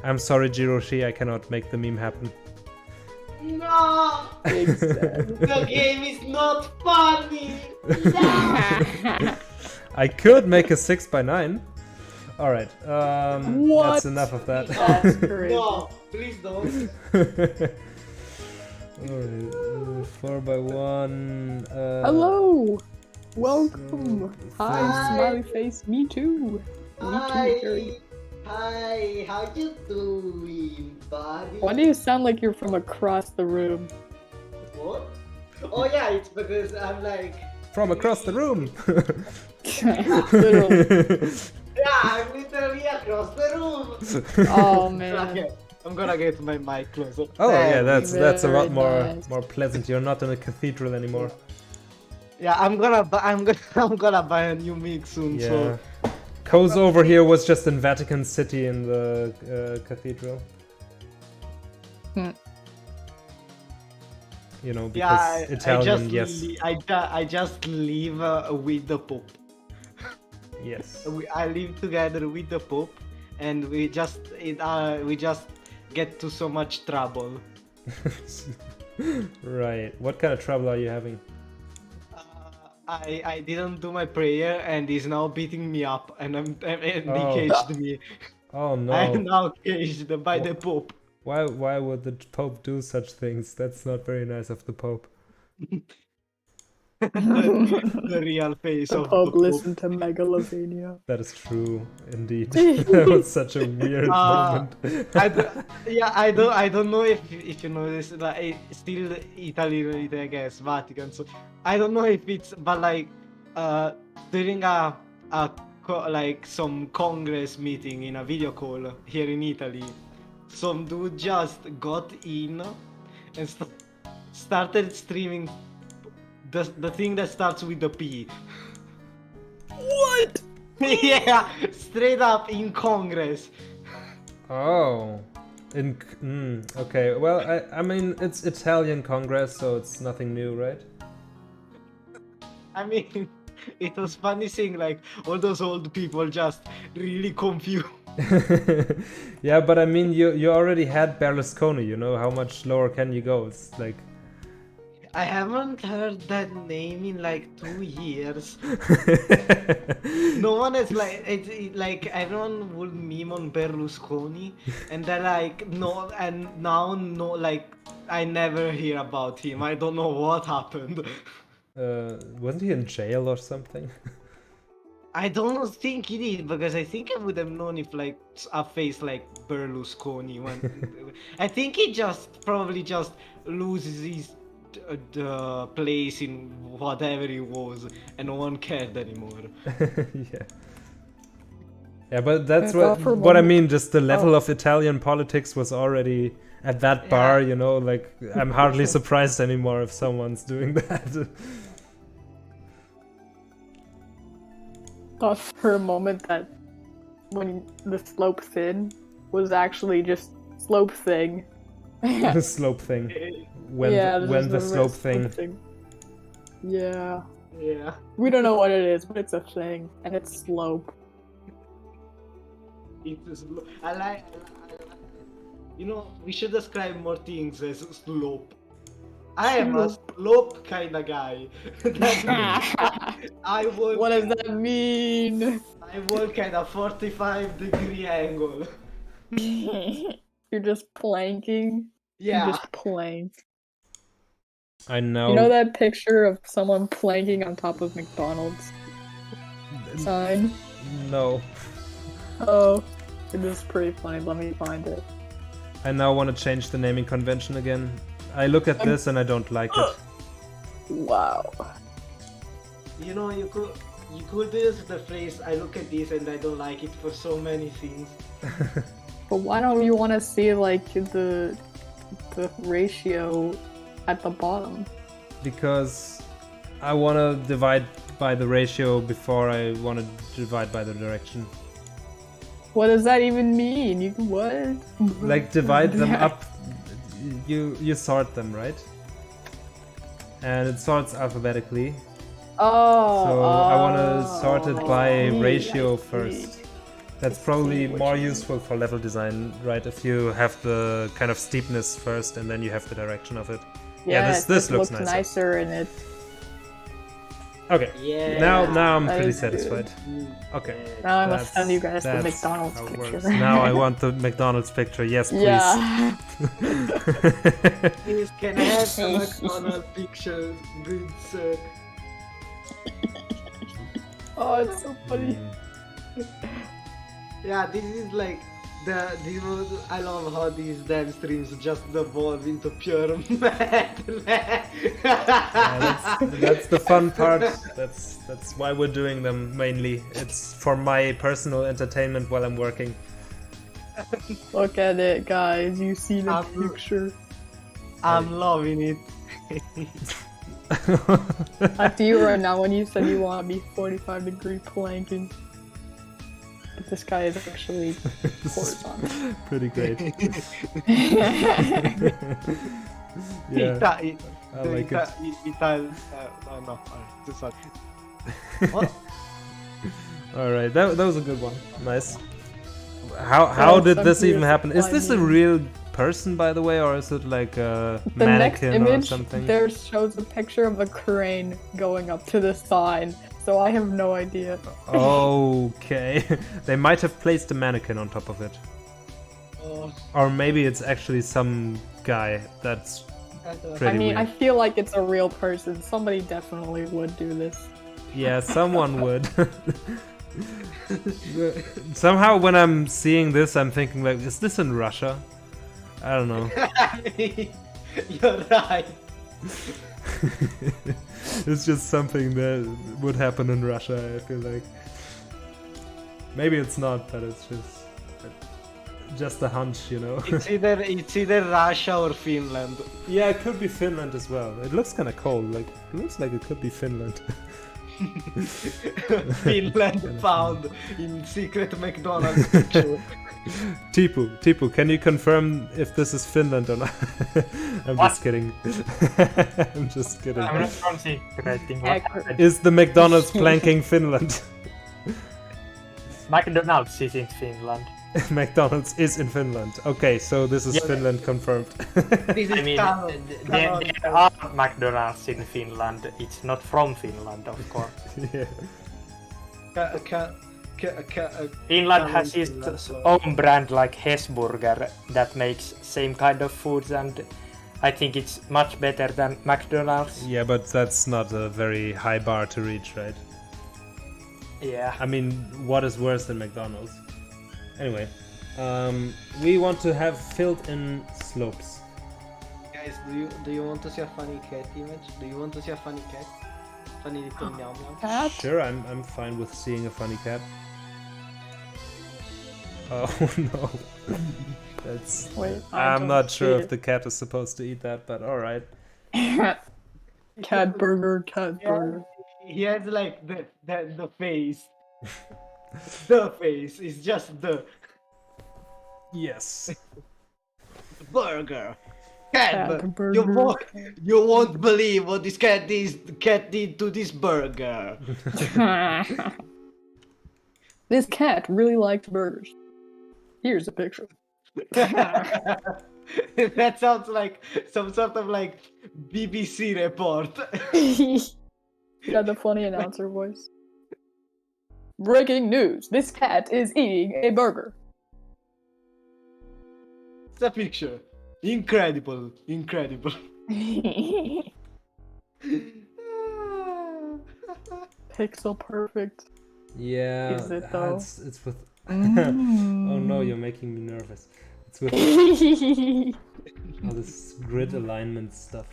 I'm sorry, Jiroshi, I cannot make the meme happen. No! Exactly. The game is not funny! No! I could make a 6 by 9. All right, What? that's enough of that. That's crazy. No! Please don't! Alright, 4 by 1. Hello! Welcome! Hi, Hi. smiley face, me too! Me too, Jerry. Hi! How you doing, buddy? Why do you sound like you're from across the room? What? Oh yeah, it's because I'm like... From across the room. Literally. Yeah, I'm literally across the room! Oh man. Okay, I'm gonna get my mic closer. Oh yeah, that's a lot Very more nice. pleasant. You're not in a cathedral anymore. Yeah, I'm gonna buy a new mic soon. Yeah. So Co's over here was just in Vatican City in the cathedral. Hmm. You know, because yeah, Italian, yes, I just live with the Pope. yes. I live together with the Pope, and we just get to so much trouble. Right. What kind of trouble are you having? I didn't do my prayer, and he's now beating me up, and he Oh. caged me. Oh I am no! now caged by the Pope. Why would the Pope do such things? That's not very nice of the Pope. The real face The of Pope the listened to Megalovania. That is true, indeed. That was such a weird moment. I don't know if you know this, like still Italy, I guess, Vatican. So I don't know if it's, but like during like some Congress meeting in a video call here in Italy, some dude just got in and started streaming the thing that starts with the P. What? Yeah, straight up in Congress. Oh, okay. Well, I mean, it's Italian Congress, so it's nothing new, right? I mean, it was funny seeing like all those old people just really confused. Yeah, but I mean, you already had Berlusconi. You know, how much lower can you go? It's like. I haven't heard that name in like 2 years. No one is like like everyone would meme on Berlusconi, and they're like no, and now no, like I never hear about him. I don't know what happened. Wasn't he in jail or something? I don't think he did, because I think I would have known if like a face like Berlusconi went. I think he probably just loses his the place in whatever he was, and no one cared anymore. Yeah. Yeah, but that's I thought for a what I moment- mean. Just the level of Italian politics was already at that bar. You know, like I'm hardly surprised anymore if someone's doing that. Thought for a moment that when the slope thin was actually just slope thing. The slope thing. When there's the a slope thing. Yeah. Yeah. We don't know what it is, but it's a thing, and it's slope. It is. I like. You know, we should describe more things as slope. I am a slope kind of guy. That means I work. What does that mean? I work at a 45-degree angle. You're just planking. Yeah. You just plank. I know. You know that picture of someone planking on top of McDonald's sign? No. Oh, it is pretty funny. Let me find it. I now want to change the naming convention again. I look at this and I don't like it. Wow. You know, you could use the phrase "I look at this and I don't like it" for so many things. But why don't you want to see like the the ratio at the bottom? Because I want to divide by the ratio before I want to divide by the direction. What does that even mean? You what? Like divide them up. You sort them, right? And it sorts alphabetically. Oh. So I want to sort it by I ratio see. first. That's probably what more you mean. useful for level design, right? If you have the kind of steepness first and then you have the direction of it. Yeah, this it looks looks nicer. nicer and it. Okay. Yeah. Now I'm That pretty is good. satisfied. Okay. Now I must send you guys the that's McDonald's how it picture. works. Now I want the McDonald's picture. Yes, please. Yeah. Please, can I have the McDonald's picture, good sir? Oh, it's so funny. Yeah, this is like I love how these damn streams just evolve into pure madness. Yeah, that's the fun part. That's why we're doing them mainly. It's for my personal entertainment while I'm working. Look at it, guys. You see the I'm- picture. I'm loving it. After you right now when you said you want to be 45-degree planking. But this guy is actually horizontal. Pretty great. Yeah, I like it. What? All right, that was a good one. Nice. How did I'm this even curious happen? Is why this a me. real person, by the way, or is it like a The next mannequin or image, something? there shows a picture of a crane going up to the sign. So I have no idea. Okay, they might have placed a mannequin on top of it, Oh, or maybe it's actually some guy that's pretty I mean, weird. I feel like it's a real person. Somebody definitely would do this. Yeah, someone would. Somehow when I'm seeing this, I'm thinking like, is this in Russia? I don't know. you're right. It's just something that would happen in Russia, I feel like. Maybe it's not, but it's just a hunch, you know? It's either Russia or Finland. Yeah, it could be Finland as well. It looks kind of cold. Like, it looks like it could be Finland. Finland found in secret McDonald's picture. Tipu, can you confirm if this is Finland or not? I'm What? just kidding. I'm just kidding. I'm not concentrating what happened. Is the McDonald's planking Finland? McDonald's is in Finland. McDonald's is in Finland. Okay, so this is Yeah. Finland confirmed. This is I mean, there are McDonald's in Finland. It's not from Finland, of course. Yeah. Finland has its own brand like Hesburger that makes same kind of foods, and I think it's much better than McDonald's. Yeah, but that's not a very high bar to reach, right? Yeah. I mean, what is worse than McDonald's? Anyway, we want to have filled in slopes. Guys, do you want to see a funny cat image? Do you want to see a funny cat? Funny little meow meow. Cat? Sure, I'm fine with seeing a funny cat. Oh no. That's. Wait, I I'm don't not sure see if the cat is supposed to eat that, but alright. Cat burger, cat burger. He has like the face. The face is just the Yes. burger. Cat Cat burger. burger. You won't believe what this cat did to this burger. This cat really likes burgers. Here's a picture. That sounds like some sort of like BBC report. Got the funny announcer voice. Breaking news! This cat is eating a burger. It's a picture. Incredible. Pixel perfect. Yeah. Is it though? It's with. Mm. Oh no, you're making me nervous. It's with all this grid alignment stuff.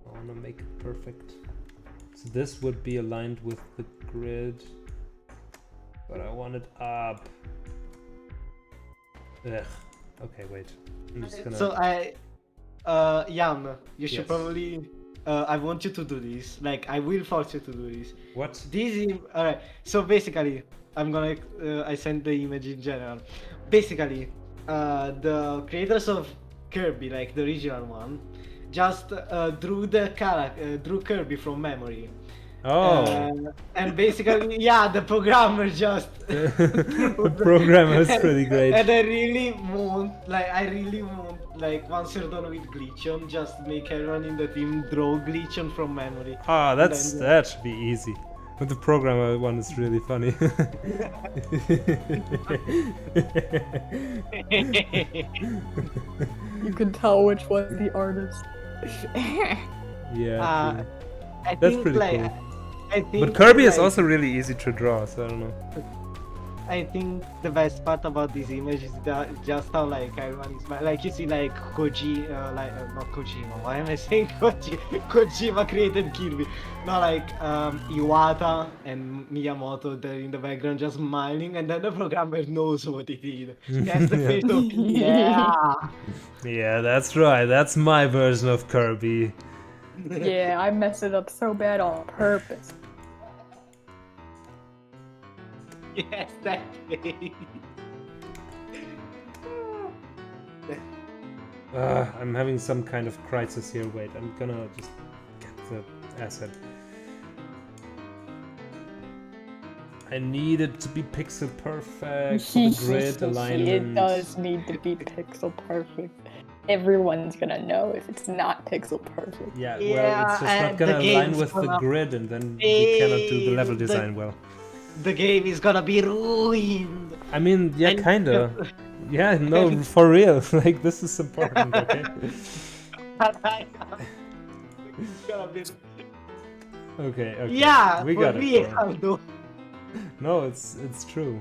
I want to make it perfect. So this would be aligned with the grid, but I want it up. Ugh. Okay, wait. I'm just gonna. So Jan, you should Yes. probably. I want you to do this. Like, I will force you to do this. What? This is alright. So basically, I'm gonna. I sent the image in general. Basically, the creators of Kirby, like the original one, just drew Kirby from memory. Oh. And basically, yeah, the programmer just. The programmer is pretty great. And I really want, like, once you're done with Glitcheon, just make everyone in the team draw Glitcheon from memory. Ah, And then that should be easy. But the programmer one is really funny. You can tell which one's the artist. Yeah. Uh, true. I That's think, pretty like, cool. I think, But Kirby is like, also really easy to draw, so I don't know. I think the best part about this image is just how like everyone is like, you see like not Kojima. Why am I saying Kojima created Kirby? No, like Iwata and Miyamoto, they're in the background just smiling, and then the programmer knows what he did. That's the Yeah. face of yeah. Yeah, that's right. That's my version of Kirby. Yeah, I messed it up so bad on purpose. Yes, that face. I'm having some kind of crisis here. Wait, I'm gonna just get the asset. I need it to be pixel perfect for the grid alignment. It does need to be pixel perfect. Everyone's gonna know if it's not pixel perfect. Yeah, well, Yeah, it's just not the gonna align game's with the gonna grid, and then we cannot do the level fail. design well. The game is gonna be ruined. I mean, yeah, And- kinda. Yeah, no, for real. Like, this is important, okay? It's gonna be... Okay, okay. Yeah, we for got it. real, Bro. though. No, it's true.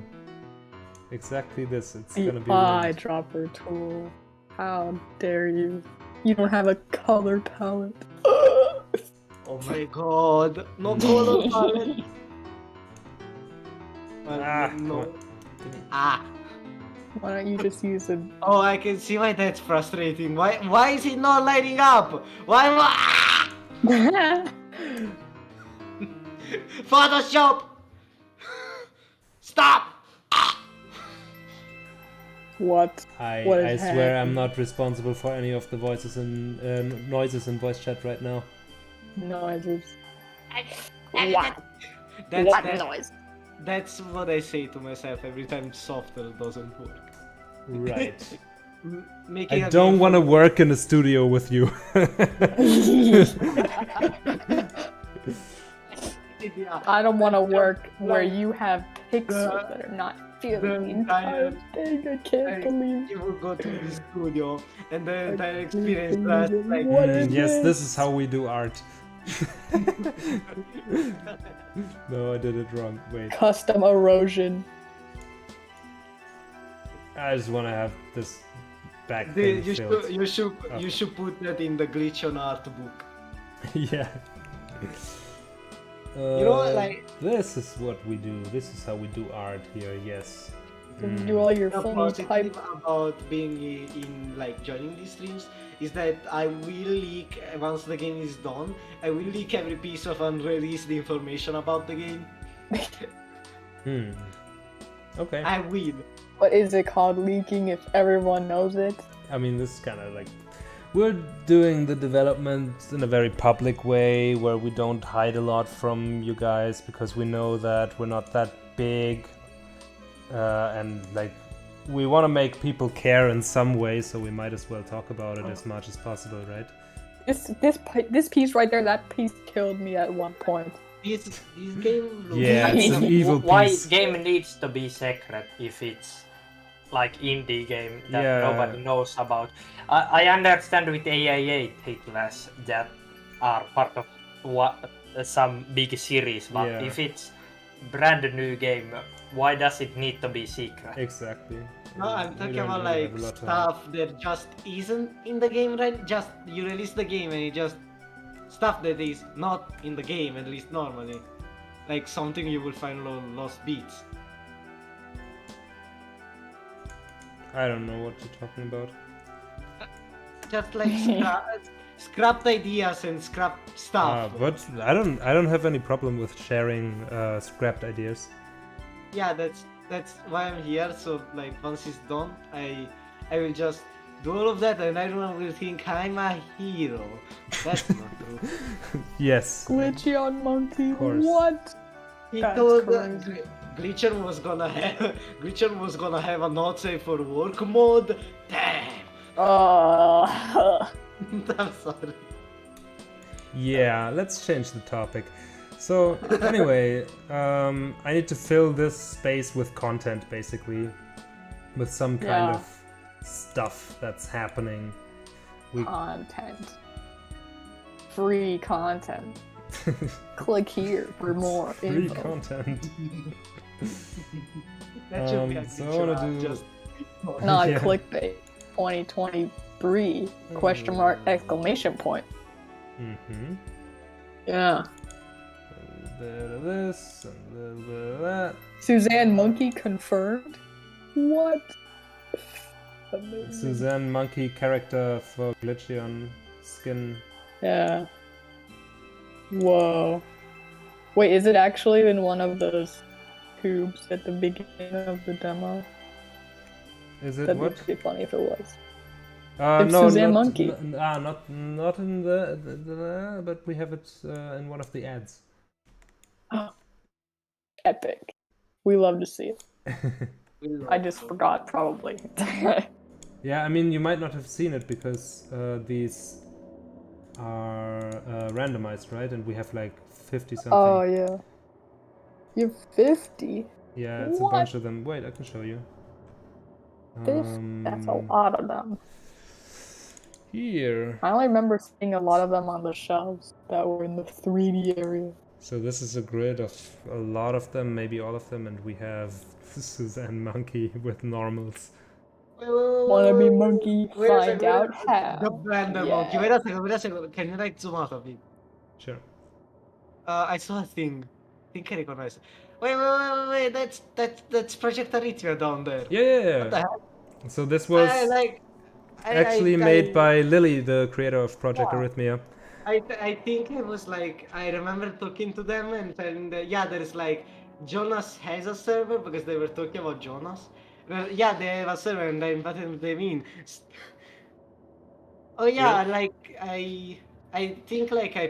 Exactly this. It's The gonna be ruined. eyedropper tool. How dare you? You don't have a color palette. Oh my god, no color palette. Well, Ah, no. Ah. Why don't you just use a... Oh, I can see why that's frustrating. Why is it not lighting up? Why? Ah! Photoshop! Stop! What? What I is swear I'm happening? not responsible for any of the voices and noises in voice chat right now. Noises. That's, What that's, noise? that's what I say to myself every time software doesn't work. Right. Making I a don't game want to for- work in a studio with you. Yeah. I don't want to work where Like, you have pixels the- that are not feeling the entire- entire thing. I can't like, believe You will go to the studio and the entire can't experience believe lasts it. like What is Yes, this this? is how we do art. No, I did it wrong. Wait, Custom erosion. I just want to have this back The- thing you filled. should you should Okay. you should put that in the Glitcheon art book. Yeah. You know what, like This is what we do. This is how we do art here. Yes. You do all your the funny positive type. about being in like joining these streams is that I will leak once the game is done. I will leak every piece of unreleased information about the game. Hmm. Okay. I will. What is it called? Leaking if everyone knows it? I mean, this is kind of like we're doing the development in a very public way where we don't hide a lot from you guys because we know that we're not that big and like we want to make people care in some way, so we might as well talk about it as much as possible, right? This piece right there, that piece killed me at one point. This game looks Yeah, it's an evil Why piece. game needs to be secret if it's like indie game that Yeah. nobody knows about? I understand with AIA titles that are part of some big series, but Yeah. if it's brand new game, why does it need to be secret? Exactly. No, I'm We talking don't about really like have a lot to hide. stuff that just isn't in the game, right? Just you release the game and it just stuff that is not in the game, at least normally, like something you will find lost beats. I don't know what you're talking about. just like scrapped ideas and scrapped stuff. But I don't have any problem with sharing scrapped ideas. Yeah, that's why I'm here. So like once it's done, I will just do all of that, and everyone will think I'm a hero. That's not true. Yes. Glitcheon monkey. course. What? He That's told crazy. Glitcheon was gonna have a not safe for work mode. Damn. I'm sorry. Yeah, let's change the topic. So anyway, I need to fill this space with content, basically, with some kind Yeah. of stuff that's happening. Content. Free content. Click here for more Free info. content. That should be a So I Glitcheon wanna app, do- just Not Yeah. clickbait. 2023 question mark exclamation point. Mm-hmm. Yeah. A bit of this and a little bit of that. Suzanne Monkey confirmed. What? Amazing. Suzanne Monkey character for Glitcheon skin. Yeah. Whoa. Wait, is it actually in one of those tubes at the beginning of the demo? Is it That'd what? be pretty funny if it was. It's No, Suzanne not, Monkey. not in the but we have it in one of the ads. Epic. We love to see it. will I just forgot, probably. Yeah, I mean, you might not have seen it because these are randomized, right? And we have like 50 something. Oh, yeah. You're 50? Yeah, it's What? a bunch of them. Wait, I can show you. That's a lot of them. Here. I only remember seeing a lot of them on the shelves that were in the 3D area. So this is a grid of a lot of them, maybe all of them, and we have Suzanne Monkey with normals. Wanna be monkey? Wait a Find second, out how. The blender Yeah. monkey. Wait a second. Can you like zoom out a bit? Sure. I saw a thing. I think I recognize it. Wait. That's Project Arrhythmia down there. Yeah. What the heck? So this was actually made by Lily, the creator of Project Yeah. Arrhythmia. I think it was like I remember talking to them and telling them, yeah, there's like Jonas has a server because they were talking about Jonas. Well, yeah, they have a server and I invited them in. Oh yeah, like I think like I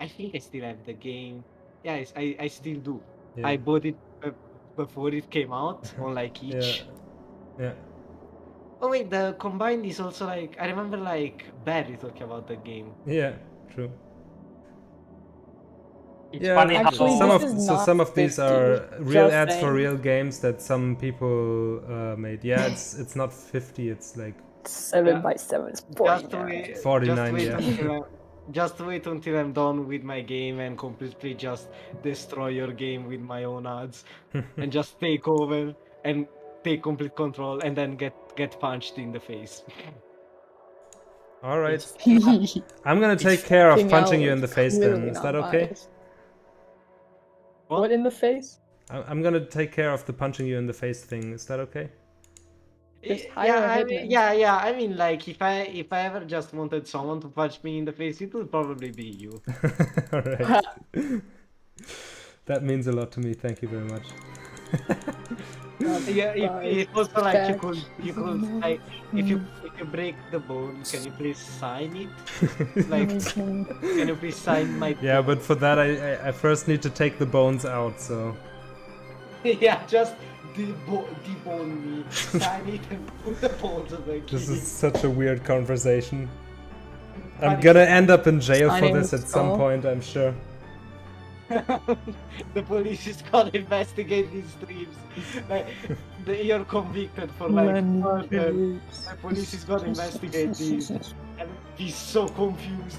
think I still have the game. Yeah, I still do. Yeah. I bought it before it came out on like each. Yeah. Oh wait, the combined is also like I remember like Barry talking about the game. Yeah. True. It's Yeah, funny Actually, how this is so not some of these 50, are real just ads for saying. real games that some people made. Yeah, it's not 50. It's like 7 Yeah. by 7 is Just 49. wait, 49, just yeah. wait until just wait until I'm done with my game and completely just destroy your game with my own ads and just take over and take complete control and then get punched in the face. all right. It's I'm gonna take care of fucking punching out, you in the it's face then. clearly Is not that okay? biased. What in the face? I'm gonna take care of the punching you in the face thing. Is that okay? Just hire a I mean, hitman. yeah. I mean, like if I ever just wanted someone to punch me in the face, it would probably be you. All right. That means a lot to me. Thank you very much. Yeah, if also like you could Facts. like if you break the bone, can you please sign it? Like, can you please sign my? Yeah, but for that I first need to take the bones out. So Yeah, just debone me, sign it, and put the bones back. this is such a weird conversation. I'm gonna end up in jail for Signing this the at some skull. point, I'm sure. The police is gonna investigate these streams. Like, you're convicted for like murder. The police is gonna investigate these and be so confused.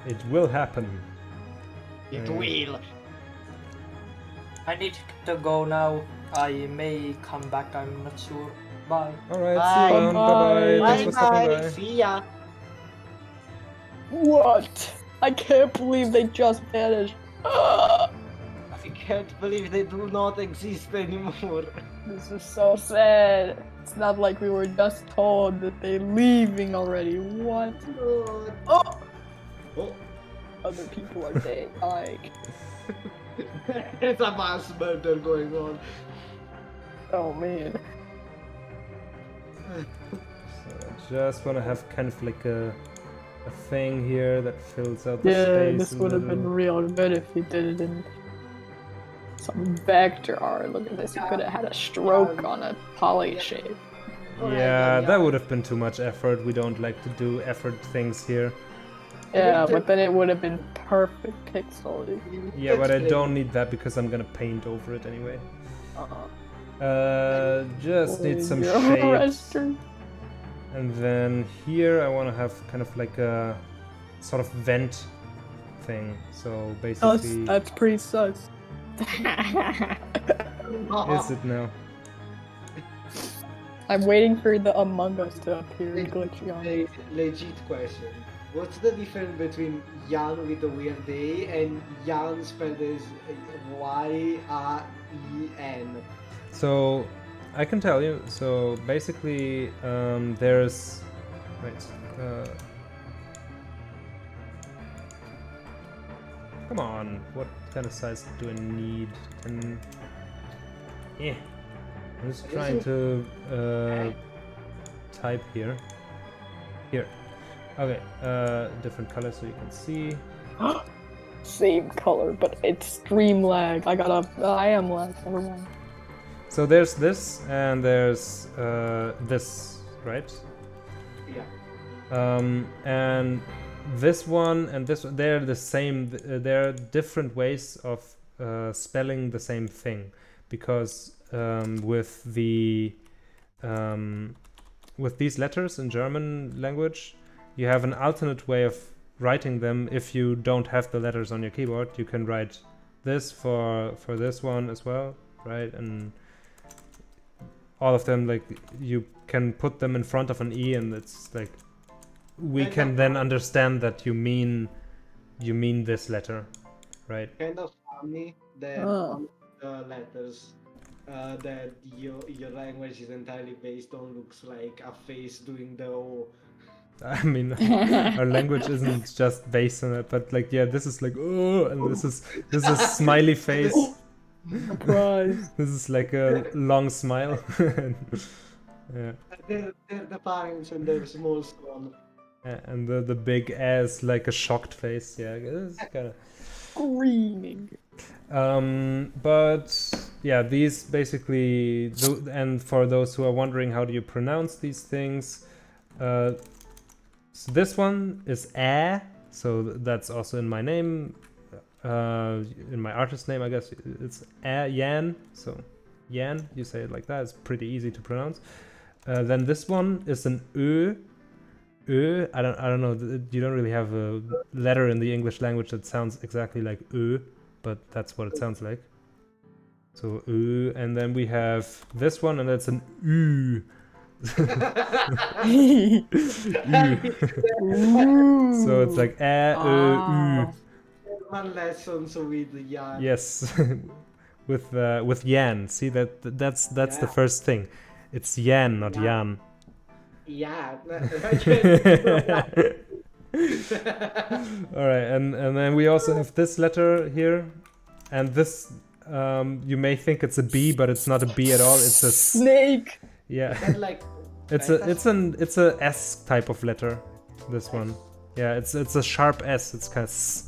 It will happen. It Yeah. will. I need to go now. I may come back, I'm not sure. Bye. Alright, Bye. see you around. Bye bye. Thanks for stopping Bye. by. See ya. What? I can't believe they just vanished. I think can't believe they do not exist anymore. This is so sad. It's not like we were just told that they're leaving already. What? God. Oh! Oh, Other people are dead. Like, there's a mass murder going on. oh man. So I just want to have kind of like a thing here that fills out the Yeah, space. this in would the have been middle. real good if you did it in some vector art. Look at this. You could have had a stroke on a poly shape. Yeah, that would have been too much effort. We don't like to do effort things here. Yeah, but then it would have been perfect pixel. Yeah, but I don't need that because I'm gonna paint over it anyway. Just need some You're a shapes. rester. And then here I want to have kind of like a sort of vent thing. So basically, That's pretty sus. is it now? I'm waiting for the Among Us to appear in Glitcheon. A legit question. What's the difference between Jan with a weird A and Jan spelled as Y-A-E-N? So I can tell you. So basically, there's come on, what kind of size do I need? 10. Yeah. I'm just trying to type here. Here. Okay, different colors so you can see. Same color, but it's stream lag. I am lag. Never mind. So there's this and there's this, right? Yeah. And this one and this one, they're the same. They're different ways of spelling the same thing, because with these letters in German language, you have an alternate way of writing them. If you don't have the letters on your keyboard, you can write this for this one as well, right? And all of them, like, you can put them in front of an E, and it's like we can then understand that you mean this letter, right? Kind of funny that Oh. the letters that your language is entirely based on looks like a face doing the O. I mean, our language isn't just based on it, but like, yeah, this is like, oh, and this is smiley face. Surprise. This is like a long smile. Yeah. They're the parents and their small son. And the big ass, like a shocked face. Yeah, it's kind of. Screaming. But yeah, these basically, and for those who are wondering how do you pronounce these things, so this one is A, so that's also in my name, in my artist name, I guess it's A, Jan. So Jan, you say it like that. It's pretty easy to pronounce. Then this one is an Ö. Ö. I don't know. You don't really have a letter in the English language that sounds exactly like Ö, but that's what it sounds like. So Ö, and then we have this one, and that's an Ü. So it's like A, Ö, Ü. One lessons with Jan. Yes, with Jan. See that's the Yeah. first thing. It's Jan, not Jan. Yeah. All right, and then we also have this letter here, and this you may think it's a B, but it's not a B at all. It's a Snake. yeah. And like It's a S type of letter. This one, yeah. It's a sharp S. It's kind of S.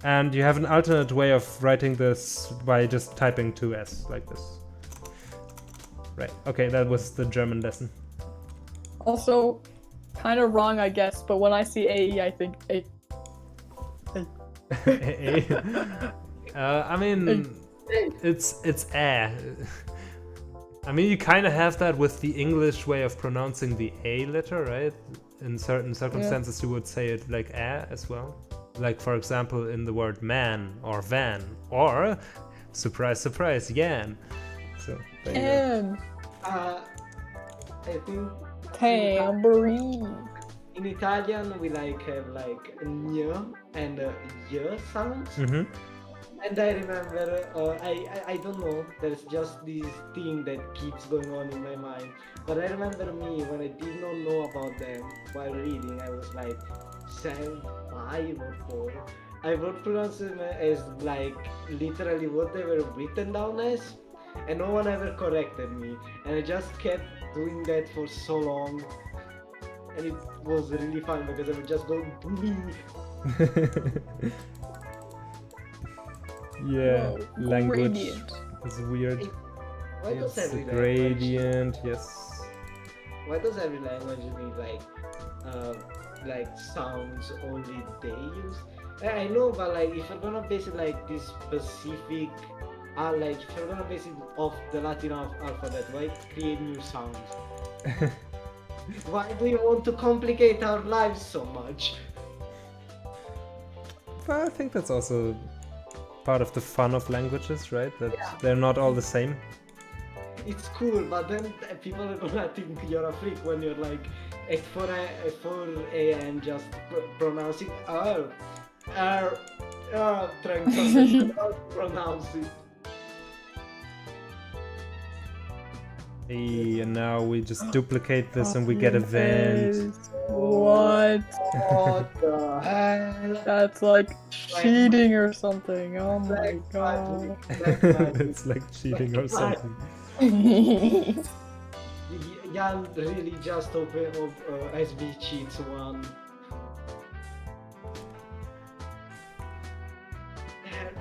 And you have an alternate way of writing this by just typing 2S like this. Right. Okay, that was the German lesson. Also, kind of wrong, I guess, but when I see AE, I think A. I mean, it's A. I mean, you kind of have that with the English way of pronouncing the A letter, right? In certain circumstances, you would say it like A as well. Like, for example, in the word man or van, or, surprise, surprise, Jan. So, there you go. And I think tambourine. in Italian we like have like ñ and y sounds. Mm-hmm. And I remember, I don't know, there's just this thing that keeps going on in my mind. But I remember me, when I did not know about them while reading, I was like, 7, 5 or 4. I would pronounce them as like literally what they were written down as, and no one ever corrected me. And I just kept doing that for so long. And it was really fun because I would just go, Yeah, Whoa, language gradient. is weird. why does It's a every language, gradient, yes. why does every language need like sounds only they use? I know, but like if you're gonna base it like this specific, like if you're gonna base it off the Latin alphabet, why create new sounds? Why do you want to complicate our lives so much? But I think that's also part of the fun of languages, right? That they're not all the same. It's cool, but then people are gonna think you're a freak when you're like at 4 a.m. just pronouncing trying to pronounce it. Hey, and now we just duplicate this and we get a vent. What? What the hell? That's like cheating or something. Oh my god. It's like cheating or something. Jan really just opened up SB Cheats 1.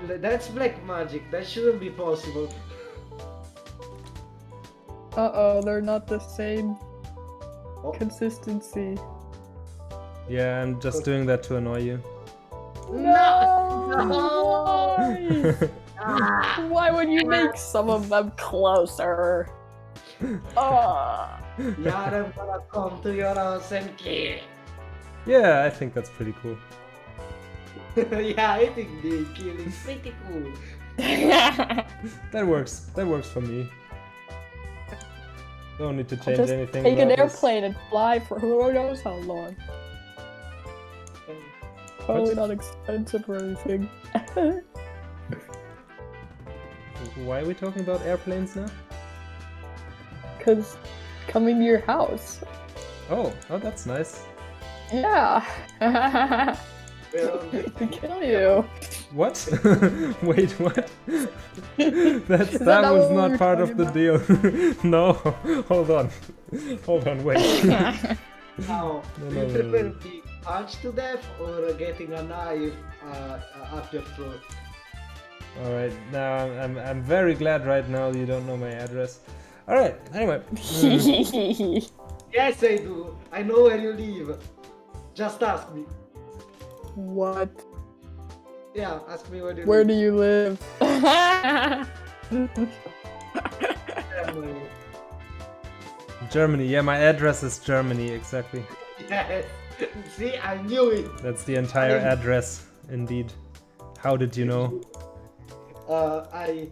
That's black magic, that shouldn't be possible. Uh-oh, they're not the same Oh. consistency. Yeah, I'm just doing that to annoy you. No! Why? Why would you make some of them closer? Jan, I'm gonna come to your house and kill. Yeah, I think that's pretty cool. Yeah, I think the kill is pretty cool. That works. That works for me. Don't need to change Just anything. take an about this. airplane and fly for who knows how long. Probably not expensive or anything. Why are we talking about airplanes now? Cause coming to your house. Oh, that's nice. Yeah. Well, To kill you. What? Wait, what? that that not was what we not were part of talking the deal. No, hold on. Hold on, wait. now, No, do no, you no, prefer no. being punched to death or getting a knife up your throat? Alright, now I'm very glad right now you don't know my address. Alright, anyway. Mm, Yes, I do. I know where you live. Just ask me. What? Yeah, ask me where you Where live. do you live? Germany, yeah, my address is Germany, exactly. Yes. See, I knew it. That's the entire address, indeed. How did you know? I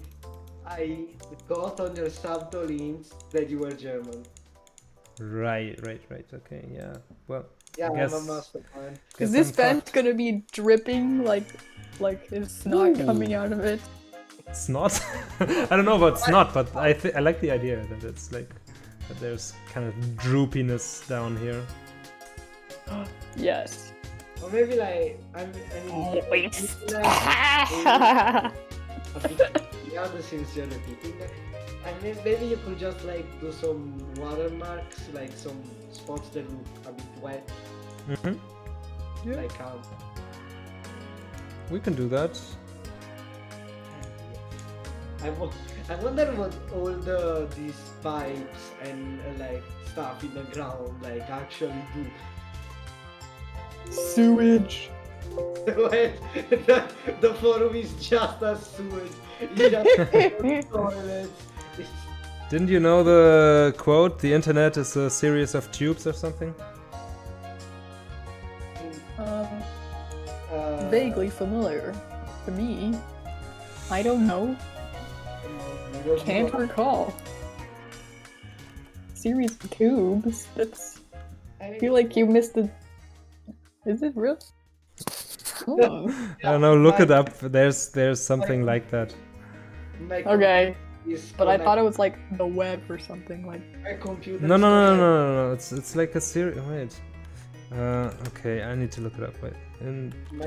got on your subtolins that you were German. Right, okay, yeah. Well, Yeah, I guess, I'm a mastermind. guess Is this I'm vent fucked. gonna be dripping like it's snot Ooh. coming out of it? Snot? I don't know about snot, but I like the idea that it's like that there's kind of droopiness down here. Yes. Or maybe like I mean Moist. yeah, since you're repeating that. I mean, maybe you could just like do some watermarks, like some spots that look a bit wet, Mm-hmm. Yeah, like we can do that. I wonder what all these pipes and like stuff in the ground like actually do. Sewage. Wait, the forum is just a sewage. You just toilets. Didn't you know the quote, the internet is a series of tubes or something? Vaguely familiar to me. I don't know. Can't recall. Series of tubes. That's. I feel like you missed the. Is it real? I don't know. Look it up. There's something like that. My Okay, computer is but I thought it was like the web or something like. my computer. No, is no, no, no, connected. no, no. It's like a series. Wait. Okay, I need to look it up. Wait. My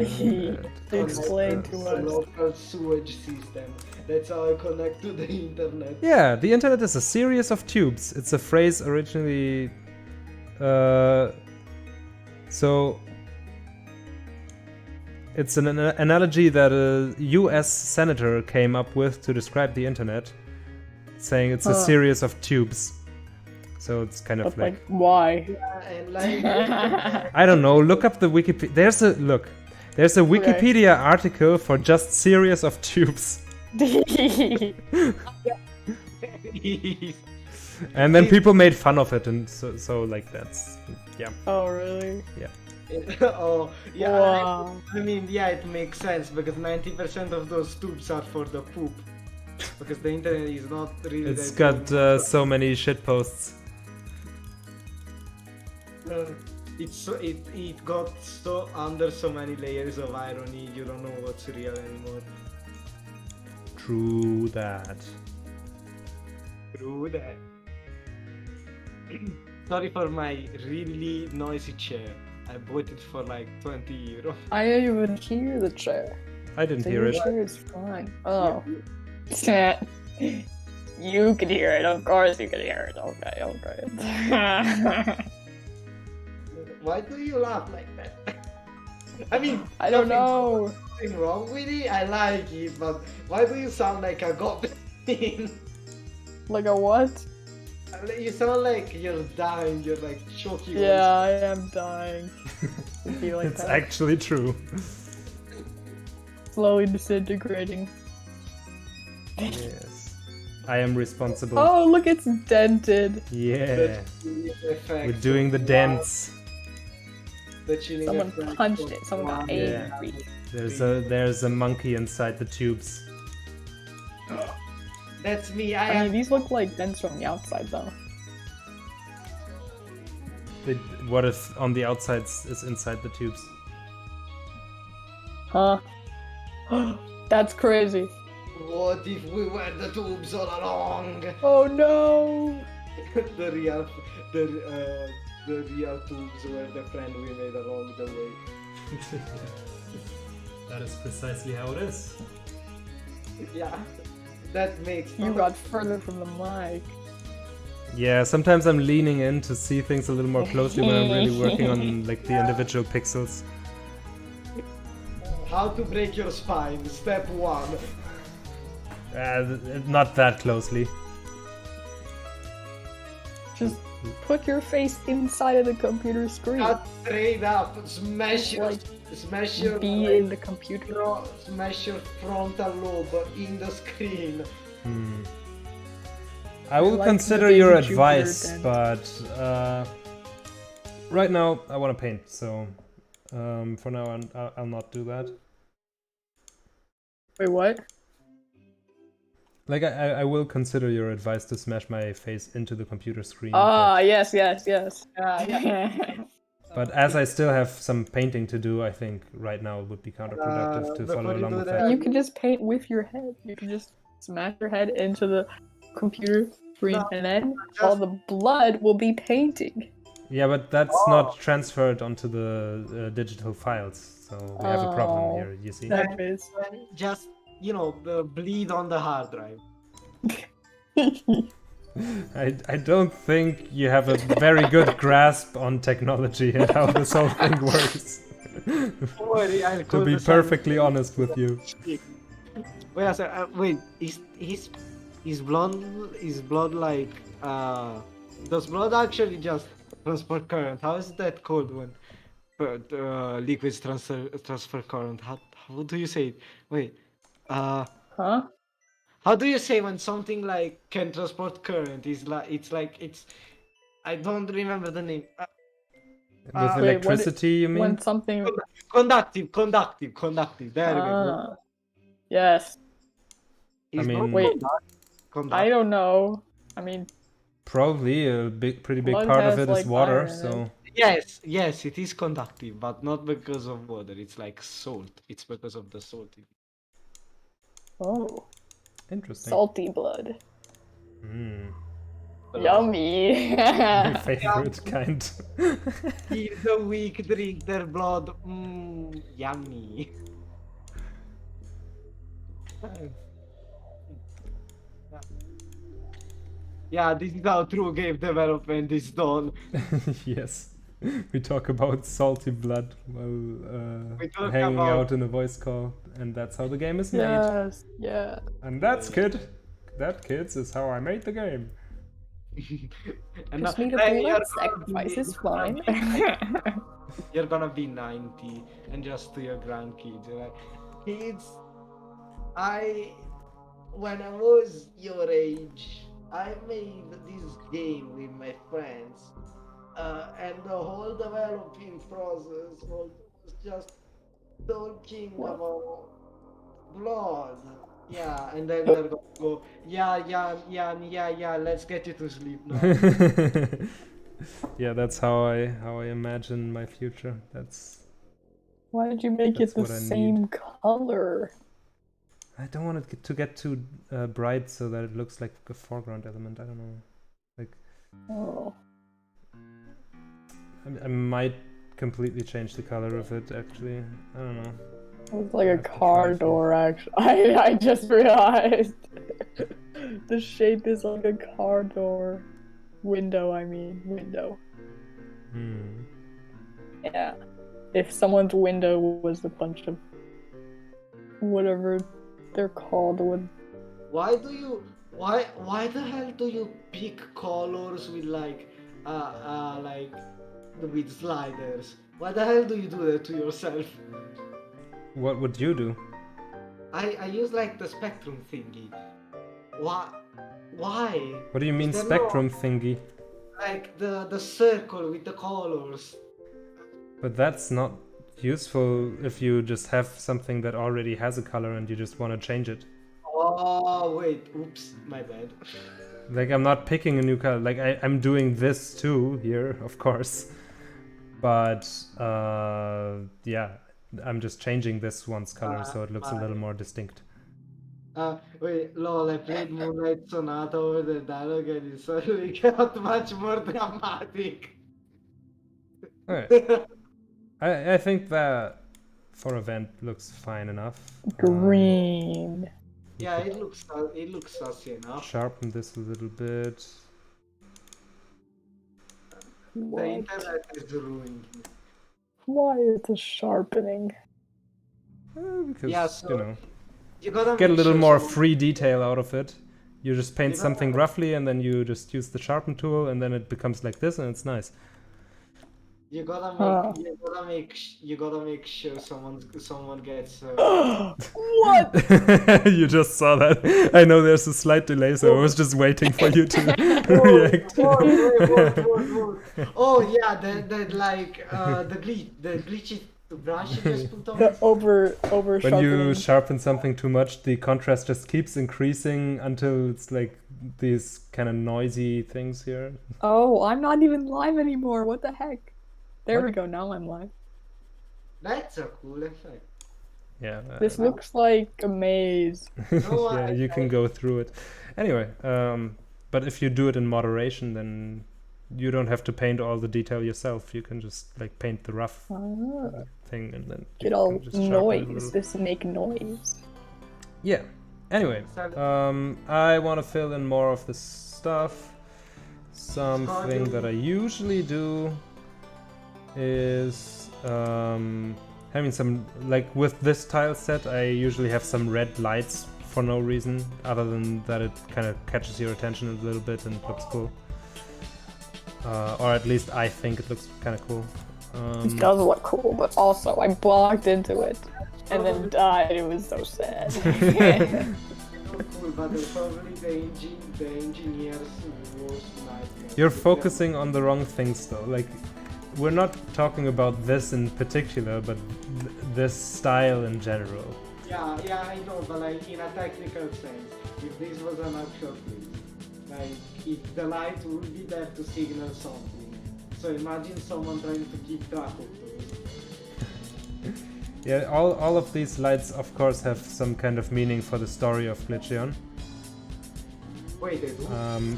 Explain to a us. local sewage system. That's how I connect to the internet. Yeah, the internet is a series of tubes. It's a phrase originally. So it's an analogy that a U.S. senator came up with to describe the internet, saying it's a series of tubes. So it's kind of But like like, why? And like, I don't know. Look up the Wikipedia. There's a Wikipedia article for just series of tubes, and then people made fun of it, and so like that's yeah. Oh really? oh yeah. Wow. I mean, yeah, it makes sense because 90% of those tubes are for the poop. Because the internet is not really. It's that got so many shit posts. It got so under so many layers of irony. You don't know what's real anymore. True that. True that. Sorry for my really noisy chair. I bought it for like 20 euro. I didn't even hear the chair. I didn't The hear it. chair is fine. Oh. You can hear it, of course you can hear it. Okay, okay. Why do you laugh like that? I mean, I don't know. nothing wrong with it. I like it, but why do you sound like a goblin? Like a what? You sound like you're dying. You're like choking. on Yeah, I am dying. It'd be like It's that. actually true. Slowly disintegrating. Yes. I am responsible. Oh, look, it's dented. Yeah. The chilling effect We're doing of the dance. The chilling Someone effect punched of it. Someone got Yeah. angry. There's a monkey inside the tubes. That's me. I mean, these look like dents from the outside, though. What if on the outside is inside the tubes? Huh? That's crazy. What if we were the tubes all along? Oh no! the real tubes were the friend we made along the way. That is precisely how it is. Yeah, that makes You got further from the mic. Yeah, sometimes I'm leaning in to see things a little more closely when I'm really working on like the individual pixels. How to break your spine, step 1. Not that closely. Just put your face inside of the computer screen. Cut straight up, smash your Be like, in the computer. smash your frontal lobe in the screen. I will like consider the your baby Jupiter advice, dent. but right now I want to paint, so for now I'll not do that. Wait, what? Like I will consider your advice to smash my face into the computer screen. Ah, yes, yes, yes. But as I still have some painting to do, I think right now it would be counterproductive to before follow you along do with that- that. You can just paint with your head. You can just smash your head into the computer screen, No, and then all the blood will be painting. Yeah, but that's not transferred onto the digital files, so we have a problem Oh. here, you see? That is. Just, bleed on the hard drive. I don't think you have a very good grasp on technology and how this whole thing works. Don't worry, I'll To call be the sun. perfectly honest with you. Wait, wait, is blood like does blood actually just transfer current? How is that called when liquids transfer current? How do you say it? Wait, Huh? how do you say when something like can transport current? It's I don't remember the name. With Wait, what electricity, you mean? When something. Conductive. There we go. Ah. Yes. It's mean- not Wait. conductive. I don't know. I mean, Probably a pretty big Blood part of has, it is like, water, iron in so yes, it is conductive, but not because of water. It's like salt. It's because of the salt. Oh, Interesting. salty blood. Mm. Yummy. My favorite kind. If the weak drink their blood, yummy. Yeah, this is how true game development is done. Yes. We talk about salty blood We while talk hanging about- out in a voice call, and that's how the game is made. Yes, yeah. And that's that kids is how I made the game. And Just now- need a then you're blood gonna sacrifice be- is fine. You're gonna be 90 and just to your grandkids, you're like, kids, when I was your age, I made this game with my friends, and the whole developing process was just talking What? about blood. Yeah, and then they're gonna go, yeah, let's get you to sleep now. Yeah, that's how I imagine my future. That's Why did you make That's it the what I same color? I don't want it to get too bright so that it looks like a foreground element. I don't know. Like Oh. I might completely change the color of it. Actually, I don't know. It's like I a have to car try door, actually. I just realized. The shape is like a car door. Window, I mean. Window. Hmm. Yeah. If someone's window was a bunch of whatever they're called would Why the hell do you pick colors with like with sliders? Why the hell do you do that to yourself? What would you do? I use like the spectrum thingy. Why? What do you mean Is there spectrum thingy? Like the circle with the colors. But that's not useful if you just have something that already has a color and you just want to change it. Oh wait, oops, my bad. Like I'm not picking a new color. Like I'm doing this too here, of course. But yeah, I'm just changing this one's color so it looks a little more distinct. Wait, lol, I played Moonlight Sonata over the dialogue and it suddenly got much more dramatic. Alright. I think that for event looks fine enough. green. Yeah, it looks sassy enough. Sharpen this a little bit. The What? internet is ruined. Why is it sharpening? Because, Yeah, so you know, you gotta get a make little sure more someone- free detail out of it. You just paint You gotta- something roughly and then you just use the sharpen tool and then it becomes like this and it's nice. You gotta Huh. make sure someone gets. What? You just saw that. I know there's a slight delay, so I was just waiting for you to react. Oh yeah, the glitchy brush you just put on. over When sharpening. you sharpen something too much, the contrast just keeps increasing until it's like these kind of noisy things here. Oh, I'm not even live anymore. What the heck? There What? we go. Now I'm live. That's a cool effect. Yeah. This looks like a maze. No, Yeah, you can go through it. Anyway, but if you do it in moderation, then you don't have to paint all the detail yourself. You can just like paint the rough Ah, thing and then get you all can just sharpen it a noise. little. This make noise. Yeah. Anyway, I want to fill in more of this stuff. Something that I usually do is having some, like with this tile set, I usually have some red lights for no reason other than that it kind of catches your attention a little bit and looks cool. Or at least I think it looks kind of cool. It does look cool, but also I blocked into it and then died. It was so sad. Cool, but probably the engineers worst nightmare. You're focusing on the wrong things though. Like, we're not talking about this in particular, but this style in general. Yeah, I know, but like in a technical sense, if this was an actual place, like the light would be there to signal something. So imagine someone trying to keep track of those. Yeah, all of these lights, of course, have some kind of meaning for the story of Glitcheon. Wait, they do?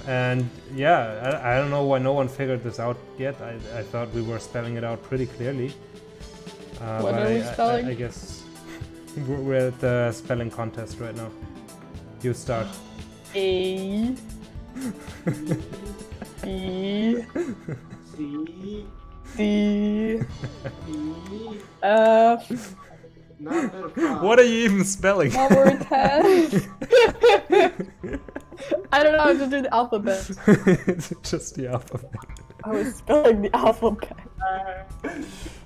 And yeah, I don't know why no one figured this out yet. I thought we were spelling it out pretty clearly. What are we spelling? I guess we're at the spelling contest right now. You start. A B C, C E, F number 5. What are you even spelling? number 10. I don't know how to do the alphabet. Just the alphabet. I was spelling the alphabet.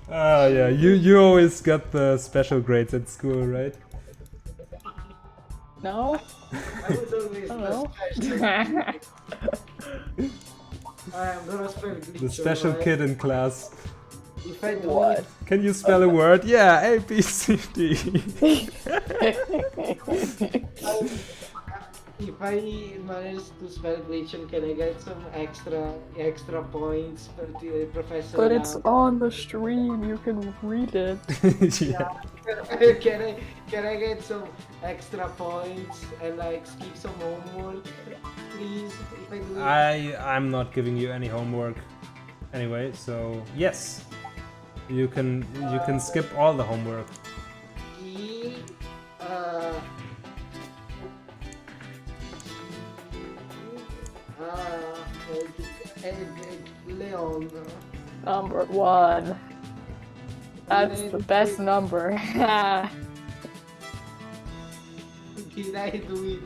Ah, yeah, you always got the special grades at school, right? No? I was always Hello? the I'm gonna spell Glitcheon, The special right? kid in class. If I do What? Can you spell a word? Yeah, A, B, C, D. if I manage to spell Glitcheon, can I get some extra points for the professor? But it's now? on the stream, you can read it. Yeah. Can I get some extra points and like skip some homework, please? If I do it? I'm not giving you any homework anyway, so yes. You can skip all the homework. E, Leon. Number 1. That's the best number. Did I do it?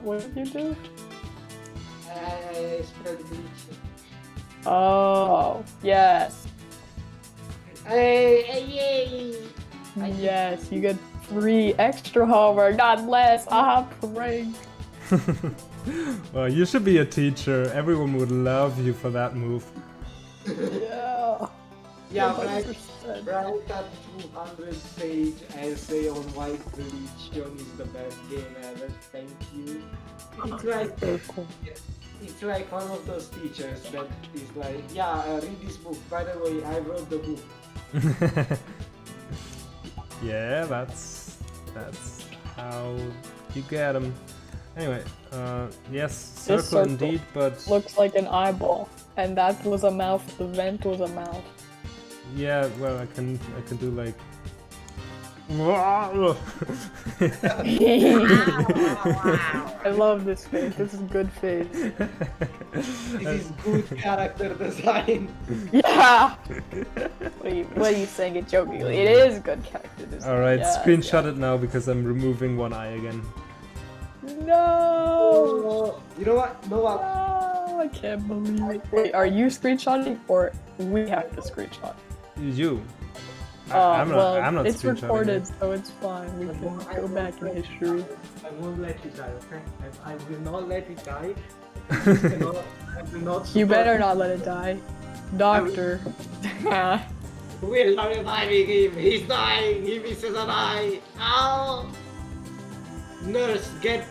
What did you do? I spelled Glitcheon. Oh, yes. Hey, yay! Yes, you get 3 extra homework, not less. Ah, prank. Well, you should be a teacher. Everyone would love you for that move. Yeah. Yeah, but I 100%. write that 200-page essay on why Glitcheon is the best game ever. Thank you. It's like one of those teachers that is like, yeah, read this book. By the way, I wrote the book. Yeah, that's how you get them. Anyway, yes, This circle indeed, but Looks like an eyeball, and that was a mouth. The vent was a mouth. yeah, well, I can do like. I love this face. This is good face. This is good character design. Yeah. What are you saying it jokingly? It is good character design. All right, Yes, screenshot it now because I'm removing one eye again. No. You know what? No, I can't believe it. Wait, are you screenshotting or we have to screenshot? You. I'm not it's screenshotting recorded, it. so it's fine. We can go back in history. I won't let you die, okay? I will not let it die. I will not You support better not let it die. Doctor. We're not reviving him. He's dying. He misses an eye. Ow! Nurse, get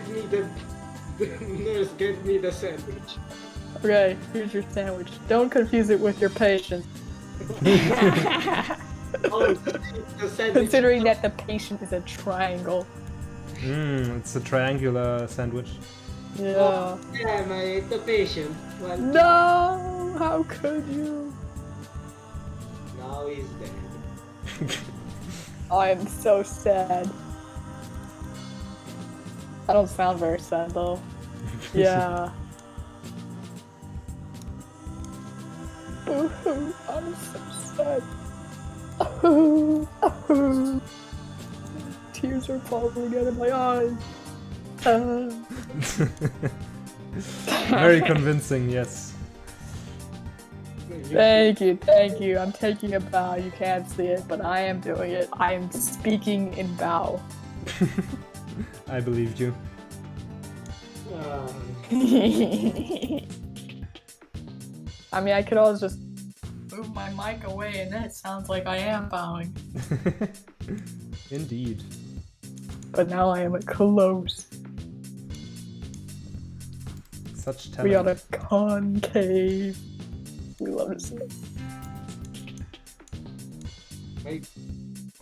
me the nurse, get me the sandwich. Okay, here's your sandwich. Don't confuse it with your patient. Oh, the sandwich. Considering that the patient is a triangle. It's a triangular sandwich. Yeah. Oh, damn, I ate the patient. Well, No! How could you? now he's dead. I am so sad. I don't sound very sad though. Yeah. I'm so sad. Tears are falling out of my eyes. Very convincing, yes. Thank you. I'm taking a bow. You can't see it, but I am doing it. I am speaking in bow. I believed you. I mean, I could always just move my mic away and then it sounds like I am bowing. Indeed. But now I am close. such We got talent. a concave. We love to see it. Like,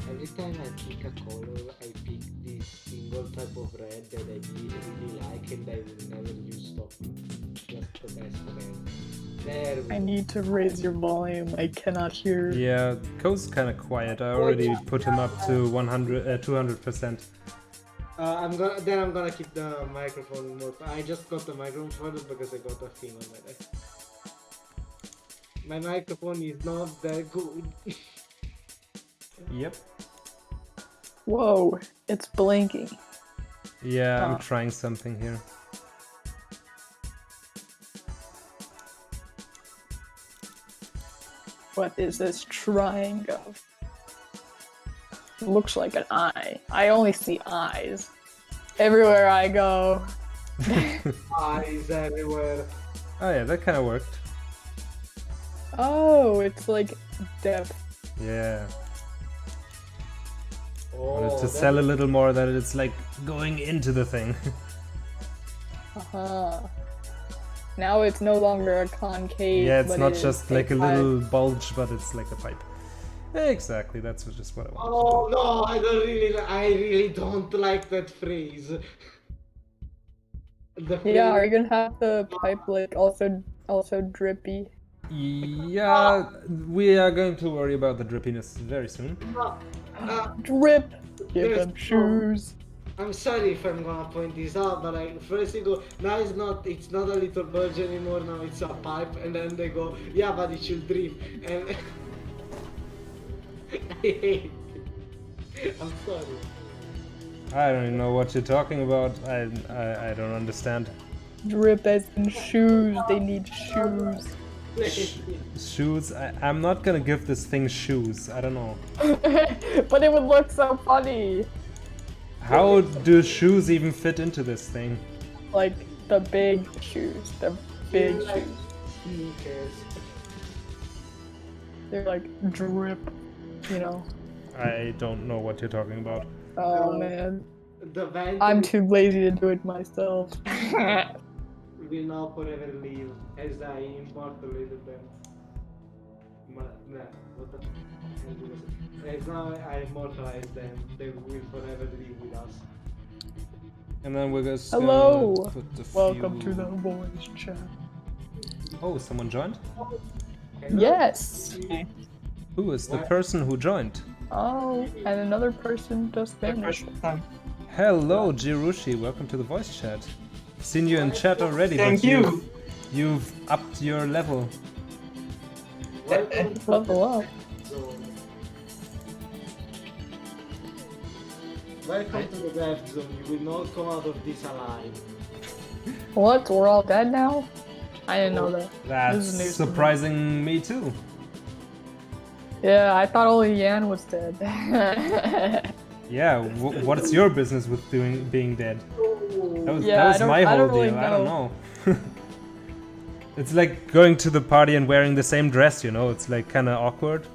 every time I pick a color, I pick this single type of red that I really like and I will never use stop. Just the best red. There we I go. need to raise your volume. I cannot hear. Yeah, Co's kind of quiet. I already put him up to 200%. I'm gonna keep the microphone more. I just got the microphone further because I got a thing on my desk. My microphone is not that good. Yep. Whoa, it's blinking. Yeah, I'm Huh. trying something here. What is this triangle? Looks like an eye. I only see eyes. Everywhere I go. Eyes everywhere. Oh yeah, that kind of worked. Oh, it's like depth. Yeah. Oh, Wanted to that- sell a little more that it's like going into the thing. Uh-huh. Now it's no longer a concave. Yeah, it's but not it is just like a pipe. little bulge, but it's like a pipe. Exactly, that's just what I wanted. Oh no, I really don't like that phrase. The phrase. Yeah, are you gonna have the pipe like also drippy? Yeah, we are going to worry about the drippiness very soon. Drip! Give There's them shoes. I'm sorry if I'm gonna point this out, but like first you go, now it's not a little bulge anymore, now it's a pipe, and then they go, yeah, but it should drip, and I hate it. I'm sorry. I don't even know what you're talking about. I don't understand. Drip as in shoes. They need shoes. Shoes? I'm not gonna give this thing shoes. I don't know. But it would look so funny. How do shoes even fit into this thing? Like the big shoes. The big Like shoes. sneakers. They're like drip. You know. I don't know what you're talking about. Oh man. The band I'm too lazy to do it myself. will now forever live as I immortalized them. What the as now I immortalize them, they will forever live with us. And then we're just Hello. gonna put the Welcome few... to the voice chat. Oh, someone joined? Yes. Who is the person who joined? Oh, and another person just vanished. Hello, Jirushi. Welcome to the voice chat. I've seen you in chat already, Thank but you. you've upped your level. Welcome to Level up. zone. Welcome to the death zone. You will not come out of this alive. What? We're all dead now? I didn't know that. That's This is news to me. surprising me too. Yeah, I thought only Yan was dead. Yeah, what's your business with being dead? That was, Yeah, that was I don't- my I whole don't really deal. I don't know. know. It's like going to the party and wearing the same dress, you know? It's like kind of awkward.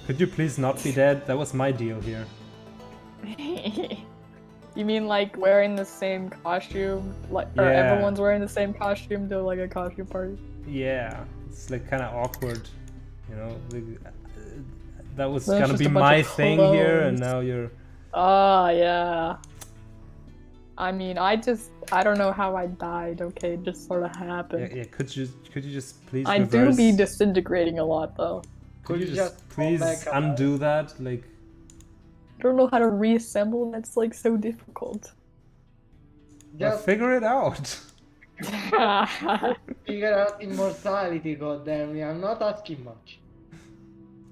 Could you please not be dead? That was my deal here. You mean like wearing the same costume? Like, or Yeah. everyone's wearing the same costume to like a costume party? Yeah, it's like kind of awkward, you know? That was That's gonna just be a bunch my of thing here, and clones. now you're... Ah, yeah. I mean, I don't know how I died, okay? It just sort of happened. Yeah, could you just please I reverse? do be disintegrating a lot, though. Could you Could you just just please fall back up? undo that? Like, I don't know how to reassemble, that's like so difficult. well, Just figure it out. figure out immortality, goddamn! I'm not asking much.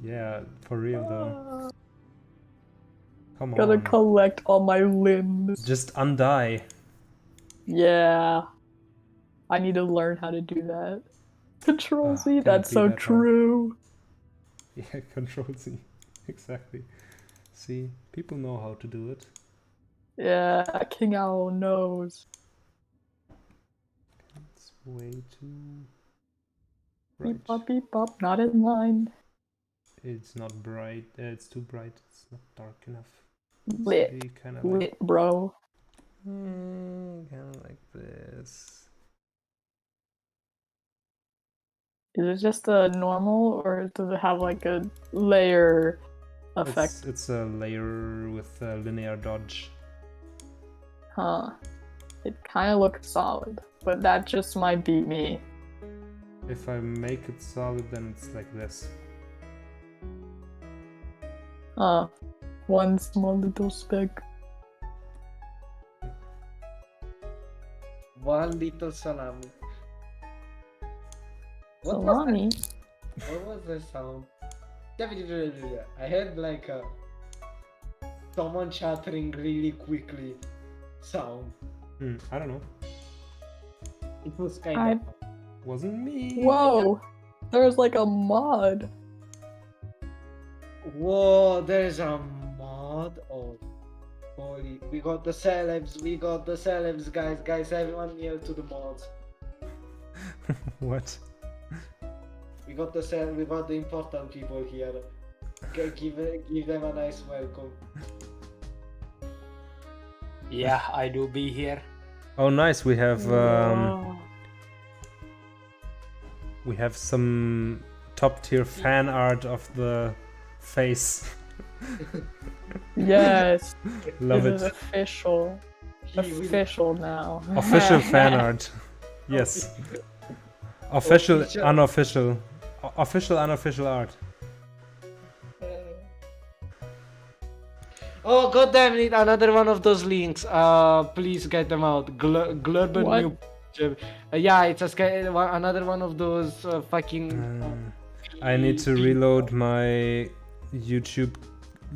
Yeah, for real though. Come Gotta on. collect all my limbs. Just undie. Yeah. I need to learn how to do that. Control Ah, Z, can't that's be so that hard. true. Yeah, Control Z. Exactly. See, people know how to do it. Yeah, King Owl knows. It's way too Beep bright. bop, beep bop, not in line. It's not bright. It's too bright. It's not dark enough. Lit, Kind of like, lit, bro. kind of like this. Is it just a normal, or does it have like a layer effect? It's a layer with a linear dodge. Huh. It kind of looks solid, but that just might be me. If I make it solid, then it's like this. One small little speck. One little salami. What was Salami. that? What was the sound? I heard like a someone chattering really quickly sound. I don't know. It was kind of. Wasn't me. Whoa! There's like a mod. Whoa, there's a mod. Oh, holy! We got the celebs. We got the celebs, guys. Guys, everyone yell to the mods. What? We got the We got the important people here. Give them a nice welcome. Yeah, I do be here. Oh, nice. We have Wow. we have some top tier fan art of the face. Yes. Love This is it. official. Official now. Official fan art. Yes. Official, Official. unofficial. Official, unofficial art. Oh, god damn it! Another one of those links. Please get them out. Glurban What? new. Yeah, it's another one of those fucking. I need to reload my YouTube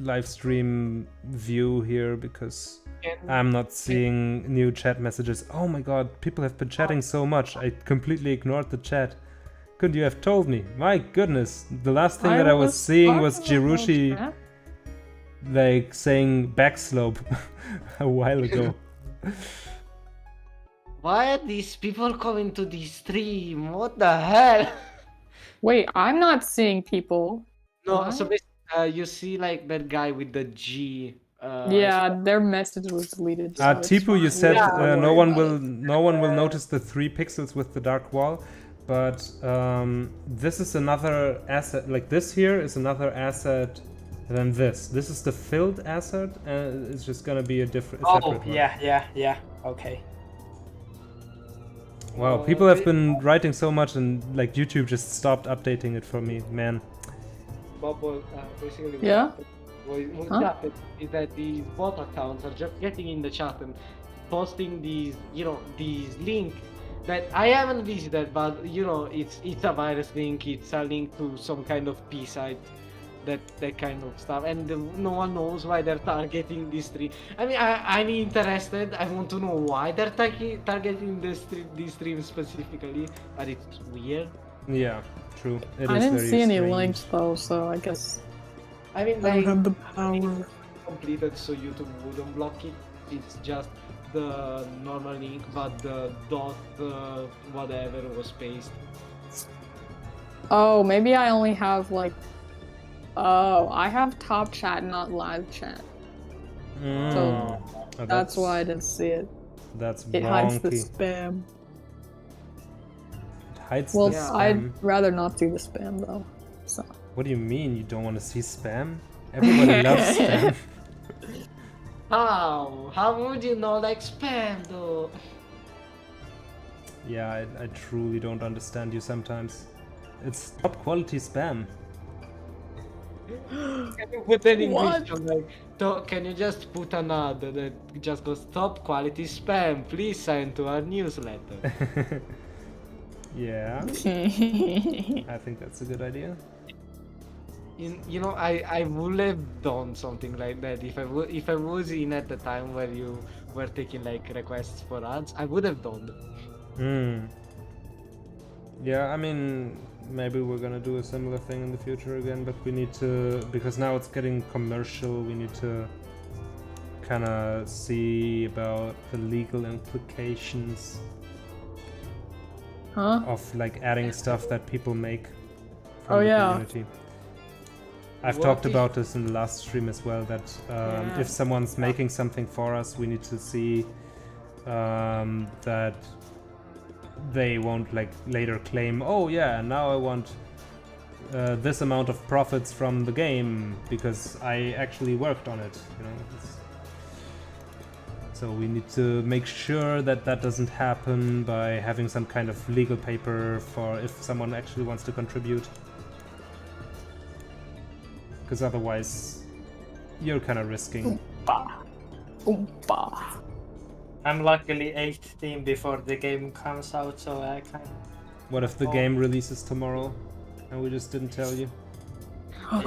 live stream view here because I'm not seeing new chat messages. Oh my god, people have been chatting so much. I completely ignored the chat. Couldn't you have told me? My goodness. The last thing that I was seeing was Jirushi like saying backslope a while ago. Why are these people coming to the stream? What the hell? Wait, I'm not seeing people. No, What? so basically, you see like that guy with the G. Yeah, their message was deleted. So it's Tipu, you fine. said Yeah, Don't no worry one about will notice the 3 pixels with the dark wall, but this is another asset. Like this here is another asset than this. This is the filled asset, and it's just gonna be a different. Oh, Separate one. yeah. Okay. Wow, people have been writing so much, and like YouTube just stopped updating it for me, man. Bubble, basically. it. Yeah? What Huh? happened is that these bot accounts are just getting in the chat and posting these, these links that I haven't visited, but it's a virus link. It's a link to some kind of P site, that kind of stuff, and no one knows why they're targeting these 3. I mean, I'm interested. I want to know why they're targeting this stream specifically, but it's weird. Yeah, true. It I is didn't very see any strange. links though, so I guess I mean, I don't like, have the power. completed so YouTube wouldn't block it. It's just the normal link, but the dot whatever was pasted. Oh, maybe I only have like. Oh, I have top chat, not live chat. Oh, That's why I didn't see it. That's It hides the wonky. spam. It hides Well, the spam. I'd rather not do the spam though. So. What do you mean you don't want to see spam? Everybody loves spam. How would you not like spam though? Yeah, I truly don't understand you sometimes. It's top quality spam. Can you put an What? English on, like, can you just put an ad that just goes top quality spam? Please sign to our newsletter. Yeah, I think that's a good idea. I would have done something like that if I was in at the time where you were taking like requests for ads. I would have done that. Yeah, I mean, maybe we're gonna do a similar thing in the future again, but we need to, because now it's getting commercial, we need to kind of see about the legal implications of like adding stuff that people make from Oh, the yeah. community. I've What talked if- about this in the last stream as well, that if someone's making something for us, we need to see that they won't like later claim, oh yeah, now I want this amount of profits from the game because I actually worked on it. You know. So we need to make sure that that doesn't happen by having some kind of legal paper for if someone actually wants to contribute. Because otherwise, you're kind of risking. Oompa. I'm luckily 8th team before the game comes out, so I can. What if the game releases tomorrow and we just didn't tell you?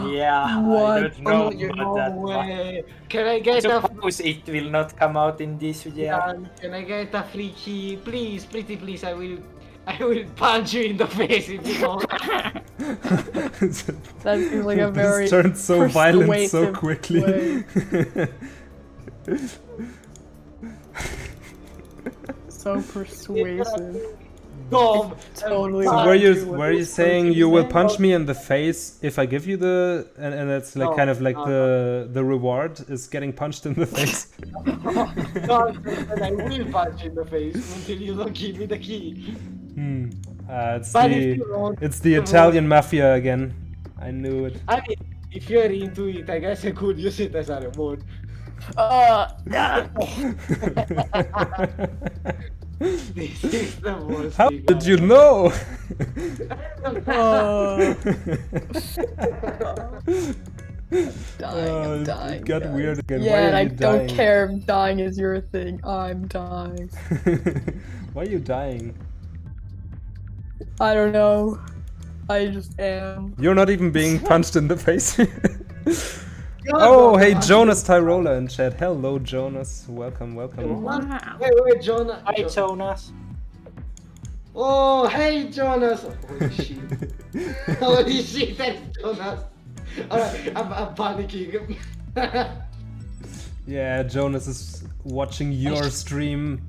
Yeah, What? I don't know No about that. way. Can I I get a suppose it will not come out in this year. Can I get a free key? Please, pretty please, I will punch you in the face if you don't. That seems like a very This turned so violent so persuasive quickly. way. So persuasive. Dom. Totally. So what were I you do with were you this saying person. you will punch me in the face if I give you the and that's like No, kind of like no, the reward is getting punched in the face? God, I will punch you in the face until you don't give me the key. It's But if you want, the Italian mafia again. I knew it. I mean, if you're into it, I guess I could use it as a reward. This is the worst How thing did you know? Dying, I'm dying. It got guys. weird again. Yeah, Why and are I you don't dying? care if dying is your thing. I'm dying. Why are you dying? I don't know. I just am. You're not even being punched in the face. Oh, hey, Jonas Tyrola in chat. Hello, Jonas. Welcome, welcome. Wow. Wait, Jonas. Hi, Jonas. Oh, hey, Jonas. Holy shit. Holy shit, that's Jonas. Alright, I'm panicking. Yeah, Jonas is watching your stream.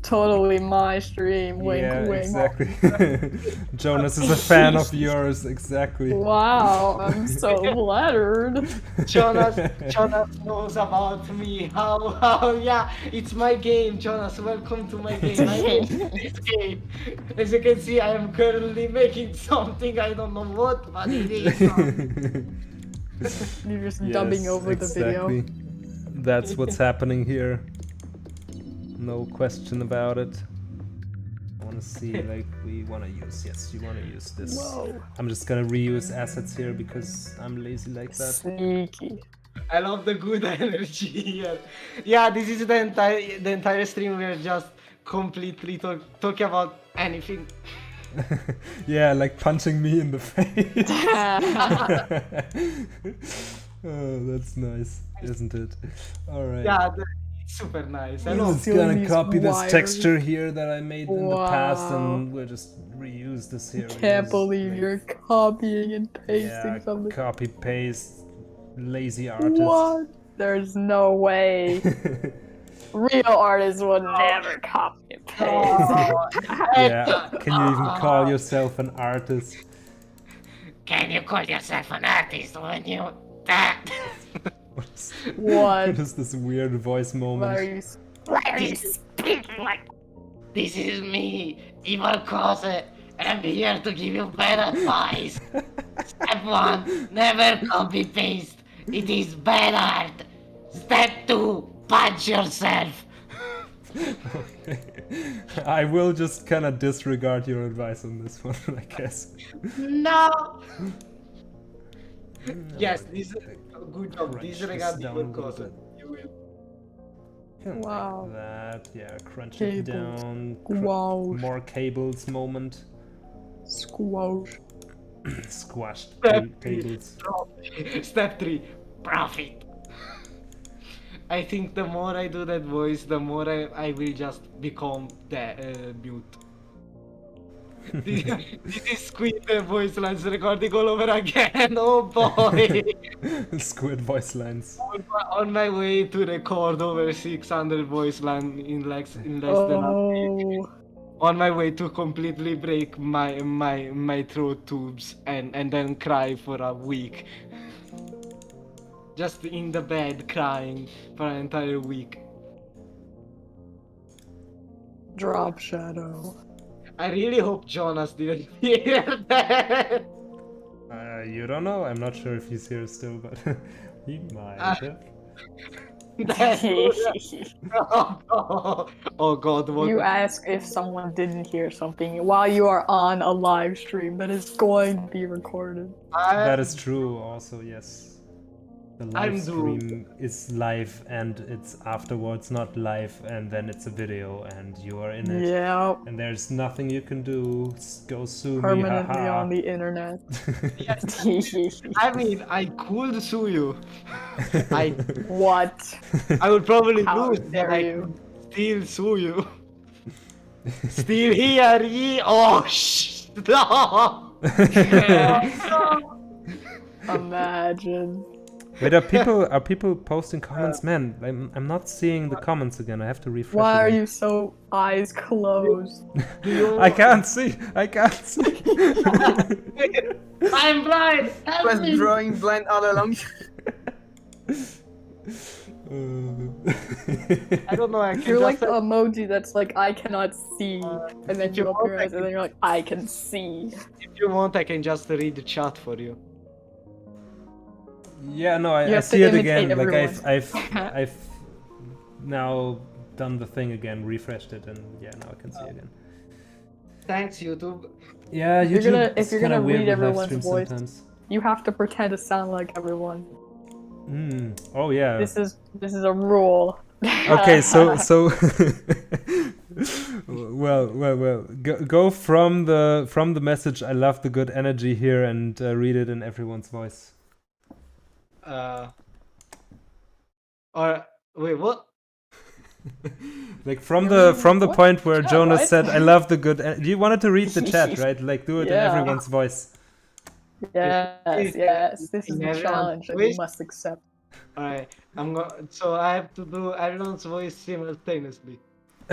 Totally my stream. Wink, Yeah, wink. exactly. Jonas is a fan of yours, exactly. Wow, I'm so flattered. Jonas knows about me. How, yeah, it's my game, Jonas. Welcome to my game. I made this game. As you can see, I am currently making something. I don't know what, but it is. You're just Yes, dubbing over the video. exactly. That's what's happening here. No question about it. I want to see, like, we want to use, yes, you want to use this. Whoa. I'm just gonna reuse assets here because I'm lazy like that. Sneaky. I love the good energy here. Yeah, this is the entire stream. We're just completely talking about anything. Yeah, like punching me in the face. Oh, that's nice, isn't it? Alright. Yeah, it's super nice. I I'm love just Feeling gonna these copy this wires. texture here that I made in the past Wow. and we'll just reuse this here. Can't believe you're copying and pasting Yeah, something. copy paste, lazy artist. What? There's no way. Real artists would never copy and paste. Yeah, can you even call yourself an artist? Can you call yourself an artist when you What? What is this weird voice Why are moment? you speaking like this is me, Evil Cause, and I'm here to give you bad advice. Step 1, never copy paste. It is bad art. Step 2, punch yourself. I will just kind of disregard your advice on this one, I guess. No. Yes, this is good job. Crunch Disregard this down Evil a little Cause. bit. You will. Kinda Wow. Like that, yeah, crunch Cables. it down. Wow. More cables moment. Squash. Squashed Step cables. 3. Step 3, profit. I think the more I do that voice, the more I will just become the mute. This is Squid voice lines recording all over again. Oh boy! Squid voice lines. On my way to record over 600 voice line in less than a week. Oh. On my way to completely break my throat tubes and then cry for a week. Just in the bed crying for an entire week. Drop shadow. I really hope Jonas didn't hear that. You don't know? I'm not sure if he's here still, but he might Ah. have. Oh god, what? You ask if someone didn't hear something while you are on a live stream that is going to be recorded. That is true also, yes. The live I'm stream is live and it's afterwards not live and then it's a video and you are in it. Yeah, And there's nothing you can do. Go sue me, permanently haha. on the internet. I mean, I could sue you. What? I would probably How lose, but dare I you? could still sue you. Still here, ye? Oh, no! Imagine. Wait, are people posting comments? Man, I'm not seeing the comments again. I have to refresh. Why are again. you so eyes closed? I can't see. I can't see. I'm blind! I was drawing blind all along. I don't know, I can You're like just... the emoji that's like, I cannot see. And then you open your eyes and then you're like, I can see. If you want, I can just read the chat for you. Yeah, no, You I have to see it imitate again. Like everyone. I've now done the thing again, refreshed it, and yeah, now I can see again. Thanks, YouTube. Yeah, You're YouTube gonna- if is you're kinda gonna weird read with live everyone's streams voice. sometimes. You have to pretend to sound like everyone. Oh yeah. This is a rule. Okay, so well, go from the message. I love the good energy here, and read it in everyone's voice. Or wait, what? Like from the What? point where Chat, Jonas right? said, "I love the good." You wanted to read the chat, right? Like do it in Yeah. everyone's voice. Yes. This is In the everyone's challenge that you voice? must accept. Alright, so I have to do everyone's voice simultaneously.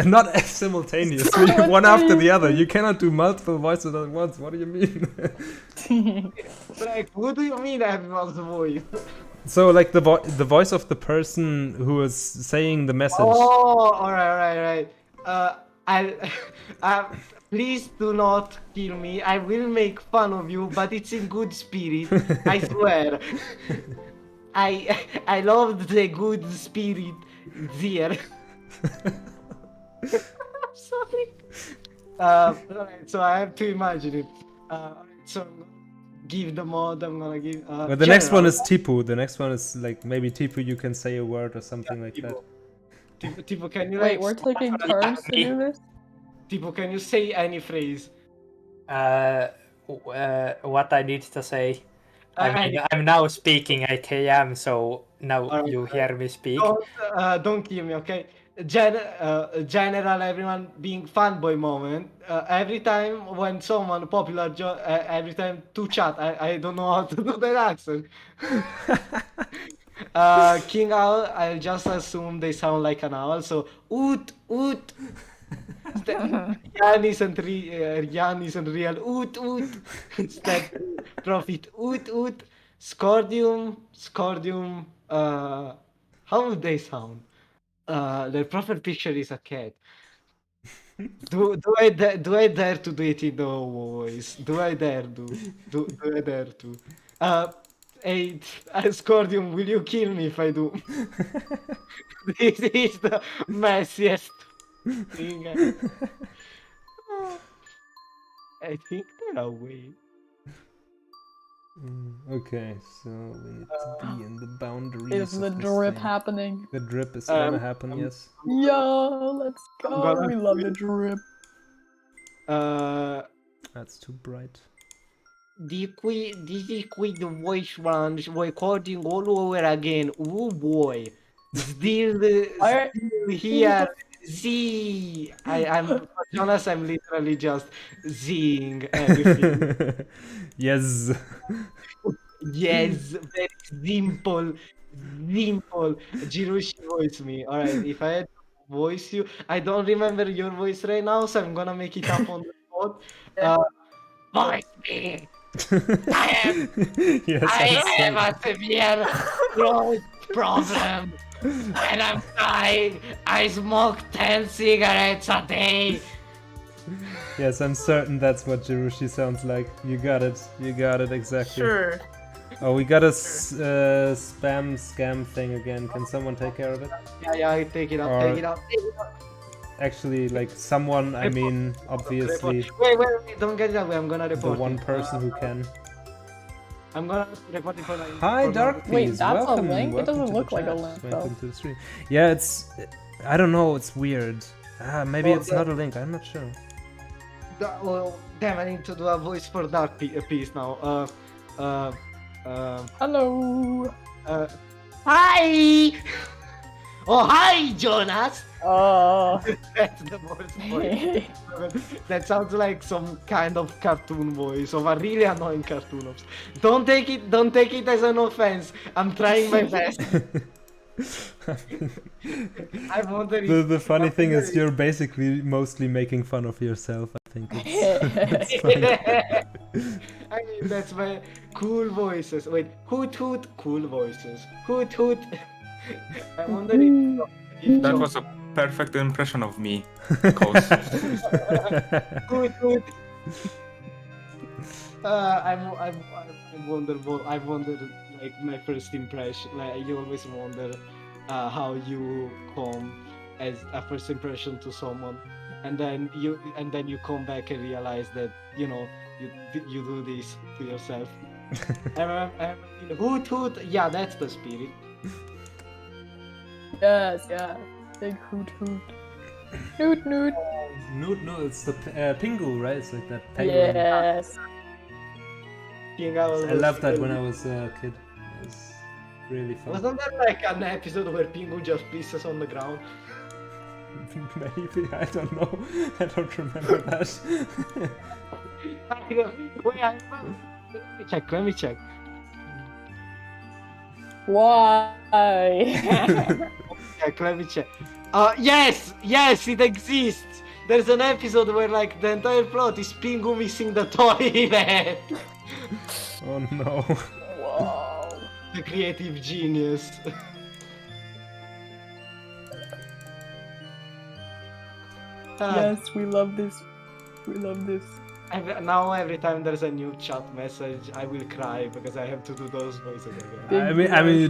Not simultaneously, one after the other. You cannot do multiple voices at once. What do you mean? Like, what do you mean everyone's voice? So like the voice of the person who is saying the message. Oh, alright. Please do not kill me. I will make fun of you, but it's in good spirit. I swear. I love the good spirit there. Sorry. Alright, so I have to imagine it. So I'm gonna give the mod. I'm gonna give. Well, the next one is Tipu. The next one is like maybe Tipu. You can say a word or something like that. Tipo, can you Wait, like? we're taking turns to do this? Tipo, can you say any phrase? What I need to say. I mean, I'm now speaking AKM, so now Alright, you hear me speak. Don't kill me, okay? General, everyone being fanboy moment. Every time when someone popular, every time to chat, I don't know how to do that accent. King Owl, I'll just assume they sound like an owl, so oot. Yan isn't real. Oot. Instead, profit. Oot. Scordium. How would they sound? Their profile picture is a cat. Do I dare to do it in the voice? Do I dare to? Hey, Scordium, will you kill me if I do? This is the messiest thing. I think they're away. Okay, so we need to be in the boundaries. Is the of this drip thing. happening? The drip is gonna happen. Yes. Yo, let's go. We love the drip. That's too bright. This is quick voice runs recording all over again. Oh boy. Still here. Z. I'm Jonas, I'm literally just Zing everything. Yes. Yes, very simple. Jirushi voice me. Alright, if I had to voice you, I don't remember your voice right now, so I'm gonna make it up on the spot. Voice me. Yes, I have a severe throat problem. And I'm dying. I smoke 10 cigarettes a day. Yes, I'm certain that's what Jirushi sounds like. You got it. You got it exactly. Sure. Oh, we got a spam scam thing again. Can someone take care of it? Yeah, I take it up, Or- take it up. Actually, like someone, I mean, obviously Wait, don't get it that way. I'm gonna the report one it. person who can. I'm gonna report it for like. Hi, for Dark like- Wait, Peas. that's a Welcome. link? It Welcome doesn't to the look like a chat. link, Welcome though. to the stream. Yeah, it's. I don't know. It's weird. Maybe Oh, it's not a link. I'm not sure. Well, damn, I need to do a voice for Dark Piece now. Hello. Hi! Oh, hi, Jonas! Oh. That's the voice. That sounds like some kind of cartoon voice, of a really annoying cartoon. Don't take it as an offense. I'm trying my best. I wonder The funny thing is, you're basically mostly making fun of yourself. I think. It's funny. I mean, that's my cool voices. Wait, hoot hoot, cool voices. Hoot hoot. I wonder if That was a perfect impression of me. Coast. hoot hoot. I wondered like my first impression. Like you always wonder how you come as a first impression to someone, and then you come back and realize that you do this to yourself. I remember hoot hoot. Yeah, that's the spirit. Yes, yeah. Big hoot hoot. Noot noot. No, it's the Pingu, right? It's like that penguin. Yes. I loved that when I was a kid. It was really fun. Wasn't that like an episode where Pingu just pisses on the ground? Maybe, I don't know. I don't remember that. Wait, let me check. Why? Let me check. Yes, it exists. There's an episode where like the entire plot is Pingu missing the toilet. Oh no. Whoa. The creative genius. Yes, we love this. We love this. Now every time there's a new chat message, I will cry because I have to do those voices again. I mean, you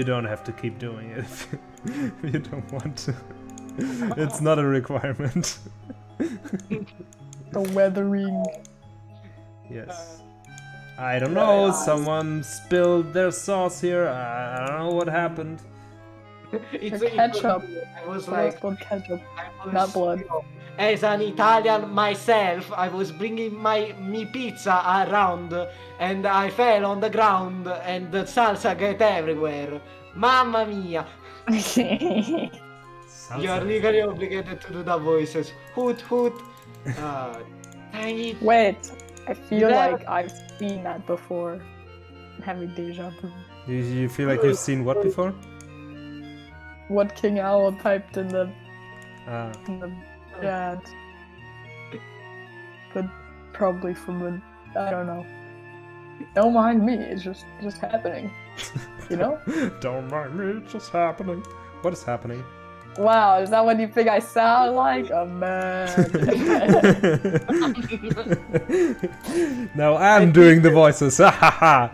don't have to keep doing it if you don't want to. It's not a requirement. The weathering. Yes. I don't know. Someone spilled their sauce here. I don't know what happened. It's The ketchup. I was Like like, blood ketchup. I was, Not blood. you know, as an Italian myself, I was bringing me pizza around, and I fell on the ground, and the salsa get everywhere. Mamma mia! Sounds You are like- legally obligated to do the voices. Hoot hoot. Dang it. Wait, I feel Yeah. like I've seen that before. I'm having deja vu. You feel like you've seen what before? What King Owl typed in the Ah. chat. But probably from a, I don't know. Don't mind me, it's just happening. You know? Don't mind me, it's just happening. What is happening? Wow, is that what you think I sound like? A man. Now I'm doing the voices. Ha ha ha.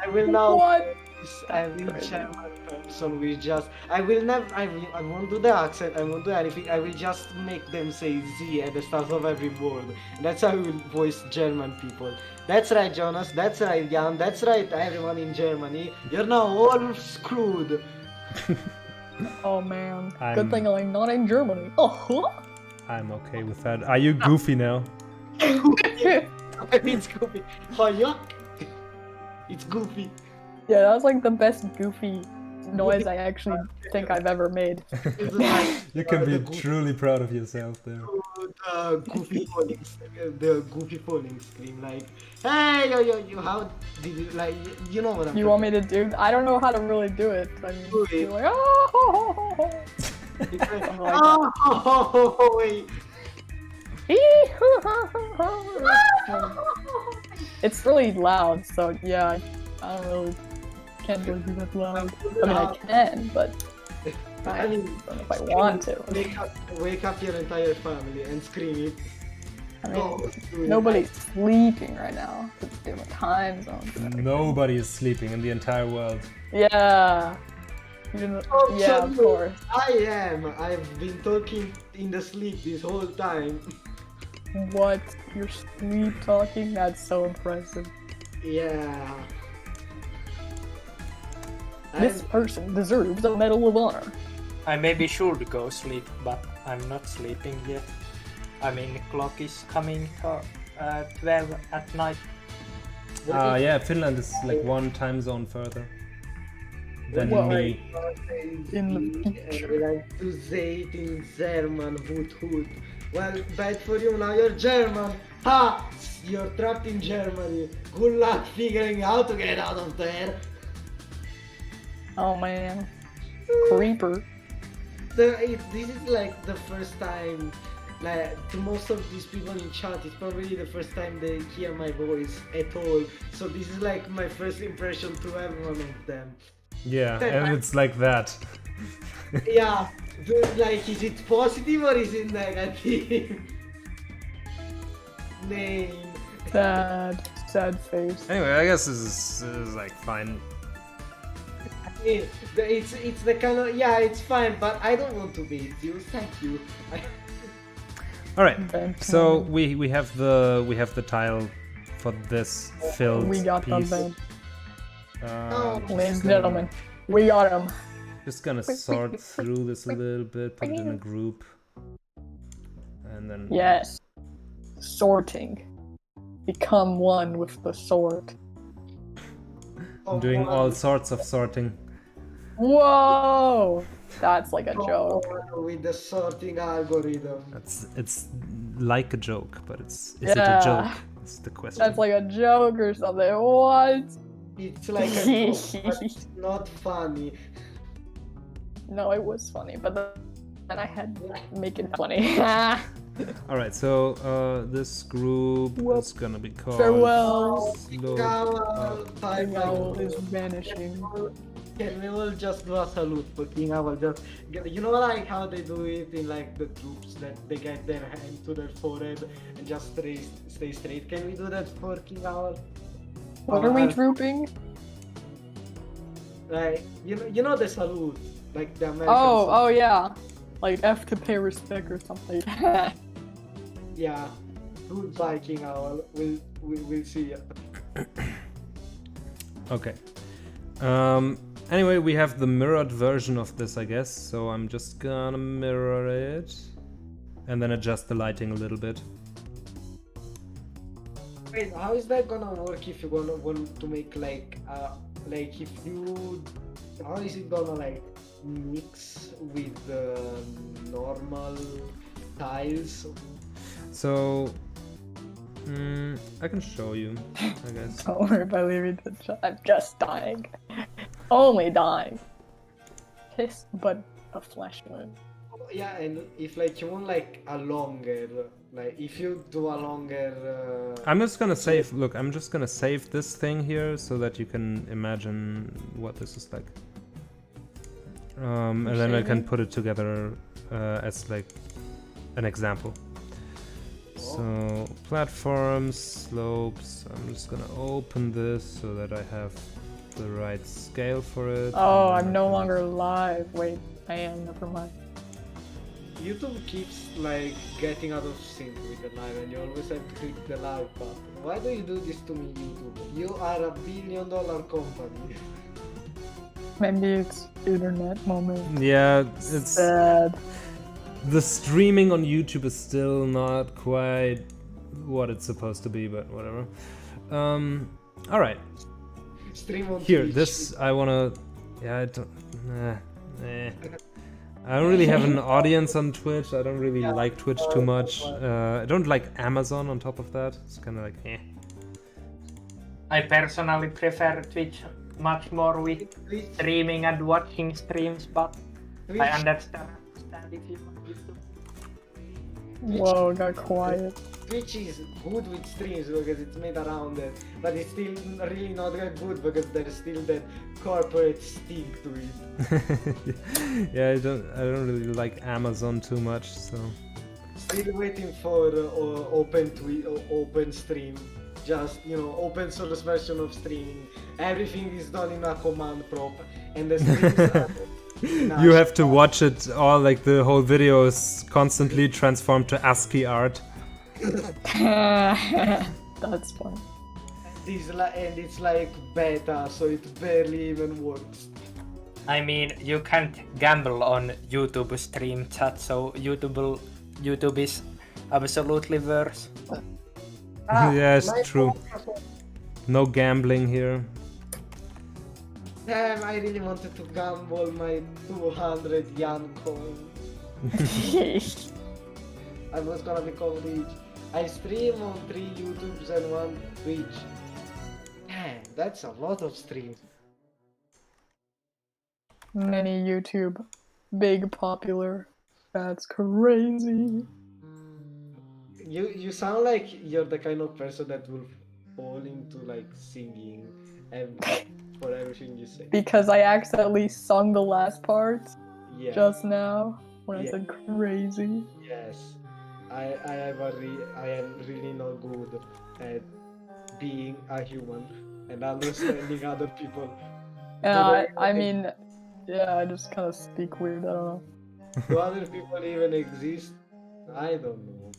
I will now. What? I will German person will just. I won't do the accent. I won't do anything. I will just make them say Z at the start of every word. That's how I will voice German people. That's right, Jonas. That's right, Jan. That's right, everyone in Germany. You're now all screwed. Oh man. I'm- Good thing I'm not in Germany. Oh. I'm okay with that. Are you goofy now? It's goofy. Hiya. It's goofy. Yeah, that was like the best goofy noise I actually think I've ever made. It's like You can be the goofy- truly proud of yourself there. the goofy falling scream, like, hey, yo, how did you, like, you know what I'm You want me to do? I don't know how to really do it. I mean, Do it. you're like, oh. It's like, Something like that. oh, wait. It's really loud, so yeah, I don't really can't really do that loud. I mean, I can, but I mean, don't know if I want to. wake up your entire family and scream it. I mean, Go, do it. nobody's sleeping right now. It's different time zones. Nobody is sleeping in the entire world. Yeah. You know, Oh, yeah, so of course. I am. I've been talking in the sleep this whole time. What? You're sleep talking? That's so impressive. Yeah. This person deserves a Medal of Honor. I maybe should go sleep, but I'm not sleeping yet. I mean, the clock is coming to 12 at night. Yeah, Finland is like one time zone further than Well, me. In the future. Like to say it in German, hoot. Well, bad for you, now you're German. Ha! You're trapped in Germany. Good luck figuring out how to get out of there. Oh man. Creeper. This is like the first time, like to most of these people in chat, it's probably the first time they hear my voice at all. So this is like my first impression to everyone of them. Yeah, and it's like that. Yeah, like is it positive or is it negative? Name. Sad face. Anyway, I guess this is like fine. It's the kind of, yeah, it's fine, but I don't want to beat you. Thank you. All right. Okay. So we have the tile for this filled We got the piece. bed. Oh, Ladies and gentlemen, we got him. Just gonna sort through this a little bit, put it in a group, and then Yes. Sorting. Become one with the sort. I'm doing all sorts of sorting. Whoa! That's like a joke. With the sorting algorithm. It's like a joke, but is it Yeah. a joke? It's the question. That's like a joke or something. What? It's like a joke, but it's not funny. No, it was funny, but then I had to make it funny. All right, so this group Whoop. is gonna be called Farewell. Slope Owl, King Owl is vanishing. Can we all just do a salute for King Owl? Just, you know, like how they do it in like the troops, that they get their hand to their forehead and just stay straight. Can we do that for King Owl? What are we drooping? Like you know the salute, like the American. Oh yeah. Like F to pay respect or something. Yeah. Goodbye, King Owl. We'll see you. Okay. Anyway, we have the mirrored version of this, I guess. So I'm just gonna mirror it, and then adjust the lighting a little bit. Wait, how is that gonna work if you gonna want to make like if you, how is it gonna like mix with the normal tiles? So I can show you, I guess. Don't worry about leaving the chat. I'm just dying. Only dying. Pissed, but a flesh wound. Yeah, and if like you want like a longer, like if you do a longer. I'm just gonna save. Look, I'm just gonna save this thing here so that you can imagine what this is like. And then I can put it together as like an example. So platforms, slopes. I'm just gonna open this so that I have the right scale for it. Oh, and I'm then no I can- longer live. Wait, I am. Never mind. YouTube keeps like getting out of sync with the live, and you always have to click the live button. Why do you do this to me, YouTube? You are $1 billion company. Maybe it's internet moment. Yeah, it's Sad. the streaming on YouTube is still not quite what it's supposed to be, but whatever. All right. Stream on Here, Twitch. this I wanna. Yeah, I don't. I don't really have an audience on Twitch. I don't really like Twitch too much. I don't like Amazon on top of that. It's kind of like eh. I personally prefer Twitch much more with streaming and watching streams, but Twitch, I understand if you want to. Whoa, got quiet. Twitch is good with streams because it's made around it, but it's still really not that good because there's still that corporate stink to it. Yeah, I don't really like Amazon too much, so. Still waiting for open stream. Just, you know, open source version of streaming. Everything is done in a command prompt, and the streams are You have to watch it all, like the whole video is constantly transformed to ASCII art. That's fun. and it's like beta, so it barely even works. I mean, you can't gamble on YouTube stream chat, so YouTube is absolutely worse. Yeah, it's true. No gambling here. Damn, I really wanted to gamble my 200 Yan coin. I was gonna become rich. I stream on 3 YouTubes and 1 Twitch. Damn, that's a lot of streams. Many YouTube, big popular. That's crazy. You sound like you're the kind of person that will fall into like singing and for everything you say. Because I accidentally sung the last part Yeah. just now when I Yeah. said crazy. Yes. I am really not good at being a human and understanding other people. Yeah, I mean, yeah, I just kind of speak weird. I don't know. Do other people even exist? I don't know.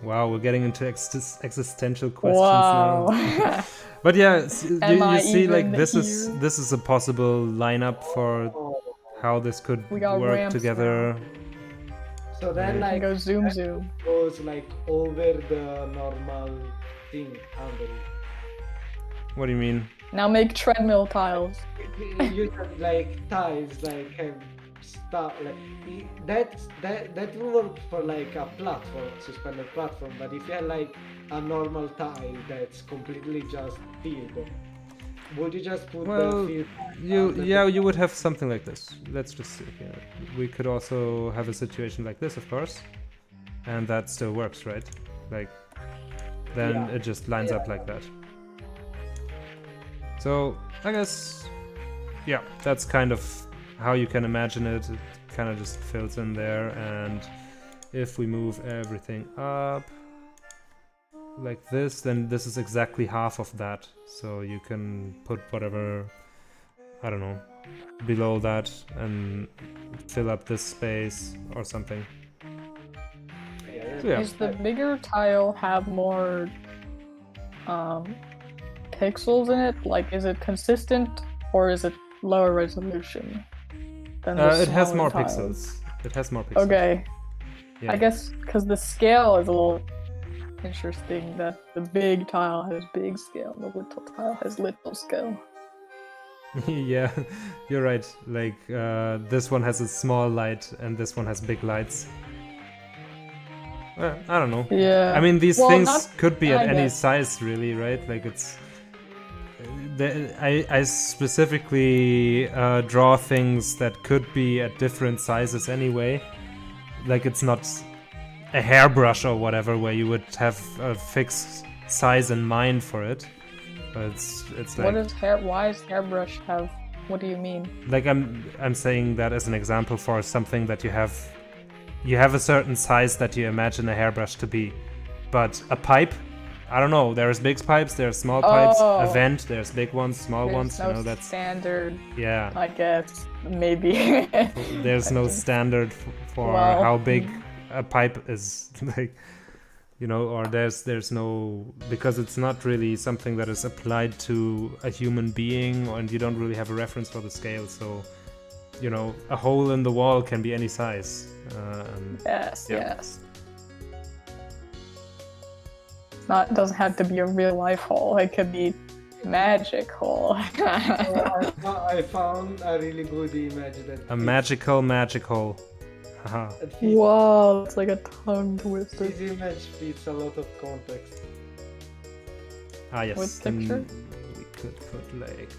Wow, we're getting into existential questions Wow. now. But yeah, Am you I see, like even this here? is a possible lineup for Oh. how this could We got work ramps together. So then Yeah. I like go zoom. goes like over the normal thing under it. What do you mean? Now make treadmill tiles. You have like tiles like have stuff like that will work for like a platform, suspended platform, but if you have like a normal tile that's completely just field, would you just put Well, the field you would have something like this. Let's just see here. We could also have a situation like this, of course, and that still works, right? Like, then Yeah. it just lines up like that. So I guess, yeah, that's kind of how you can imagine it. It kind of just fills in there, and if we move everything up like this, then this is exactly half of that. So you can put whatever, I don't know, below that and fill up this space or something. So yeah. Does the bigger tile have more pixels in it? Like, is it consistent or is it lower resolution than the It has smaller more tiles? pixels. It has more pixels. Okay, Yeah. I guess because the scale is a little interesting. That the big tile has big scale, the little tile has little scale. Yeah, you're right. Like, this one has a small light and this one has big lights. I don't know. Yeah. I mean, these Well, things not- could be at I any guess. size, really, right? Like, it's... I specifically draw things that could be at different sizes anyway. Like, it's not a hairbrush or whatever where you would have a fixed size in mind for it. But it's like... What is hair? Why does hairbrush have? What do you mean? Like, I'm saying that as an example for something that you have a certain size that you imagine a hairbrush to be, but a pipe, I don't know. There's big pipes, there's small pipes. Oh. A vent, there's big ones, small There's ones. no You know, that's standard. yeah. I guess maybe. There's no standard for Well, how big a pipe is, like, you know, or there's no, because it's not really something that is applied to a human being, and you don't really have a reference for the scale. So, you know, a hole in the wall can be any size. Yes, Yeah. yes. It doesn't have to be a real life hole. It could be magic hole. I found a really good image that A magical magic hole. Haha. fits. Whoa, it's like a tongue twister. This image fits a lot of context. Ah, yes. With then picture? we could put like,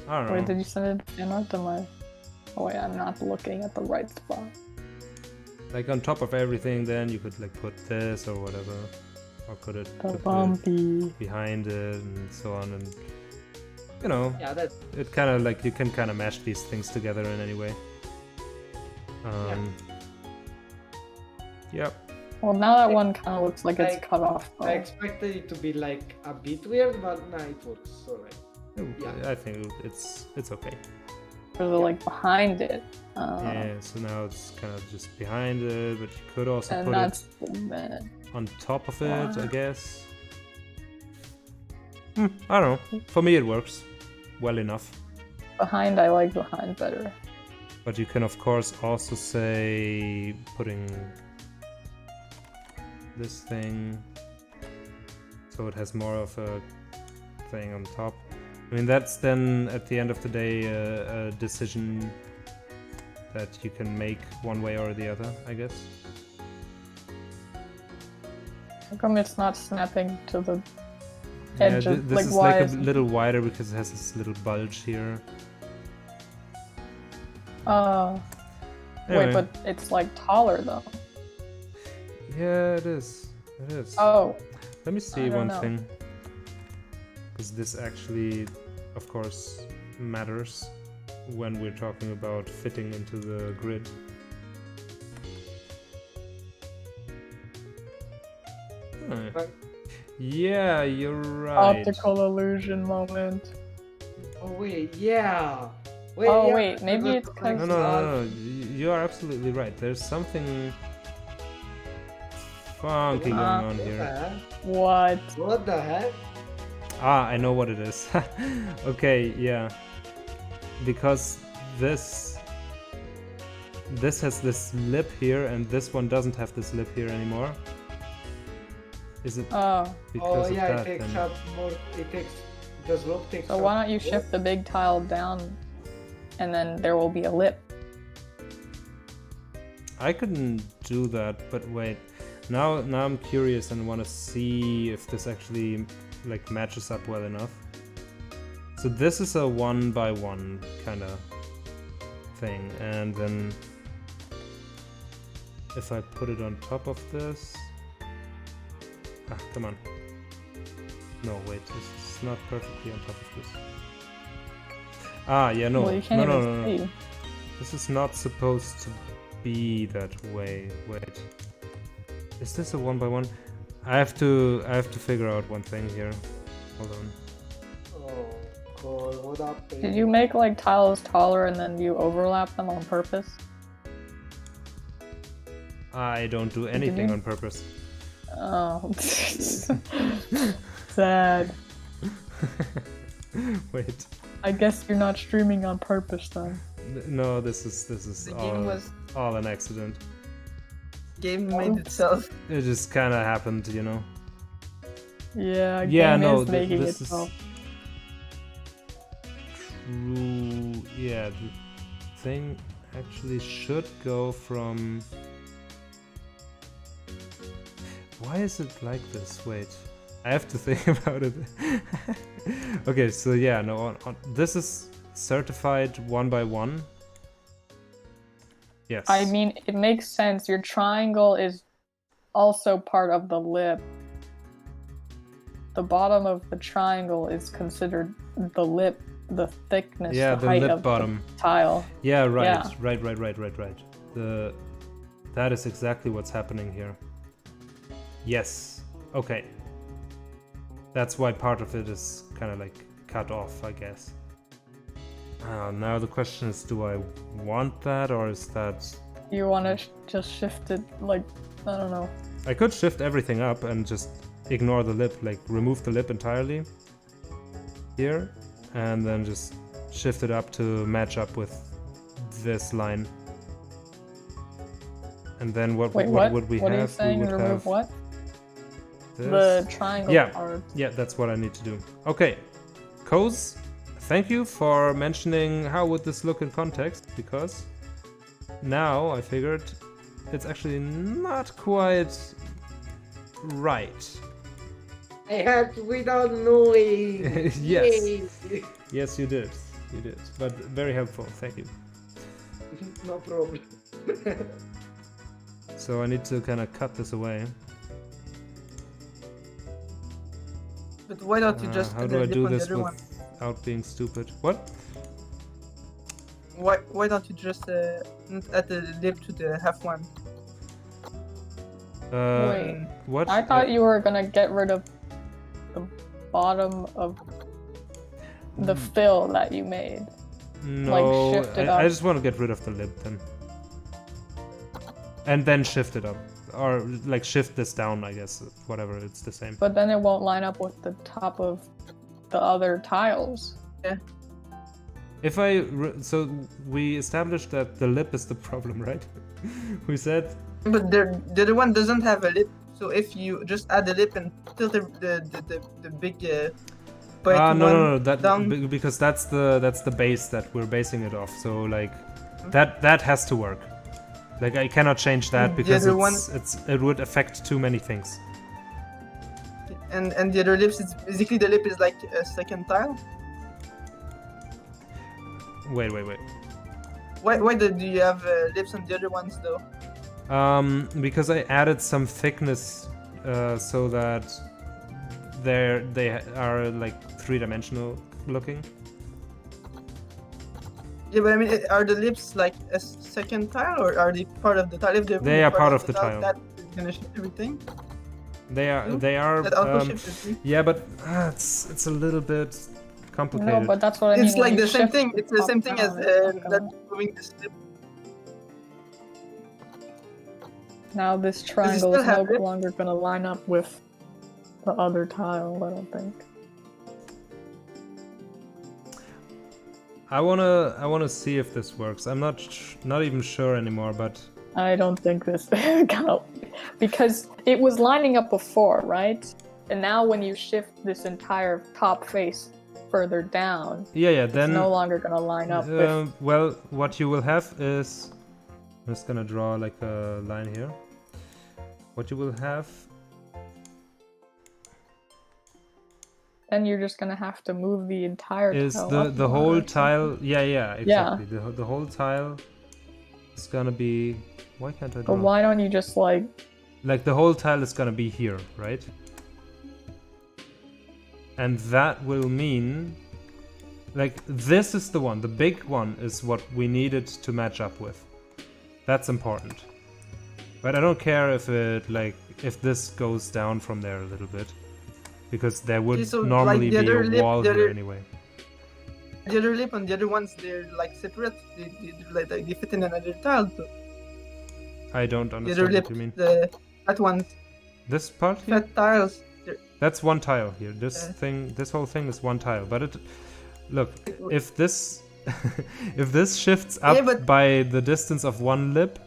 I don't know. Wait, did you send it in art to my? Oh wait, I'm not looking at the right spot. like on top of everything, then you could like put this or whatever, or could it The put it bumpy. behind it and so on, and you know, Yeah, that's it kind of like you can kind of mash these things together in any way. Yep. Well, now that one kind of looks like it's cut off. I expected it to be like a bit weird, but nah, it works alright. Yeah. I think it's okay. Because like behind it. Yeah, so now it's kind of just behind it, but you could also And put that's it the bed. on top of it, I guess. I don't know. For me, it works well enough. Behind, I like behind better. But you can, of course, also say putting this thing so it has more of a thing on top. I mean, that's then at the end of the day a decision that you can make one way or the other, I guess. How come it's not snapping to the Yeah, edge of, this like, is why like a isn't- little wider because it has this little bulge here. Wait, but it's like taller though. Yeah, it is. It is. Oh, Let me see I don't one know. thing. Because this actually, of course, matters when we're talking about fitting into the grid. Huh. Right. Yeah, you're right. optical illusion moment. Oh wait, yeah. Wait, Oh, yeah, wait, maybe it's like, 'cause- No. You are absolutely right. There's something funky going on What the here. heck? What? What the heck? Ah, I know what it is. Okay, yeah. Because this has this lip here, and this one doesn't have this lip here anymore. Is it Oh, because Oh yeah, of that? it takes then? up more. It takes the slope takes. so up why don't you more. shift the big tile down, and then there will be a lip. I couldn't do that, but wait. Now I'm curious and want to see if this actually like matches up well enough. So this is a 1x1 kind of thing, and then if I put it on top of this, come on. No, wait, this is not perfectly on top of this. Yeah, no, Well, you can't no, even no. see. This is not supposed to be that way. Wait. Is this a 1x1? I have to figure out one thing here. Hold on. Oh god, what up? Did you make like tiles taller and then you overlap them on purpose? I don't do anything you? on purpose. Oh, sad. Wait. I guess you're not streaming on purpose then. No, this is The game was all an accident. game made itself. It just kind of happened, you know. Yeah, Yeah, game no, is making this is itself. true. Yeah, the thing actually should go from. Why is it like this? Wait, I have to think about it. Okay, so yeah, no, this is certified 1x1. Yes. I mean, it makes sense. Your triangle is also part of the lip. The bottom of the triangle is considered the lip, the thickness, Yeah, the the height lip of bottom. the tile. Yeah, right, Yeah. right. That is exactly what's happening here. Yes. Okay. That's why part of it is kind of like cut off, I guess. Now the question is, do I want that, or is that... You want to just shift it, like, I don't know. I could shift everything up and just ignore the lip, like remove the lip entirely here, and then just shift it up to match up with this line. And then what Wait, would what? we What have? are you saying? We would Remove have what? this. The triangle Yeah. part. Yeah, that's what I need to do. Okay, Koz, thank you for mentioning how would this look in context, because now I figured it's actually not quite right. I helped without knowing. Yes. Yay. Yes, you did. You did. But very helpful. Thank you. No problem. So I need to kind of cut this away. But why don't you just How put do the I lip do on the this other one? without being stupid? What? Why don't you just add the lip to the half one? Wait, What? I thought you were gonna get rid of the bottom of the fill that you made. No, shift it I up. just want to get rid of the lip then. And then shift it up. Or like shift this down, I guess. Whatever, it's the same. But then it won't line up with the top of the other tiles. If so we established that the lip is the problem, right? We said But the other one doesn't have a lip, so if you just add a lip and tilt the big point one no, that down, because that's the base that we're basing it off. So like that has to work. Like I cannot change that The because other one- it would affect too many things. and the other lips, it's basically the lip is like a second tile. Wait. Why do you have lips on the other ones though? Because I added some thickness so that they are like three-dimensional looking. Yeah, but I mean, are the lips like a second tile or are they part of the tile? If They are part of the tile. That is gonna shift everything. They are That auto shift everything. yeah, but it's a little bit complicated. No, but that's what I mean. It's when like you the same shift thing. It's the same thing as Okay. that moving this lip. Now this triangle still is have no it? longer going to line up with the other tile, I don't think. I wanna see if this works. I'm not even sure anymore, but I don't think this gonna, because it was lining up before, right? And now when you shift this entire top face further down, yeah. Then it's no longer gonna line up with. well, what you will have is I'm just gonna draw like a line here. What you will have Then you're just gonna have to move the entire is tile the up more whole or tile. Yeah, exactly. The whole tile is gonna be. Why can't I draw? But why don't you just like? Like the whole tile is gonna be here, right? And that will mean, like this is the one. The big one is what we needed to match up with. That's important. But I don't care if if this goes down from there a little bit. Because there would Okay, so, normally like, the be other a lip- wall the here other- anyway. The other lip and the other ones, they're like separate. They fit in another tile. So I don't the other understand lip, what you mean. the fat ones, This part here? fat tiles. That's one tile here. This Yeah. this whole thing is one tile. But look, if this if this shifts up Yeah, but- by the distance of one lip,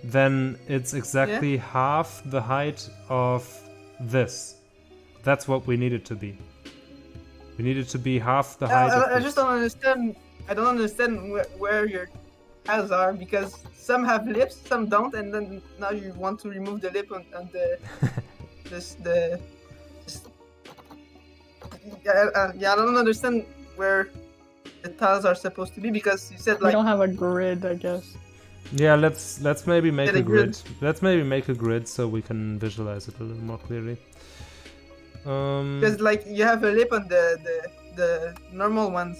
then it's exactly half the height of this. That's what we need it to be. We need it to be half the height of I this. just don't understand. I don't understand where your tiles are because some have lips, some don't, and then now you want to remove the lip and the I don't understand where the tiles are supposed to be because you said We like don't have a grid, I guess. Yeah, let's maybe make Get a a grid. grid. Let's maybe make a grid so we can visualize it a little more clearly. because like you have a lip on the normal ones.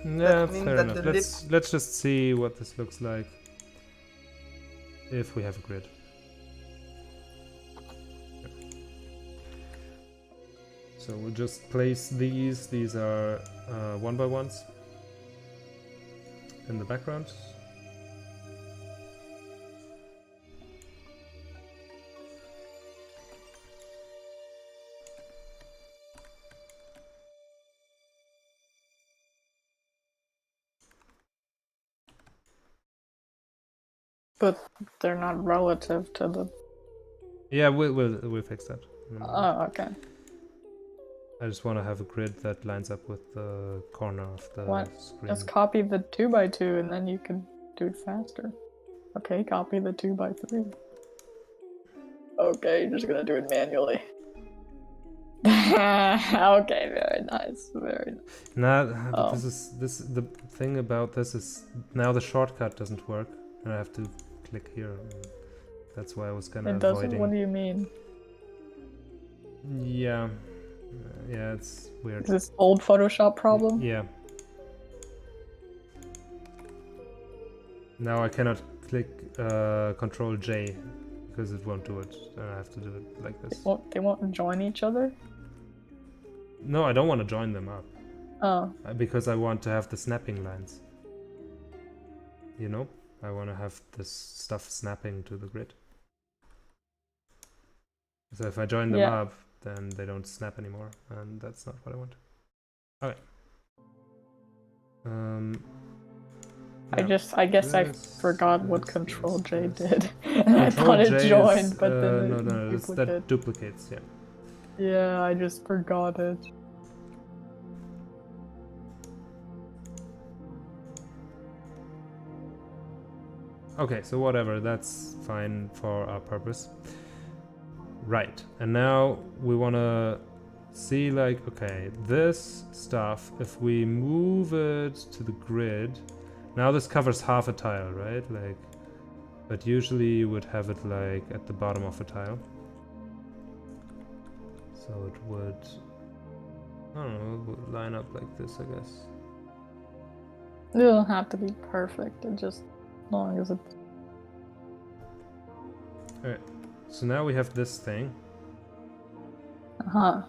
Yeah, means fair that enough. the Let's just see what this looks like if we have a grid. So we'll just place these. These are 1x1s in the background. But they're not relative to the. Yeah, we'll fix that. Oh, okay. I just want to have a grid that lines up with the corner of the What? screen. Just copy the 2x2 and then you can do it faster. Okay, copy the 2x3. Okay, just gonna do it manually. Okay, very nice, very nice. Now, Oh. the thing about this is now the shortcut doesn't work, and I have to click here. That's why I was kind of It doesn't. avoiding. What do you mean? Yeah. Yeah, it's weird. Is this old Photoshop problem? Yeah. Now I cannot click Control J because it won't do it. I have to do it like this. They won't join each other? No, I don't want to join them up. Oh. Because I want to have the snapping lines. You know? I want to have this stuff snapping to the grid. So if I join them up, then they don't snap anymore, and that's not what I want. Okay. I guess I forgot what Control J did. And I thought it joined, but then no, that duplicates, yeah. Yeah, I just forgot it. Okay, so whatever, that's fine for our purpose. Right, and now we want to see, like, okay, this stuff, if we move it to the grid, now this covers half a tile, right? Like, but usually you would have it, like, at the bottom of a tile. So it would, I don't know, it would line up like this, I guess. It doesn't have to be perfect, it just, as long as it's... Alright, so now we have this thing. Uh-huh.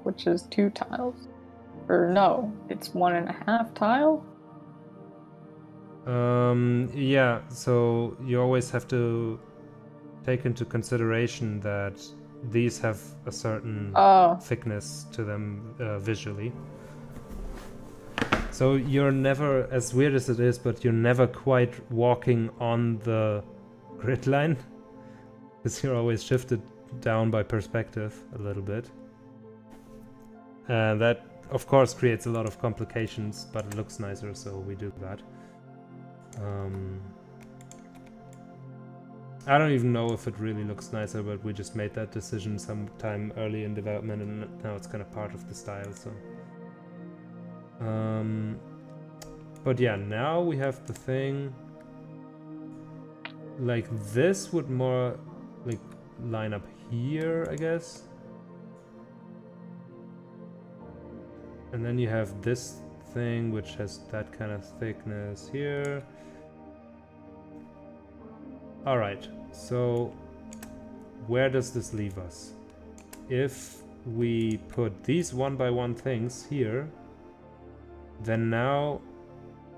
Which is 2 tiles. Or no, it's 1.5 tile? Yeah, so you always have to take into consideration that these have a certain thickness to them visually. So you're never, as weird as it is, but you're never quite walking on the grid line. Because you're always shifted down by perspective a little bit. And that, of course, creates a lot of complications, but it looks nicer, so we do that. I don't even know if it really looks nicer, but we just made that decision sometime early in development, and now it's kind of part of the style, so... But yeah, now we have the thing... Like, this would more, like, line up here, I guess. And then you have this thing, which has that kind of thickness here. Alright, so where does this leave us? If we put these 1x1 things here, then now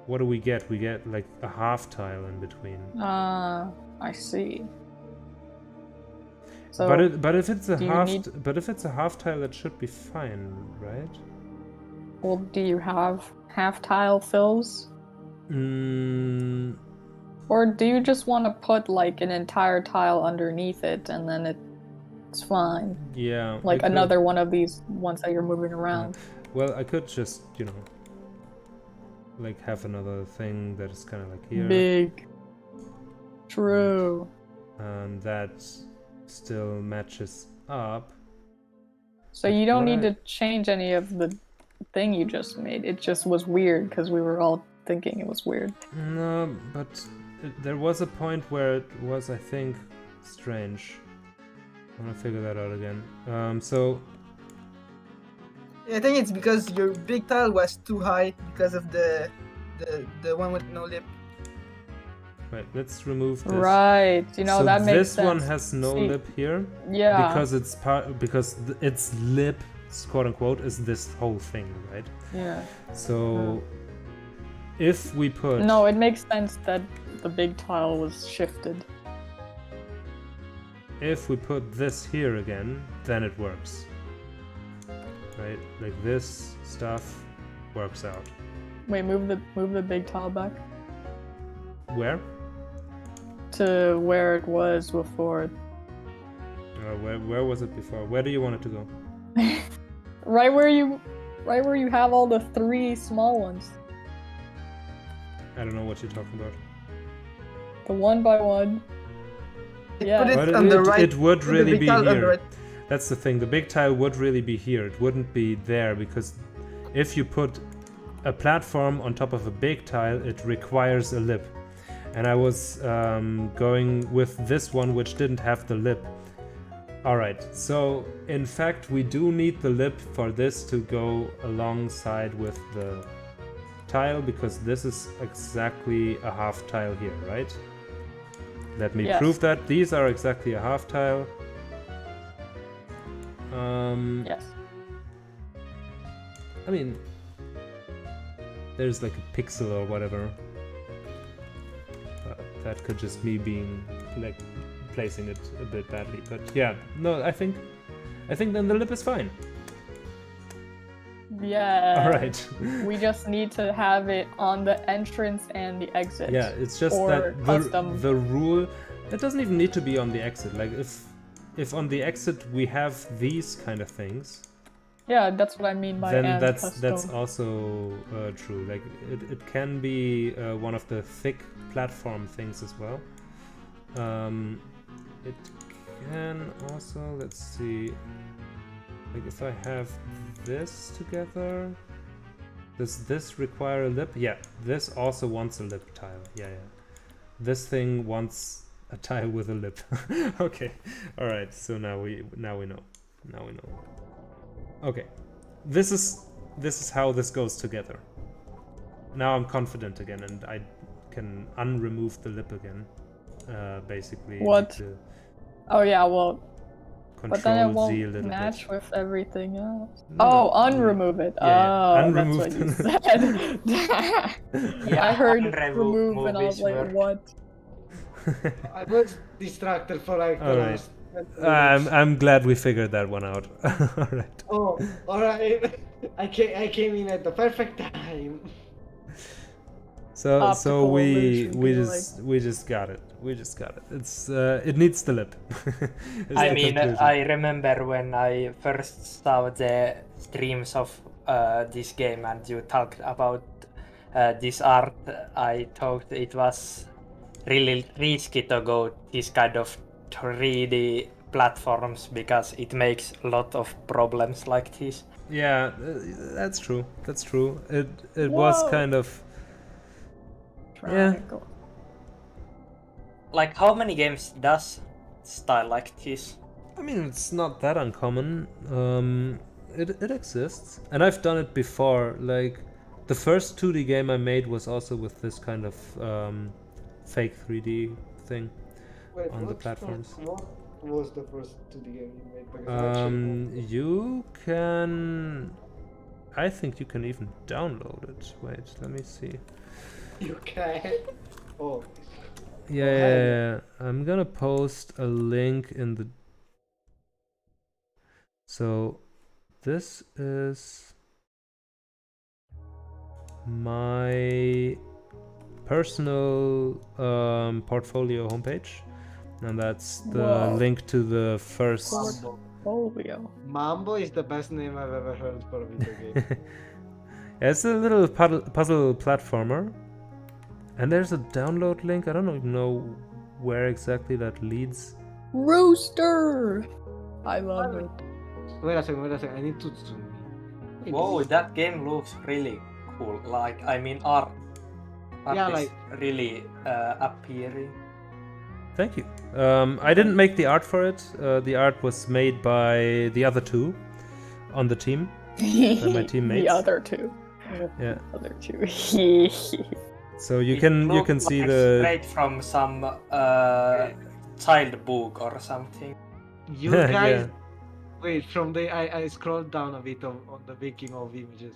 what do we get? We get like a half tile in between. I see. So but if it's a half tile, that should be fine, right? Well, do you have half tile fills? Or do you just want to put like an entire tile underneath it and then it's fine? Yeah. Like another one of these ones that you're moving around. Well, I could just, you know, like have another thing that is kind of like here. Big. True. And that still matches up. So you don't need to change any of the thing you just made. It just was weird because we were all thinking it was weird. No, but there was a point where it was, I think, strange. I want to figure that out again. So I think it's because your big tile was too high because of the one with no lip. Right, let's remove this. Right, you know, so that makes sense. This one has no lip here. Yeah. Because its lip, quote unquote, is this whole thing, right? Yeah. So if we put... No, it makes sense that the big tile was shifted. If we put this here again, then it works. Right? Like this stuff works out. Wait, move the big tile back. Where? To where it was before. Where was it before? Where do you want it to go? Right where you have all the 3 small ones. I don't know what you're talking about. The 1x1. Yeah. Put it But on the right. It would really big be tile on the here. right. That's the thing. The big tile would really be here. It wouldn't be there because if you put a platform on top of a big tile, it requires a lip. and I was going with this one which didn't have the lip. Alright, so in fact we do need the lip for this to go alongside with the tile, because this is exactly a half tile here, right? Let me Yes. prove that. These are exactly a half tile. Yes. I mean, there's like a pixel or whatever. That could just me being like placing it a bit badly, but yeah, no, I think then the lip is fine. Yeah. All right. We just need to have it on the entrance and the exit. Yeah, it's just or that custom. the rule, it doesn't even need to be on the exit. Like if on the exit we have these kind of things, Yeah, that's what I mean by then and that's custom. also true. Like it can be one of the thick platform things as well. It can also, let's see, like if I have this together, does this require a lip? Yeah, this also wants a lip tile. Yeah. This thing wants a tile with a lip. Okay, all right. So now we know. Okay, this is how this goes together. Now I'm confident again, and I can unremove the lip again. Basically. What? To Oh yeah, well, but then it control Z a won't little match bit. with everything else. No, Oh, no, unremove it. Yeah, Oh, unremove that's what you said. I heard remove and I was like, what? I was distracted for like the All right. last 10 minutes. I'm glad we figured that one out. All right. Oh, alright. I came in at the perfect time. So Optical we illusion, we just got it. It's it needs the lip. Is I the mean, conclusion. I remember when I first saw the streams of this game and you talked about this art, I thought it was really risky to go this kind of 3D platforms because it makes a lot of problems like this. Yeah, that's true. It was Whoa. kind of Triangle. Like, how many games does style like this? I mean, it's not that uncommon. It exists, and I've done it before. Like, the first 2D game I made was also with this kind of fake 3D thing. Wait, On the what platforms. What was the first 2D game you made? Because I actually You can. I think you can even download it. Wait, let me see. you can. Oh, Yeah, I'm gonna post a link in the. So, this is my personal portfolio homepage, and that's the Whoa. link to the first. Portfolio. Mambo is the best name I've ever heard for a video game. Yeah, it's a little puzzle platformer, and there's a download link. I don't even know where exactly that leads. Rooster! I love it. Wait a second. I need to zoom in. Whoa, that game looks really cool. Like, I mean, art Yeah, is like- really appealing. Thank you. I didn't make the art for it. The art was made by the other two on the team. My teammates. The other two. Yeah. Other two. So you It can looked see like the. straight from some child book or something. You guys, Yeah. wait. From the I scrolled down a bit on the making of images.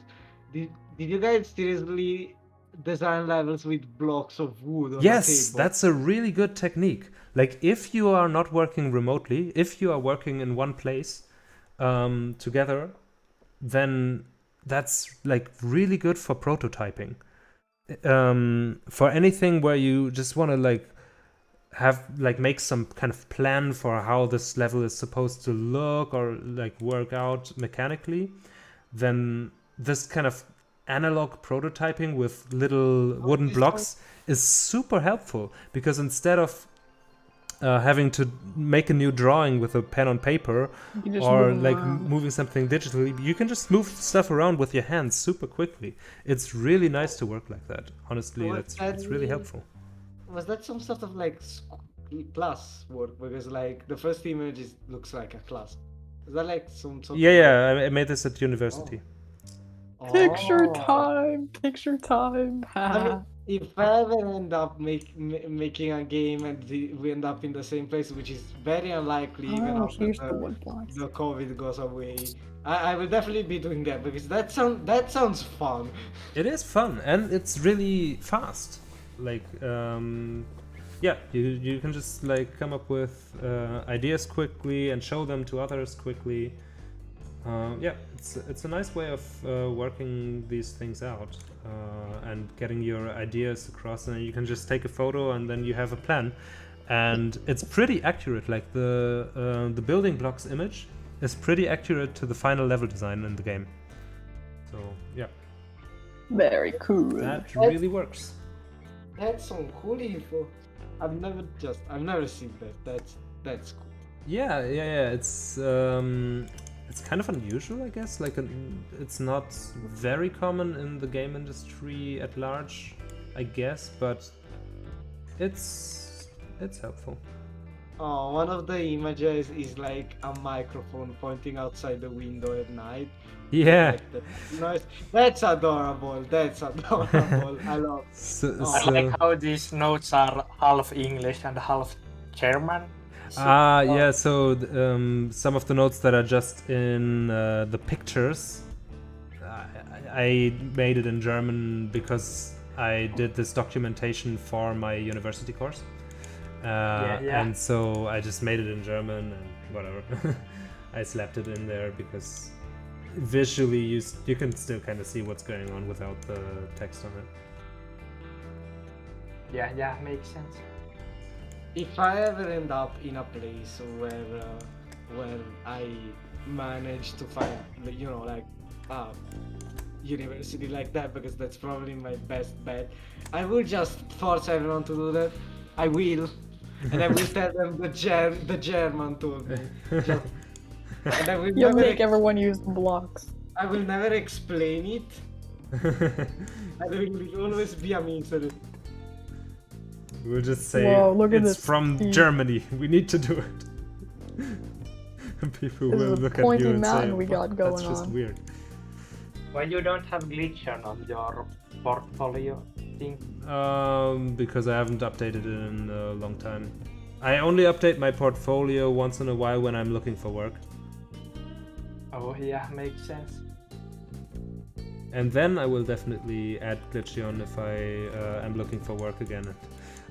Did you guys seriously design levels with blocks of wood on Yes, a table? that's a really good technique. Like if you are not working remotely, if you are working in one place together, then that's like really good for prototyping. For anything where you just want to make some kind of plan for how this level is supposed to look or like work out mechanically, then this kind of analog prototyping with little wooden blocks is super helpful, because instead of having to make a new drawing with a pen on paper You just or move like around. moving something digitally, you can just move stuff around with your hands super quickly. It's really nice to work like that. Honestly, Well, it's really and- helpful. that some sort of like class work? Because like the first image looks like a class. Is that like some sort of Yeah, I made this at university. Picture Oh. time! Picture time! I mean, if I ever end up making a game and we end up in the same place, which is very unlikely even Oh, after here's the wood blocks. the COVID goes away, I will definitely be doing that because that sounds fun. It is fun and it's really fast. Like, yeah, you can just like come up with ideas quickly and show them to others quickly. Yeah, it's a nice way of working these things out and getting your ideas across, and you can just take a photo and then you have a plan, and it's pretty accurate. Like the building blocks image is pretty accurate to the final level design in the game. So yeah, Very cool. that really works. That's some cool info. I've never seen that. That's cool. Yeah. It's kind of unusual, I guess. Like, it's not very common in the game industry at large, I guess, but it's helpful. Oh, one of the images is like a microphone pointing outside the window at night. Yeah. Like the noise. That's adorable. I love. So, Oh, I like how these notes are half English and half German. yeah, so some of the notes that are just in the pictures, I made it in German because I did this documentation for my university course. And so I just made it in German and whatever. I slapped it in there because visually you can still kind of see what's going on without the text on it. Yeah, makes sense. If I ever end up in a place where I manage to find, like a university like that, because that's probably my best bet, I will just force everyone to do that. I will, and I will tell them the German told me. Just, and I will You'll never make everyone use the blocks. I will never explain it. I will always be a means of it. We'll just say Whoa, look at it's this from steep- Germany. We need to do it. And people This will is a look at you pointy and say, mountain we got "That's going just on." weird." Why you don't have Glitcheon on your portfolio thing? Because I haven't updated it in a long time. I only update my portfolio once in a while when I'm looking for work. Oh yeah, makes sense. And then I will definitely add Glitcheon if I am looking for work again and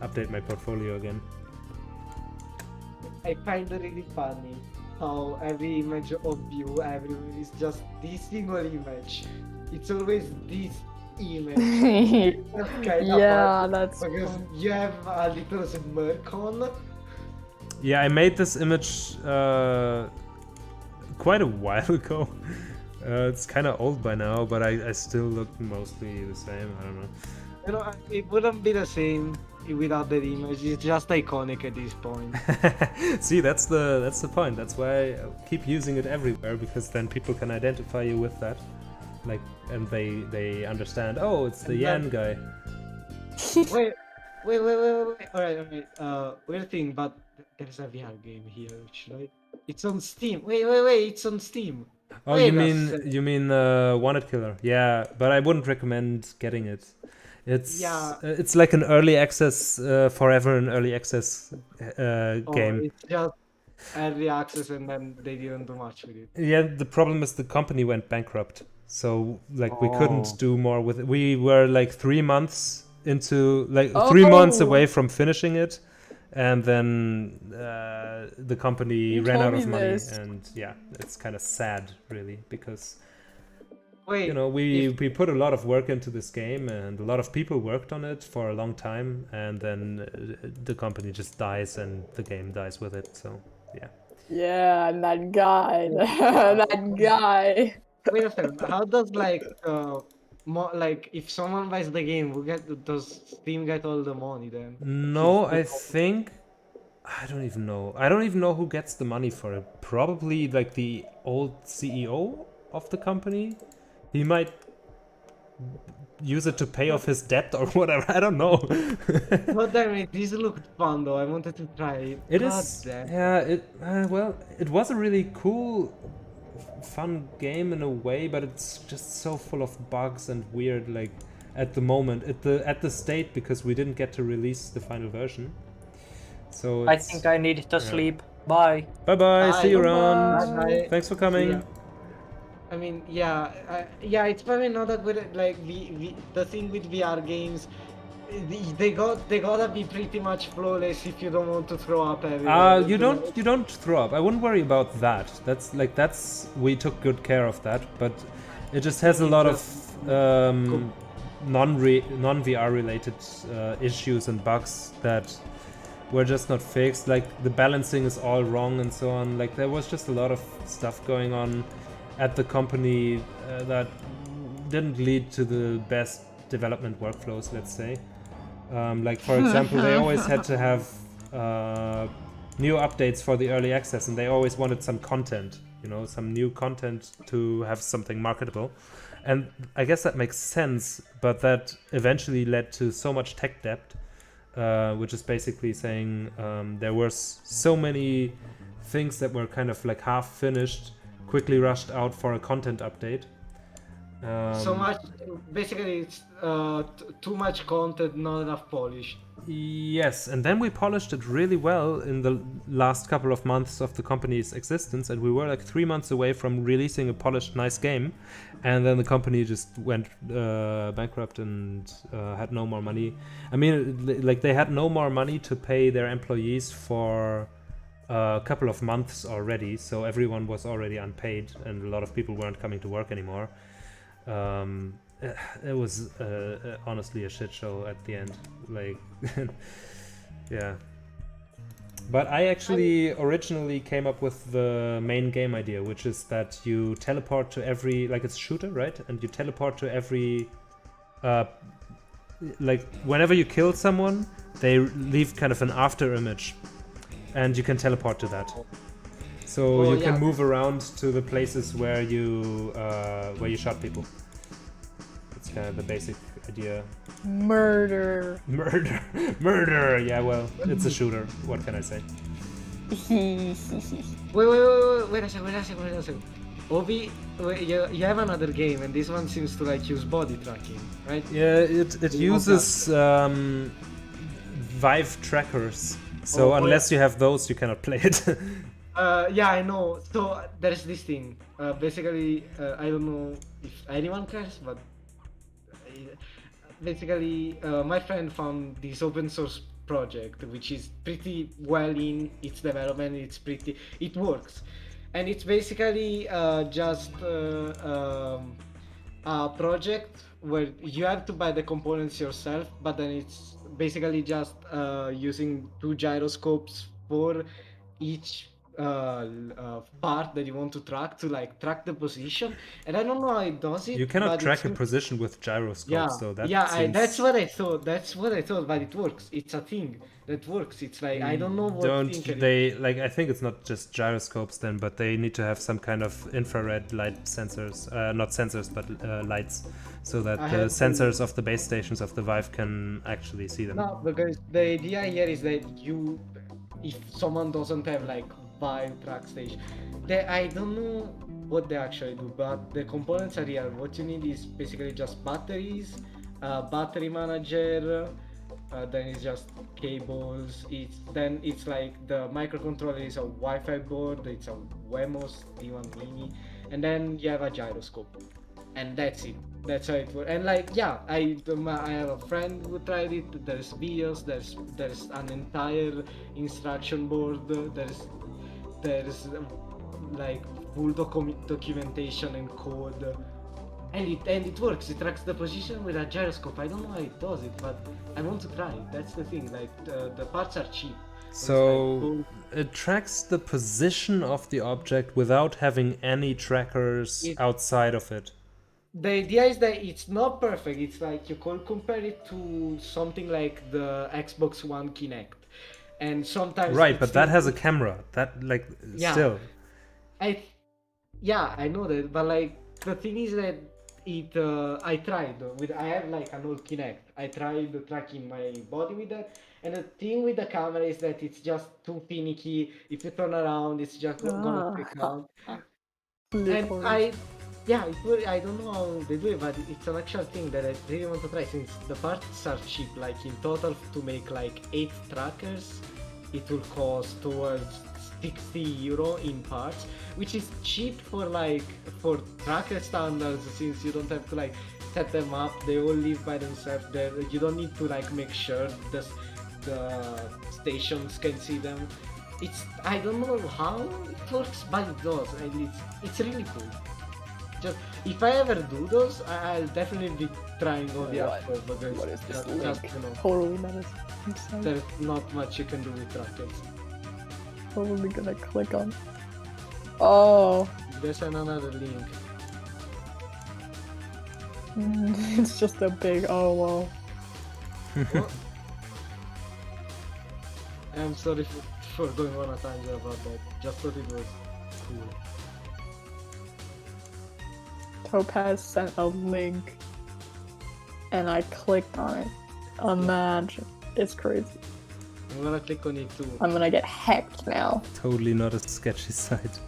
update my portfolio again. I find it really funny how every image of you, everyone is just this single image. It's always this image. That's kinda Yeah, funny, that's because fun. you have a little smirk on. Yeah, I made this image quite a while ago. It's kind of old by now, but I still look mostly the same. I don't know. You know, it wouldn't be the same without that image. It's just iconic at this point. See, that's the point. That's why I keep using it everywhere, because then people can identify you with that, like, and they understand. Oh, it's the Yan guy. wait. Alright. Weird thing, but there's a VR game here, right? It's on Steam. Wait. It's on Steam. Oh, Wait you mean Wanted Killer? Yeah, but I wouldn't recommend getting it. It's like an early access, forever an early access game. It's just early access, and then they didn't do much with it. Yeah, the problem is the company went bankrupt, so like we couldn't do more with it. We were like 3 months into, like 3 months away from finishing it, and then the company You ran told out me of money, this. and yeah, it's kind of sad, really, because Wait, you know we put a lot of work into this game, and a lot of people worked on it for a long time, and then the company just dies, and the game dies with it. So yeah. Yeah, and that guy, that guy. wait a second. How does like if someone buys the game, does Steam get all the money then? No, I think I don't even know. I don't even know who gets the money for it. Probably like the old CEO of the company. He might use it to pay off his debt or whatever. I don't know. God damn it, this looked fun though. I wanted to try it. It God is, damn. yeah. Well, it was a really cool, fun game in a way, but it's just so full of bugs and weird. Like at the moment, at the state, because we didn't get to release the final version. So I think I need to sleep. Bye. Bye bye. See you Bye. around. Bye. Thanks for coming. Yeah. I mean, yeah, it's probably not that good. Like the thing with VR games, they gotta be pretty much flawless if you don't want to throw up everywhere. You don't throw up. I wouldn't worry about that. That's we took good care of that, but it just has a lot of non-VR related issues and bugs that were just not fixed. Like the balancing is all wrong and so on. Like there was just a lot of stuff going on at the company that didn't lead to the best development workflows, let's say. Like for example, they always had to have new updates for the early access, and they always wanted some content, some new content to have something marketable. And I guess that makes sense, but that eventually led to so much tech debt, which is basically saying there were so many things that were kind of like half finished, quickly rushed out for a content update. So much, basically, it's too much content, not enough polish. Yes, and then we polished it really well in the last couple of months of the company's existence, and we were like 3 months away from releasing a polished, nice game, and then the company just went bankrupt and had no more money. I mean, like they had no more money to pay their employees for a couple of months already, so everyone was already unpaid, and a lot of people weren't coming to work anymore. It was honestly a shit show at the end. Like, yeah. But I actually originally came up with the main game idea, which is that you teleport to every, like it's a shooter, right? And you teleport to every, like whenever you kill someone, they leave kind of an after image, and you can teleport to that. So you can move around to the places where you shot people. It's kind of the basic idea. Murder. Yeah, well, it's a shooter. What can I say? Wait a second. Obi, you have another game, and this one seems to like use body tracking, right? Yeah, it uses Vive trackers. So unless you have those, you cannot play it. Yeah, I know. So there's this thing. Basically, I don't know if anyone cares, but basically, my friend found this open source project, which is pretty well in its development. It works, and it's basically just a project where you have to buy the components yourself, but then it's basically just using 2 gyroscopes for each part that you want to track to like track the position. And I don't know how it does it. You cannot track a seems... position with gyroscopes, though. That seems... that's what I thought. But it works. It's a thing that works. It's like I don't know what. I think it's not just gyroscopes then, but they need to have some kind of infrared light sensors, not sensors, but lights, so that the sensors of the base stations of the Vive can actually see them. No, because the idea here is that if someone doesn't have like Vive track station, I don't know what they actually do, but the components are real. What you need is basically just batteries, battery manager, then it's just cables. It's like the microcontroller is a Wi-Fi board, it's a Wemos D1 Mini, and then you have a gyroscope, and that's it. That's how it works. And like, yeah, I have a friend who tried it. There's videos. There's an entire instruction board. There's like full documentation and code, and it works. It tracks the position with a gyroscope. I don't know how it does it, but I want to try it. That's the thing. Like the parts are cheap. So it tracks the position of the object without having any trackers outside of it. The idea is that it's not perfect. It's like you can compare it to something like the Xbox One Kinect, and sometimes right, but that has a camera. That still. I know that, but like the thing is that I tried with I have like an old Kinect. I tried tracking my body with that, and the thing with the camera is that it's just too finicky. If you turn around, it's just gonna freak out. And I don't know how they do it, but it's an actual thing that I really want to try since the parts are cheap. Like in total, to make like 8 trackers, it will cost towards €60 in parts, which is cheap for tracker standards since you don't have to like set them up. They all live by themselves. You don't need to like make sure the stations can see them. I don't know how it works, but it does, and it's really cool. Just if I ever do those, I'll definitely be trying all the apps because What is this just, link? you know, Totally not a there's not much you can do with trackers. Totally gonna click on. Oh, There's another link. it's just a big oh wow. What? I'm sorry for going on a tangent about that. Just thought it was cool. Topaz sent a link, and I clicked on it. Imagine, it's crazy. I'm gonna click on it too. I'm gonna get hacked now. Totally not a sketchy site.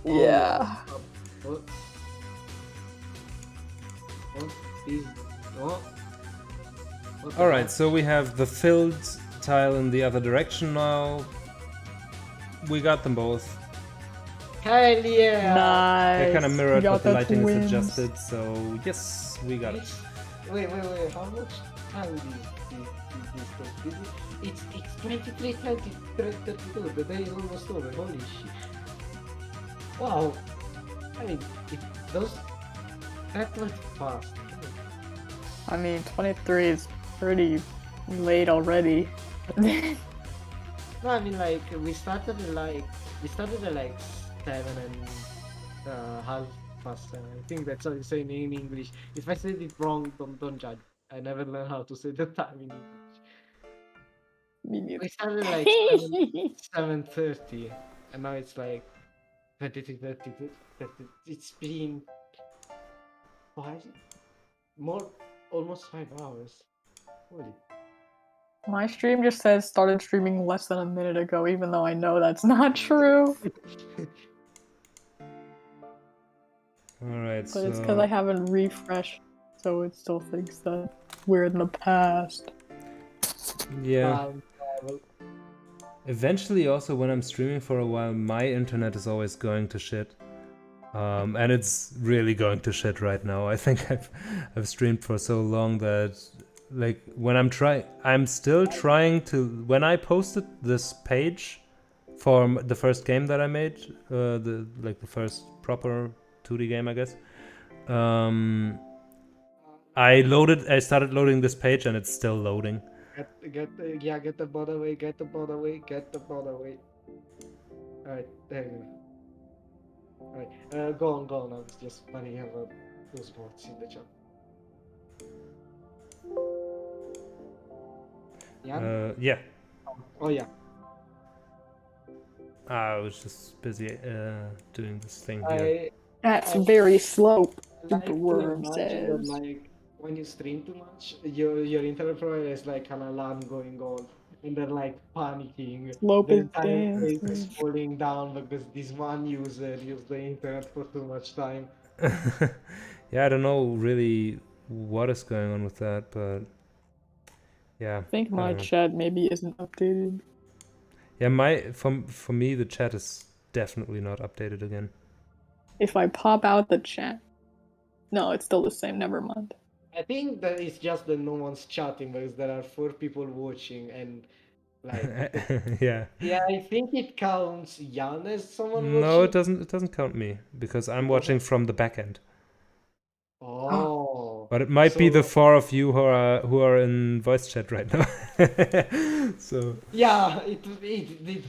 Yeah. What? What is what? What the Alright, heck? so we have the filled tile in the other direction now. We got them both. Hell yeah! Nice. They're kind of mirrored, You but got the the lighting twins. is adjusted, so yes, we got it. Wait, how much time is this? It's 23, 20, 32, the day is almost over, holy shit. Wow, I mean, that went fast. I mean, 23 is pretty late already. No, I mean like, we started at like 7.5 past 7. I think that's how you say it in English. If I said it wrong, don't judge. I never learned how to say the time in English. Me neither. We started like 7:30, and now it's like 23:30. It's been almost 5 hours. Holy. My stream just says started streaming less than a minute ago, even though I know that's not true. Alright, But so it's because I haven't refreshed, so it still thinks that we're in the past. yeah. Well, Eventually, also when I'm streaming for a while, my internet is always going to shit. And it's really going to shit right now. I think I've streamed for so long that like when I'm still trying to, when I posted this page for the first game that I made, the first proper 2D game, I guess. I started loading this page and it's still loading. get the bot away, get the bot away. Alright, there you go. Alright, go on. I was just funny about those bots in the chat. Yeah? Yeah. Oh yeah. I was just busy doing this thing here. That's very slow. Like to Worm imagine that, says. like when you stream too much, your internet provider is like an alarm going on, and they're like panicking. Slope The is entire place is dancing. falling down because this one user used the internet for too much time. Yeah, I don't know really what is going on with that, but yeah. I think my don't know. chat maybe isn't updated. Yeah, for me the chat is definitely not updated again. If I pop out the chat. No, it's still the same, never mind. I think that it's just that no one's chatting because there are 4 people watching, and like Yeah. yeah, I think it counts Jan as someone No, watching. it doesn't count me because I'm watching from the back end. Oh. But it might be So- the 4 of you who are in voice chat right now. So Yeah, it did.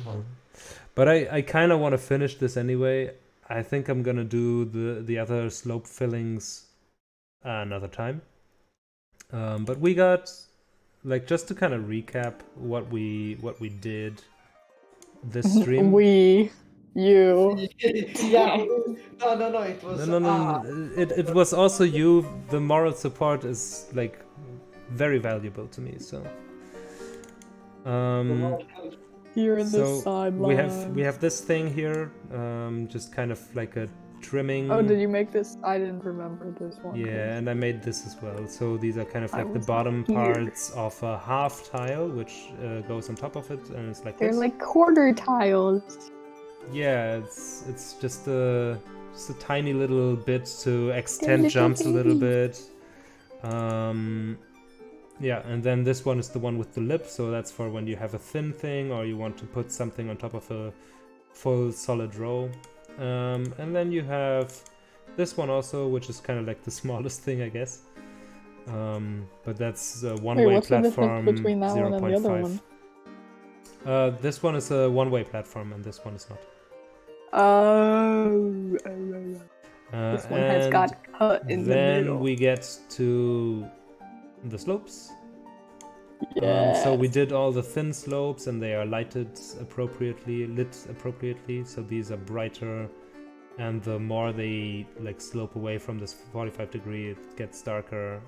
but I kind of want to finish this anyway. I think I'm gonna do the other slope fillings another time. But we got, like, just to kind of recap what we did this stream. You. Yeah. No. It was. No. It was also you. The moral support is like very valuable to me. So. You're in the So sideline. we have this thing here, just kind of like a trimming. Oh, did you make this? I didn't remember this one. Yeah, and I made this as well. So these are kind of I like the was bottom here. parts of a half tile, which goes on top of it, and it's like They're this. like quarter tiles. Yeah, it's just a tiny little bit to extend little jumps a little babies. bit. Yeah, and then this one is the one with the lip, so that's for when you have a thin thing or you want to put something on top of a full solid row. And then you have this one also, which is kind of like the smallest thing, I guess. But that's a one-way Wait, what's the platform. difference between that one and the other 0.5. one? This one is a one-way platform, and this one is not. Oh. This one has and got cut in the then middle. we get to the slopes. Yeah. So we did all the thin slopes, and they are lit appropriately. So these are brighter, and the more they like slope away from this 45 degree, it gets darker.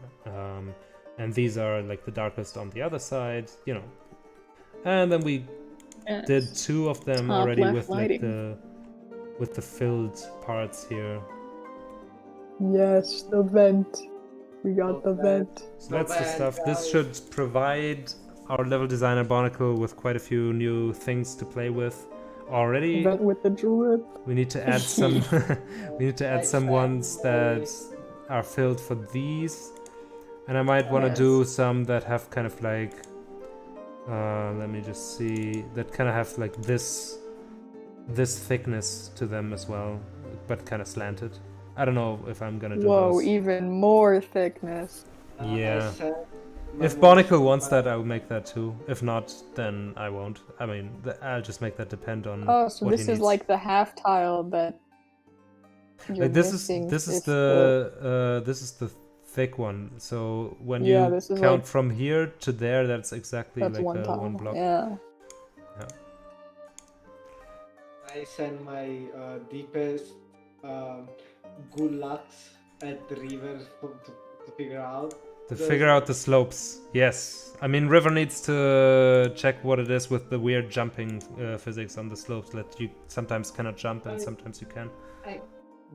And these are like the darkest on the other side, you know. And then we did two of them Top already left with like lighting. the filled parts here. Yes, the vent. We got the vent. So that's the stuff. This should provide our level designer Barnacle with quite a few new things to play with already. Vent with the drip. We need to add some we need to add some ones that are filled for these. And I might want to do some that have kind of like let me just see, that kind of have like this thickness to them as well, but kind of slanted. I don't know if I'm gonna do Whoa, those. even more thickness. Yeah. If Barnacle wants that, I will make that too. If not, then I won't. I mean, I'll just make that depend on Oh, so what this he is needs. like the half tile that you're Like this is missing. this is It's the thick one. So when Yeah, you this is count like- from here to there, that's exactly that's like one tile. one block. Yeah. I send my deepest gulags at the river to figure out. To figure out the slopes. Yes. I mean, River needs to check what it is with the weird jumping physics on the slopes that you sometimes cannot jump and sometimes you can. I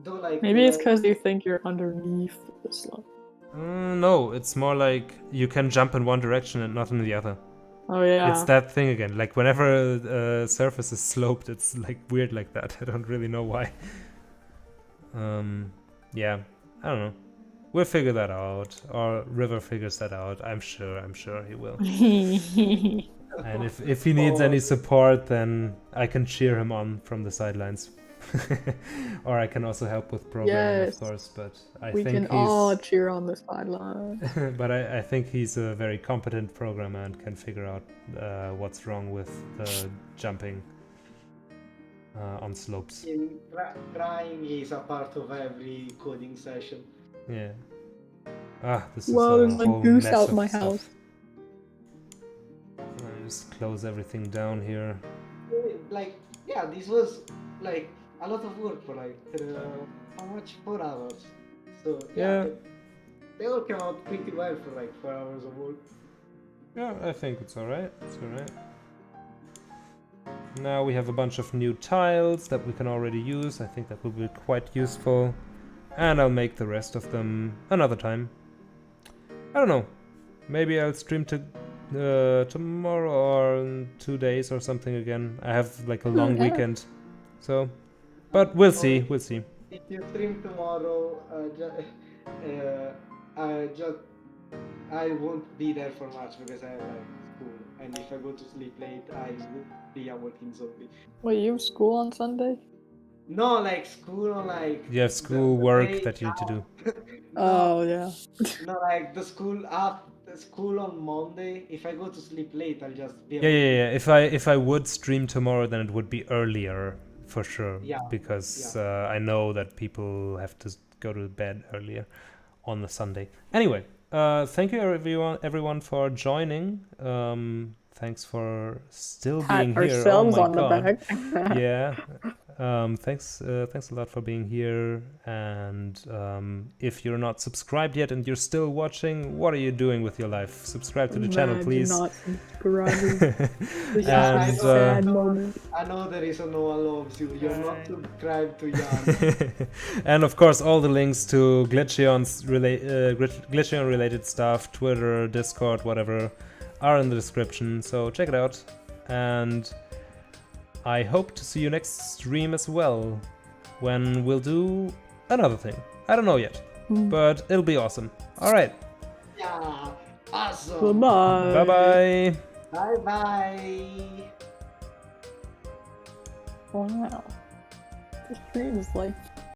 do like. Maybe it's because you think you're underneath the slope. No, it's more like you can jump in one direction and not in the other. Oh yeah. It's that thing again. Like whenever a surface is sloped, it's like weird like that. I don't really know why. Yeah, I don't know. We'll figure that out, or River figures that out. I'm sure he will. And if he needs any support, then I can cheer him on from the sidelines. Or I can also help with programming, Yes. of course. But I We think can all cheer on the sideline. but I think he's a very competent programmer and can figure out what's wrong with the jumping on slopes. Trying is a part of every coding session. Yeah. This is Whoa, a there's a whole goose mess out of my stuff. house. I'll just close everything down here. Like, yeah, this was like a lot of work for like how much? 4 hours. So Yeah. they all came out pretty well for like 4 hours of work. Yeah, I think it's alright. It's alright. Now we have a bunch of new tiles that we can already use. I think that will be quite useful. And I'll make the rest of them another time. I don't know. Maybe I'll stream tomorrow or in 2 days or something again. I have like a long yeah. weekend. So, but we'll see. We'll see. If you stream tomorrow, I won't be there for much because I have like school, and if I go to sleep late, I will be a working zombie. Wait, you have school on Sunday? No, like school on like. You have school the work day that you need to do. Oh yeah. No, like the school on Monday. If I go to sleep late, I'll just be. Yeah. If I would stream tomorrow, then it would be earlier for sure. Yeah. Because I know that people have to go to bed earlier on the Sunday. Anyway, thank you everyone for joining. Thanks for still being Pat here. ourselves oh my on the God. back. Yeah. Thanks a lot for being here. And if you're not subscribed yet and you're still watching, what are you doing with your life? Subscribe to the channel, please. Not subscribing. This And, is a sad moment. I know the reason no one loves you. You're not subscribed to Jan. And of course, all the links to Glitcheon's Glitcheon related stuff, Twitter, Discord, whatever, are in the description. So check it out. And I hope to see you next stream as well, when we'll do another thing. I don't know yet, but it'll be awesome. All right. Yeah, awesome. Goodbye. Bye-bye. Bye-bye. Wow. This stream is like